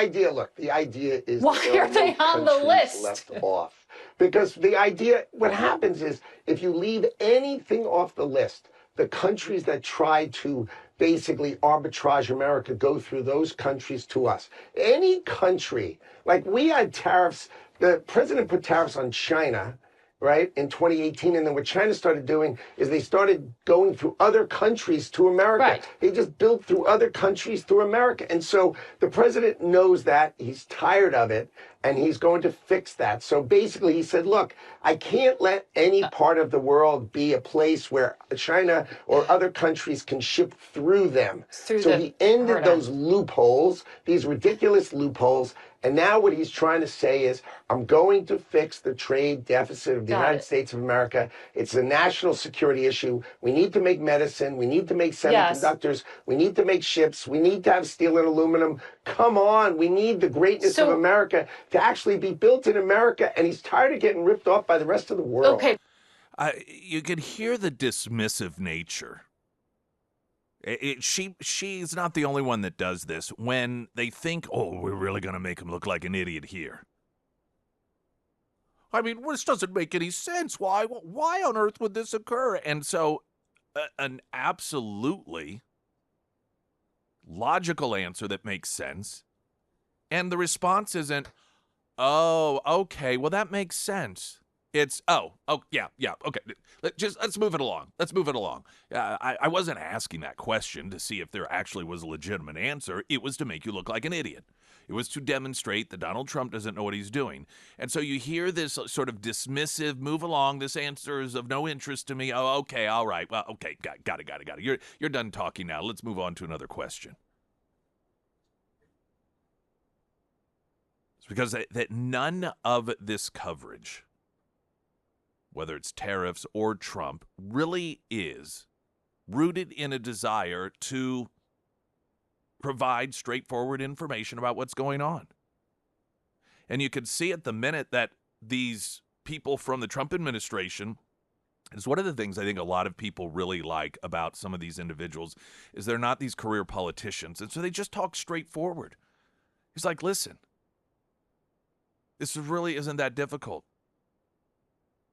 Speaker 8: idea is
Speaker 7: why are they on the list?
Speaker 8: Left off. Because the idea, what happens is, if you leave anything off the list, the countries that try to basically arbitrage America go through those countries to us. Any country, like we had tariffs, the president put tariffs on China, right, in 2018. And then what China started doing is they started going through other countries to America.
Speaker 7: Right.
Speaker 8: They just built through other countries through America. And so the president knows that. He's tired of it, and he's going to fix that. So basically, he said, look, I can't let any part of the world be a place where China or other countries can ship through them.
Speaker 7: Through
Speaker 8: So
Speaker 7: the
Speaker 8: he ended
Speaker 7: hard
Speaker 8: those
Speaker 7: end.
Speaker 8: loopholes, these ridiculous loopholes. And now what he's trying to say is, I'm going to fix the trade deficit of the
Speaker 7: Got
Speaker 8: United
Speaker 7: it.
Speaker 8: States of America. It's a national security issue. We need to make medicine. We need to make
Speaker 7: Yes.
Speaker 8: semiconductors. We need to make ships. We need to have steel and aluminum. Come on. We need the greatness of
Speaker 7: So,
Speaker 8: America to actually be built in America. And he's tired of getting ripped off by the rest of the world.
Speaker 7: okay,
Speaker 1: You could hear the dismissive nature. She's not the only one that does this when they think, oh, we're really going to make him look like an idiot here. I mean, this doesn't make any sense. Why on earth would this occur? And so an absolutely logical answer that makes sense. And the response isn't, oh, okay, well, that makes sense. It's, yeah, okay. Let's move it along. I wasn't asking that question to see if there actually was a legitimate answer. It was to make you look like an idiot. It was to demonstrate that Donald Trump doesn't know what he's doing. And so you hear this sort of dismissive, move along, this answer is of no interest to me. Oh, okay, all right. Well, okay, got it. You're done talking now. Let's move on to another question. It's because that none of this coverage, whether it's tariffs or Trump, really is rooted in a desire to provide straightforward information about what's going on. And you can see at the minute that these people from the Trump administration, is one of the things I think a lot of people really like about some of these individuals is they're not these career politicians. And so they just talk straightforward. He's like, listen, this really isn't that difficult.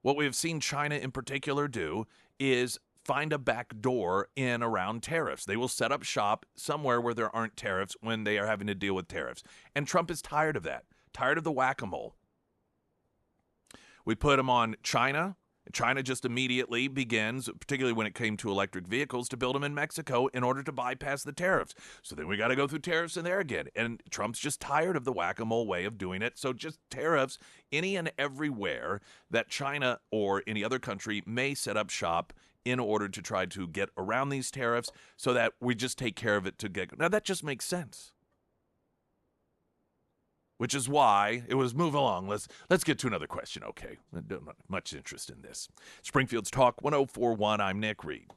Speaker 1: What we have seen China in particular do is find a back door in around tariffs. They will set up shop somewhere where there aren't tariffs when they are having to deal with tariffs. And Trump is tired of that, tired of the whack-a-mole. We put him on China. China just immediately begins, particularly when it came to electric vehicles, to build them in Mexico in order to bypass the tariffs. So then we got to go through tariffs in there again. And Trump's just tired of the whack-a-mole way of doing it. So just tariffs any and everywhere that China or any other country may set up shop in order to try to get around these tariffs so that we just take care of it to get. Now, that just makes sense. Which is why it was move along. Let's get to another question. Okay, not much interest in this. Springfield's Talk 1041. I'm Nick Reed.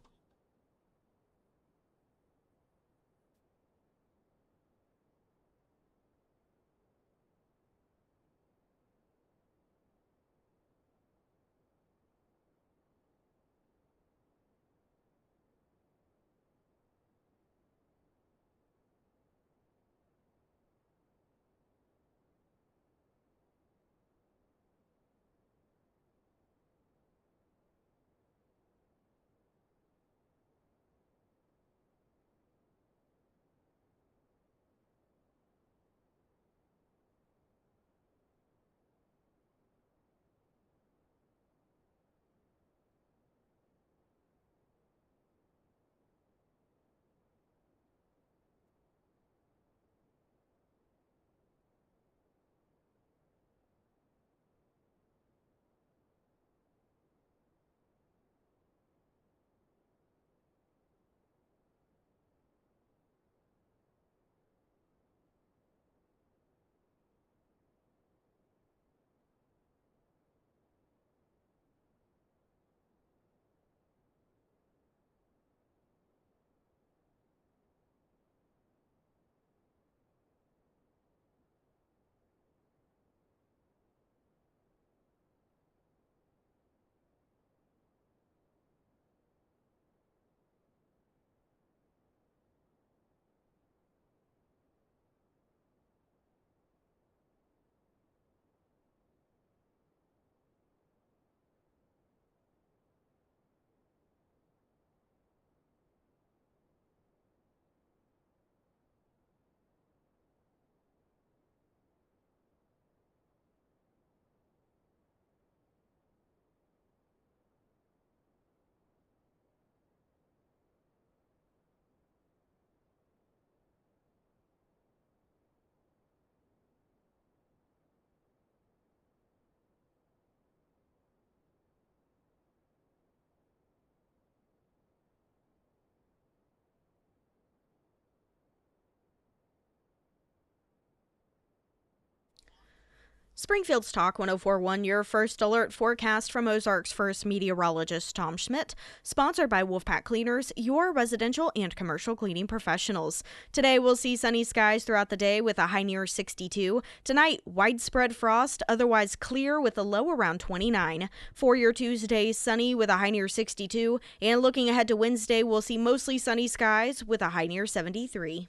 Speaker 2: Springfield's Talk 1041, your first alert forecast from Ozarks first meteorologist Tom Schmidt, sponsored by Wolfpack Cleaners, your residential and commercial cleaning professionals. Today we'll see sunny skies throughout the day with a high near 62. Tonight, widespread frost, otherwise clear with a low around 29. For your Tuesday, sunny with a high near 62. And looking ahead to Wednesday, we'll see mostly sunny skies with a high near 73.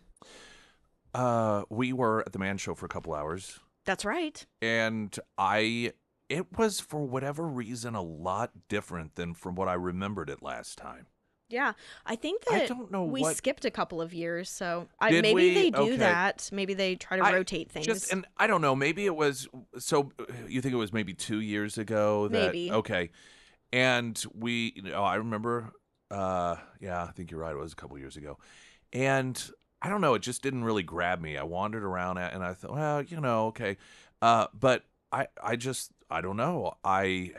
Speaker 1: We were at the Man Show for a couple hours.
Speaker 2: That's right.
Speaker 1: And it was, for whatever reason, a lot different than from what I remembered it last time.
Speaker 2: Yeah, I think that
Speaker 1: I don't know
Speaker 2: we
Speaker 1: what...
Speaker 2: skipped a couple of years, so
Speaker 1: Did
Speaker 2: maybe
Speaker 1: we?
Speaker 2: they do
Speaker 1: Okay.
Speaker 2: that. Maybe they try to rotate things.
Speaker 1: And I don't know, maybe it was, so you think it was maybe 2 years ago?
Speaker 2: Maybe.
Speaker 1: Okay. And I remember, I think you're right, it was a couple years ago. And I don't know, it just didn't really grab me. I wandered around and I thought, well, okay. But I don't know. I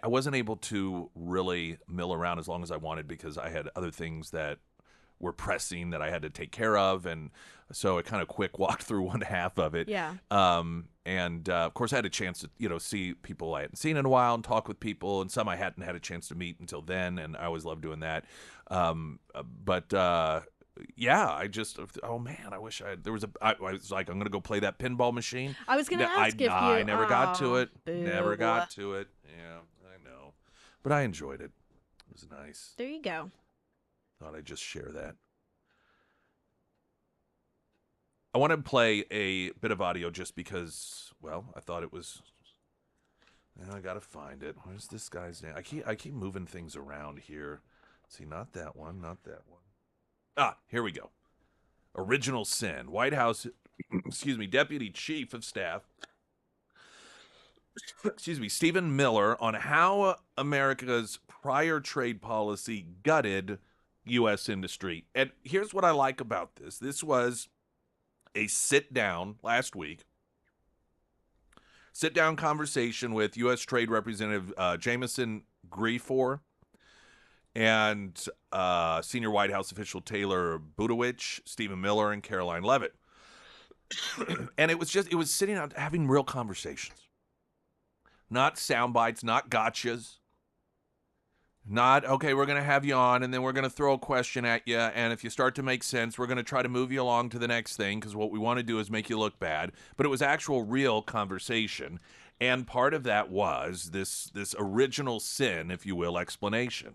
Speaker 1: wasn't able to really mill around as long as I wanted because I had other things that were pressing that I had to take care of. And so I kind of quick walked through one half of it.
Speaker 2: Yeah.
Speaker 1: And of course I had a chance to, see people I hadn't seen in a while and talk with people, and some I hadn't had a chance to meet until then. And I always love doing that. Yeah, oh man, I wish I was like, I'm going to go play that pinball machine.
Speaker 2: I was going to ask if you...
Speaker 1: I never got to it.
Speaker 2: Boo.
Speaker 1: Never got to it. Yeah, I know. But I enjoyed it. It was nice.
Speaker 2: There you go.
Speaker 1: Thought I'd just share that. I want to play a bit of audio just because, well, I thought it was... I got to find it. Where's this guy's name? I keep moving things around here. See, not that one, not that one. Here we go. Original Sin. White House, Deputy Chief of Staff, Stephen Miller, on how America's prior trade policy gutted U.S. industry. And here's what I like about this. This was a sit-down last week. Sit-down conversation with U.S. Trade Representative Jameson Griefor and senior White House official Taylor Budowich, Stephen Miller, and Caroline Leavitt. And it was sitting out having real conversations. Not sound bites, not gotchas. Not, okay, we're going to have you on, and then we're going to throw a question at you, and if you start to make sense, we're going to try to move you along to the next thing, because what we want to do is make you look bad. But it was actual real conversation, and part of that was this original sin, if you will, explanation.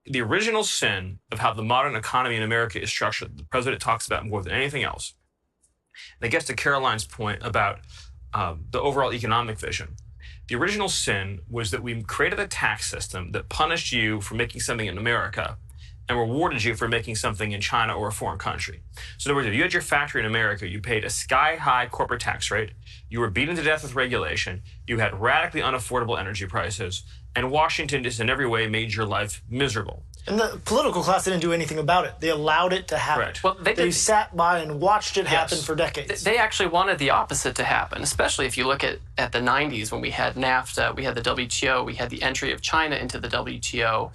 Speaker 9: The original sin of how the modern economy in America is structured, the president talks about more than anything else. And it gets to Caroline's point about the overall economic vision. The original sin was that we created a tax system that punished you for making something in America and rewarded you for making something in China or a foreign country. So in other words, if you had your factory in America, you paid a sky-high corporate tax rate, you were beaten to death with regulation, you had radically unaffordable energy prices, and Washington just in every way made your life miserable.
Speaker 10: And the political class didn't do anything about it. They allowed it to happen.
Speaker 9: Correct.
Speaker 11: Well,
Speaker 10: they sat by and watched it happen for decades.
Speaker 11: They actually wanted the opposite to happen, especially if you look at the 90s when we had NAFTA, we had the WTO, we had the entry of China into the WTO.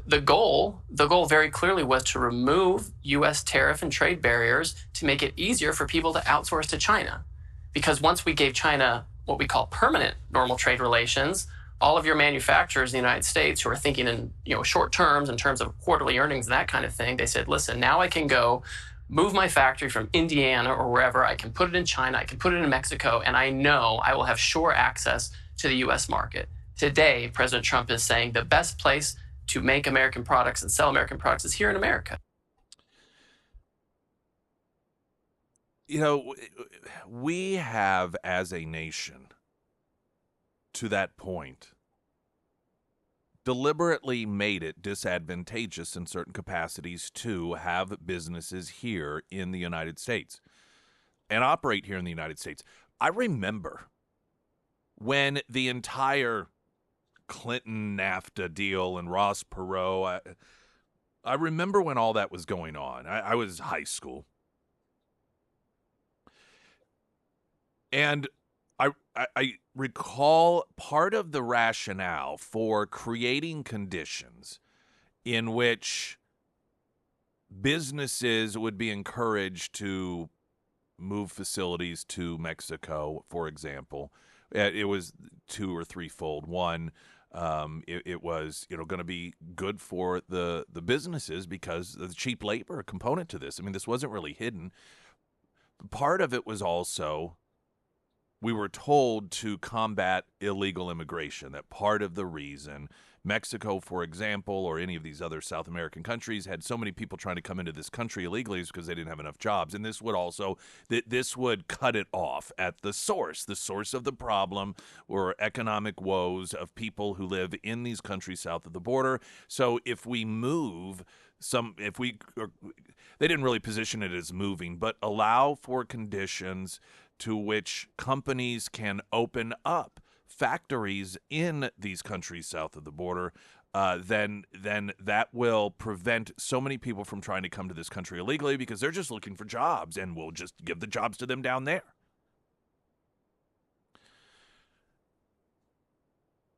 Speaker 11: The goal very clearly was to remove U.S. tariff and trade barriers to make it easier for people to outsource to China. Because once we gave China what we call permanent normal trade relations, all of your manufacturers in the United States who are thinking in short terms in terms of quarterly earnings and that kind of thing, they said, listen, now I can go move my factory from Indiana or wherever, I can put it in China, I can put it in Mexico, and I know I will have sure access to the U.S. market. Today, President Trump is saying the best place to make American products and sell American products is here in America.
Speaker 1: We have, as a nation, to that point, deliberately made it disadvantageous in certain capacities to have businesses here in the United States and operate here in the United States. I remember when the entire Clinton NAFTA deal and Ross Perot, I remember when all that was going on. I was high school. And I recall part of the rationale for creating conditions in which businesses would be encouraged to move facilities to Mexico, for example, It was two or threefold. One, it was going to be good for the businesses because of the cheap labor component to this. I mean, this wasn't really hidden. Part of it was also we were told to combat illegal immigration, that part of the reason Mexico, for example, or any of these other South American countries had so many people trying to come into this country illegally is because they didn't have enough jobs. And this would also, this would cut it off at the source. The source of the problem were economic woes of people who live in these countries south of the border. So if we move they didn't really position it as moving, but allow for conditions to which companies can open up factories in these countries south of the border, then that will prevent so many people from trying to come to this country illegally because they're just looking for jobs, and we'll just give the jobs to them down there.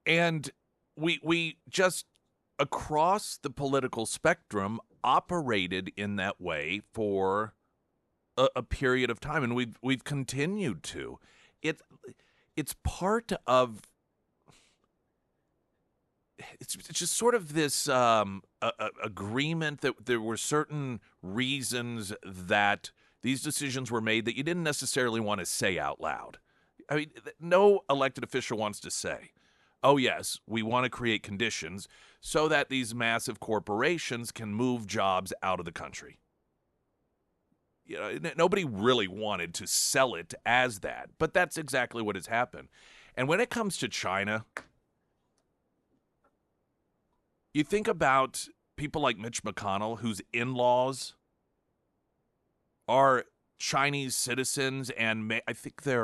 Speaker 1: And we just across the political spectrum operated in that way for a period of time, and we've continued to. It's part of. It's just sort of this agreement that there were certain reasons that these decisions were made that you didn't necessarily want to say out loud. I mean, no elected official wants to say, oh, yes, we want to create conditions so that these massive corporations can move jobs out of the country. Nobody really wanted to sell it as that, but that's exactly what has happened. And when it comes to China, you think about people like Mitch McConnell, whose in-laws are Chinese citizens, and I think they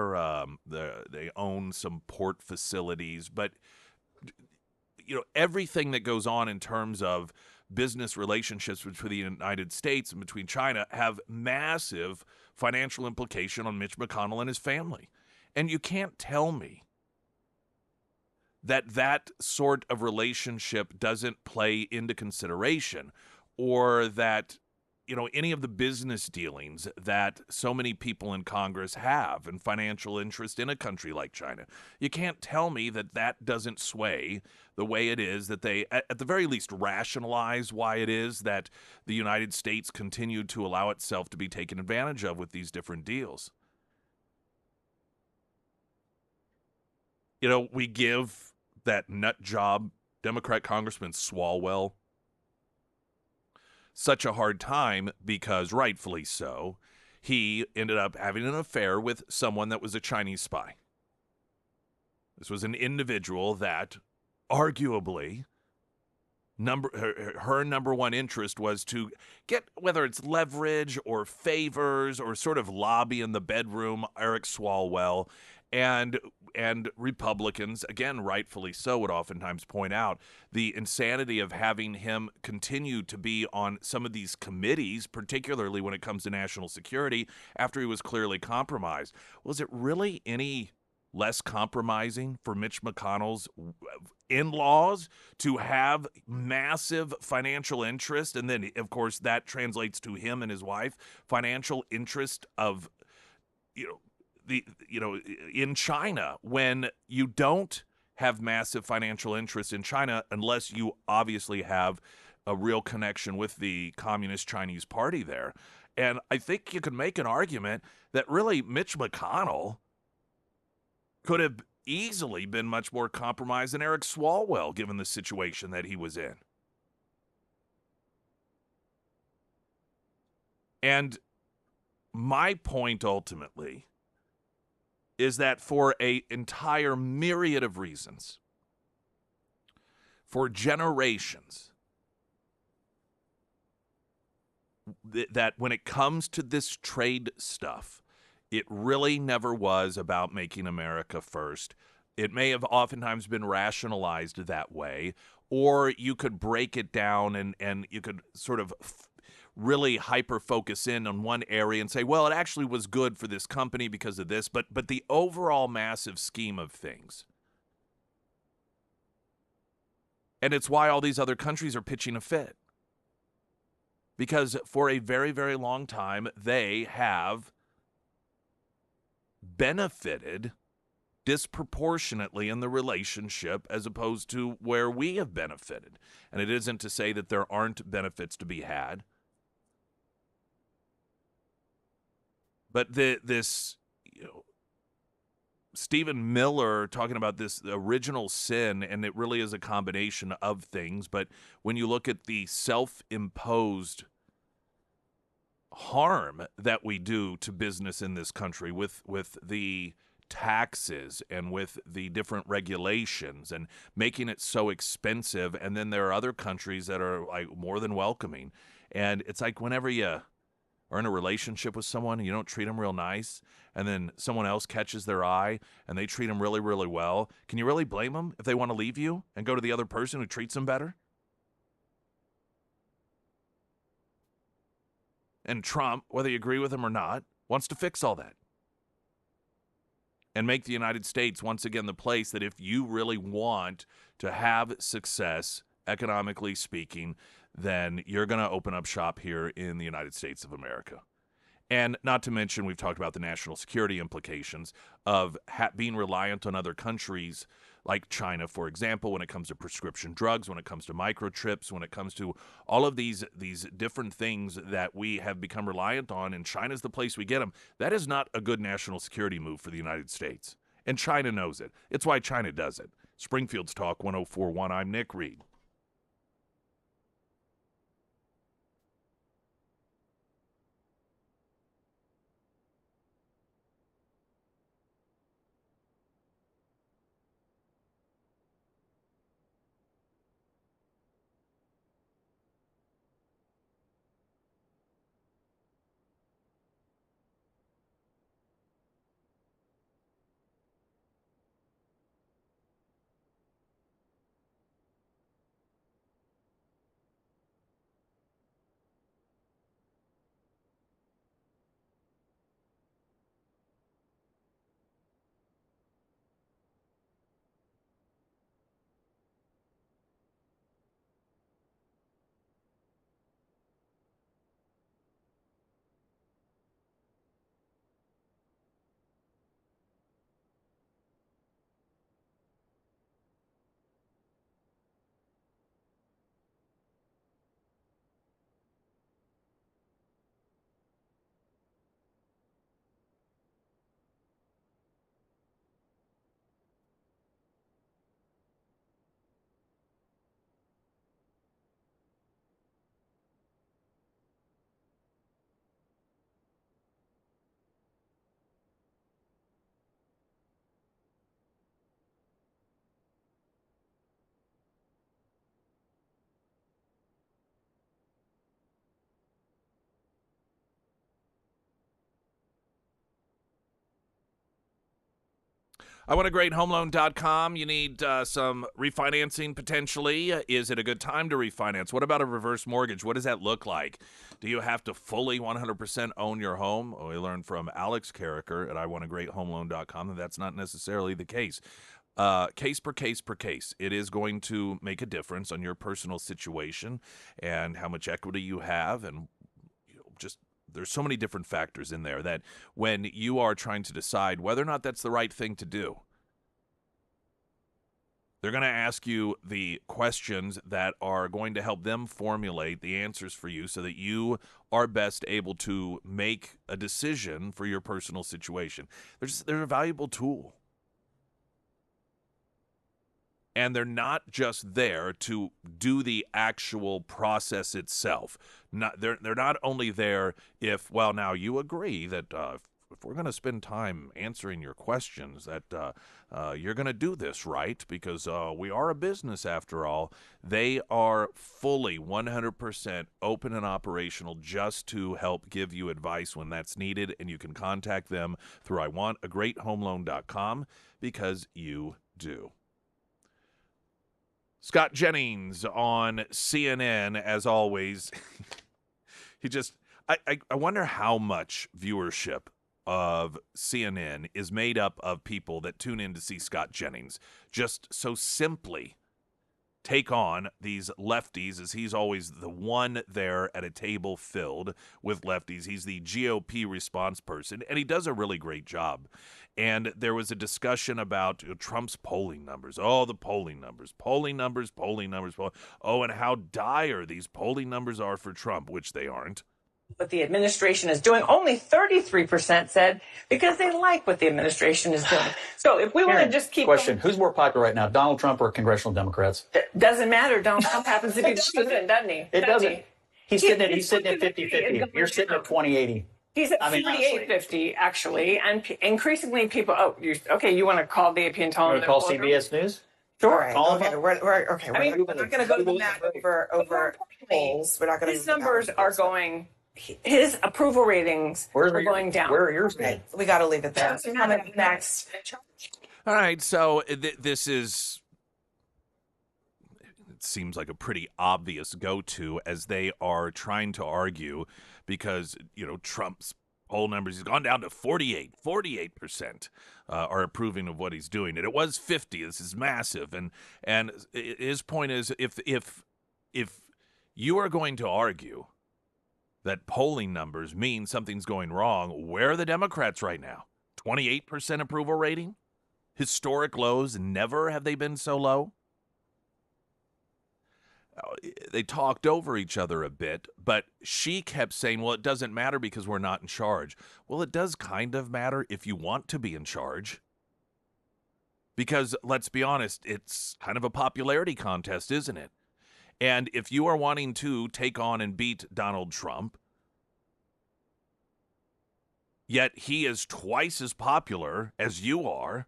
Speaker 1: own some port facilities, but everything that goes on in terms of business relationships between the United States and between China have massive financial implication on Mitch McConnell and his family. And you can't tell me that sort of relationship doesn't play into consideration, or that any of the business dealings that so many people in Congress have and financial interest in a country like China. You can't tell me that doesn't sway the way it is that they, at the very least, rationalize why it is that the United States continued to allow itself to be taken advantage of with these different deals. We give that nut job Democrat Congressman Swalwell such a hard time because, rightfully so, he ended up having an affair with someone that was a Chinese spy. This was an individual that, arguably, her number one interest was to get, whether it's leverage or favors or sort of lobby in the bedroom, Eric Swalwell, and Republicans, again, rightfully so, would oftentimes point out the insanity of having him continue to be on some of these committees, particularly when it comes to national security, after he was clearly compromised. Was it really any less compromising for Mitch McConnell's in-laws to have massive financial interest? And then, of course, that translates to him and his wife, financial interest of, in China, when you don't have massive financial interest in China unless you obviously have a real connection with the Communist Chinese Party there. And I think you can make an argument that really Mitch McConnell could have easily been much more compromised than Eric Swalwell, given the situation that he was in. And my point ultimately is that for an entire myriad of reasons, for generations, that when it comes to this trade stuff, it really never was about making America first. It may have oftentimes been rationalized that way, or you could break it down and you could sort of really hyper-focus in on one area and say, well, it actually was good for this company because of this, but the overall massive scheme of things. And it's why all these other countries are pitching a fit. Because for a very, very long time, they have benefited disproportionately in the relationship as opposed to where we have benefited. And it isn't to say that there aren't benefits to be had. But this, Stephen Miller talking about this original sin, and it really is a combination of things. But when you look at the self-imposed harm that we do to business in this country with the taxes and with the different regulations and making it so expensive, and then there are other countries that are like more than welcoming. And it's like whenever you are in a relationship with someone and you don't treat them real nice, and then someone else catches their eye and they treat them really, really well, can you really blame them if they want to leave you and go to the other person who treats them better? And Trump, whether you agree with him or not, wants to fix all that and make the United States once again the place that if you really want to have success, economically speaking, then you're going to open up shop here in the United States of America. And not to mention, we've talked about the national security implications of being reliant on other countries like China, for example, when it comes to prescription drugs, when it comes to microchips, when it comes to all of these different things that we have become reliant on, and China's the place we get them. That is not a good national security move for the United States. And China knows it. It's why China does it. Springfield's Talk 104.1. I'm Nick Reed. I want a great homeloan.com. You need some refinancing potentially. Is it a good time to refinance? What about a reverse mortgage? What does that look like? Do you have to fully 100% own your home? Well, we learned from Alex Carricker at iwantagreathomeloan.com that that's not necessarily the case. Case per case per case. It is going to make a difference on your personal situation and how much equity you have, and just there's so many different factors in there that when you are trying to decide whether or not that's the right thing to do, they're going to ask you the questions that are going to help them formulate the answers for you so that you are best able to make a decision for your personal situation. They're a valuable tool. And they're not just there to do the actual process itself. They're not only there if, well, now you agree that if we're going to spend time answering your questions, that you're going to do this right because we are a business after all. They are fully 100% open and operational just to help give you advice when that's needed. And you can contact them through iwantagreathomeloan.com because you do. Scott Jennings on CNN, as always. I wonder how much viewership of CNN is made up of people that tune in to see Scott Jennings just so simply take on these lefties, as he's always the one there at a table filled with lefties. He's the GOP response person, and he does a really great job. And there was a discussion about Trump's polling numbers. Oh, the polling numbers. Oh, and how dire these polling numbers are for Trump, which they aren't.
Speaker 12: What the administration is doing, only 33% said because they like what the administration is doing. So if we want to just keep
Speaker 13: question, who's more popular right now, Donald Trump or congressional Democrats?
Speaker 12: It doesn't matter. Donald Trump happens to be the president, doesn't he?
Speaker 13: It doesn't. He's sitting at 50-50. You're sitting at 20-80.
Speaker 12: He's at 48-50, actually, and increasingly people. You want to call the AP and tell them?
Speaker 13: Call CBS News.
Speaker 12: Sure.
Speaker 14: Right. Okay. We're okay.
Speaker 12: I mean,
Speaker 14: we're not going to go to the mat over polls. We're not going to.
Speaker 12: His numbers are going. His approval ratings are going down.
Speaker 13: Where are yours?
Speaker 14: Right. We got to leave it there. Coming up next.
Speaker 1: All right, so this is, it seems like a pretty obvious go-to as they are trying to argue because, Trump's poll numbers, he's gone down to 48% are approving of what he's doing. And it was 50. This is massive. And his point is if you are going to argue that polling numbers mean something's going wrong, where are the Democrats right now? 28% approval rating? Historic lows, never have they been so low. They talked over each other a bit, but she kept saying, well, it doesn't matter because we're not in charge. Well, it does kind of matter if you want to be in charge. Because let's be honest, it's kind of a popularity contest, isn't it? And if you are wanting to take on and beat Donald Trump, yet he is twice as popular as you are,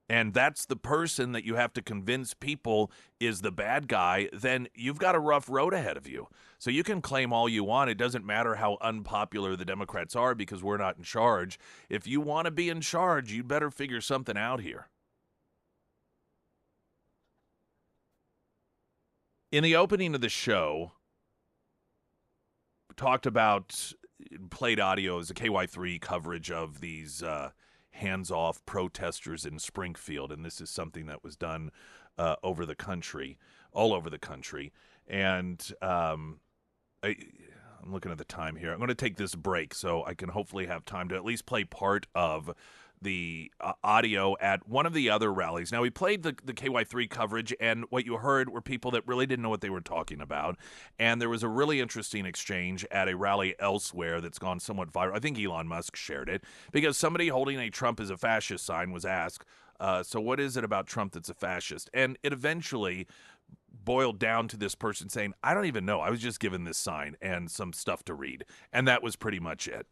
Speaker 1: and that's the person that you have to convince people is the bad guy, then you've got a rough road ahead of you. So you can claim all you want. It doesn't matter how unpopular the Democrats are because we're not in charge. If you want to be in charge, you better figure something out here. In the opening of the show, we talked about, played audio as a KY3 coverage of these hands-off protesters in Springfield, and this is something that was done all over the country. And I'm looking at the time here. I'm going to take this break so I can hopefully have time to at least play part of the audio at one of the other rallies. Now, we played the KY3 coverage, and what you heard were people that really didn't know what they were talking about. And there was a really interesting exchange at a rally elsewhere that's gone somewhat viral. I think Elon Musk shared it, because somebody holding a Trump is a fascist sign was asked, so what is it about Trump that's a fascist? And it eventually boiled down to this person saying, I don't even know. I was just given this sign and some stuff to read. And that was pretty much it.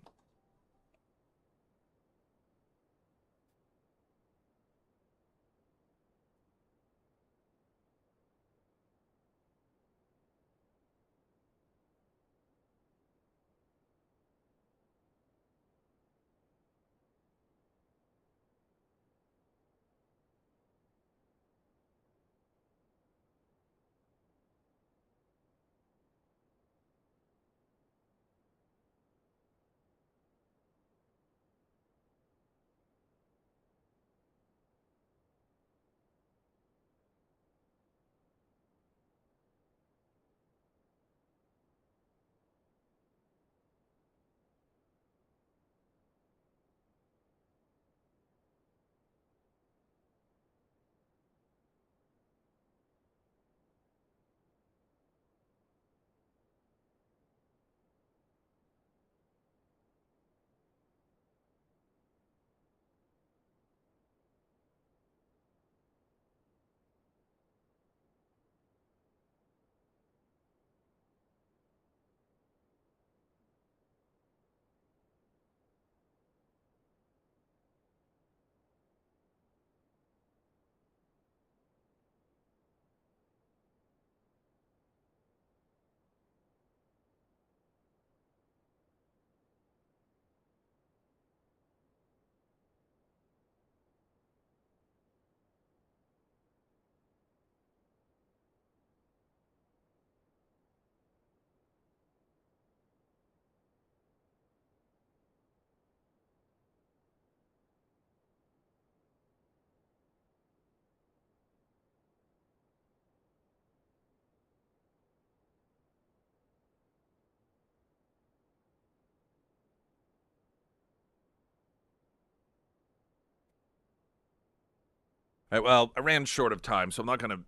Speaker 1: All right, well, I ran short of time, so I'm not going to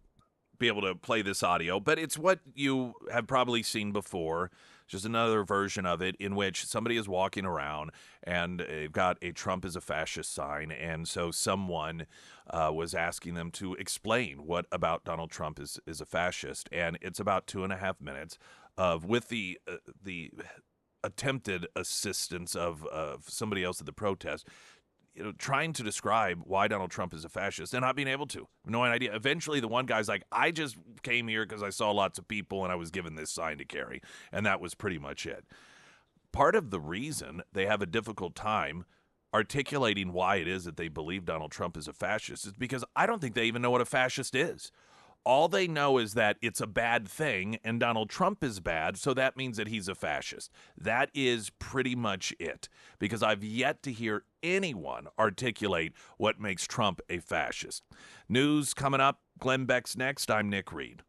Speaker 1: be able to play this audio, but it's what you have probably seen before. Just another version of it in which somebody is walking around and they've got a Trump is a fascist sign. And so someone was asking them to explain what about Donald Trump is a fascist. And it's about 2.5 minutes of with the attempted assistance of somebody else at the protest, trying to describe why Donald Trump is a fascist and not being able to. No idea. Eventually, the one guy's like, I just came here because I saw lots of people and I was given this sign to carry. And that was pretty much it. Part of the reason they have a difficult time articulating why it is that they believe Donald Trump is a fascist is because I don't think they even know what a fascist is. All they know is that it's a bad thing and Donald Trump is bad, so that means that he's a fascist. That is pretty much it, because I've yet to hear anyone articulate what makes Trump a fascist. News coming up. Glenn Beck's next. I'm Nick Reed.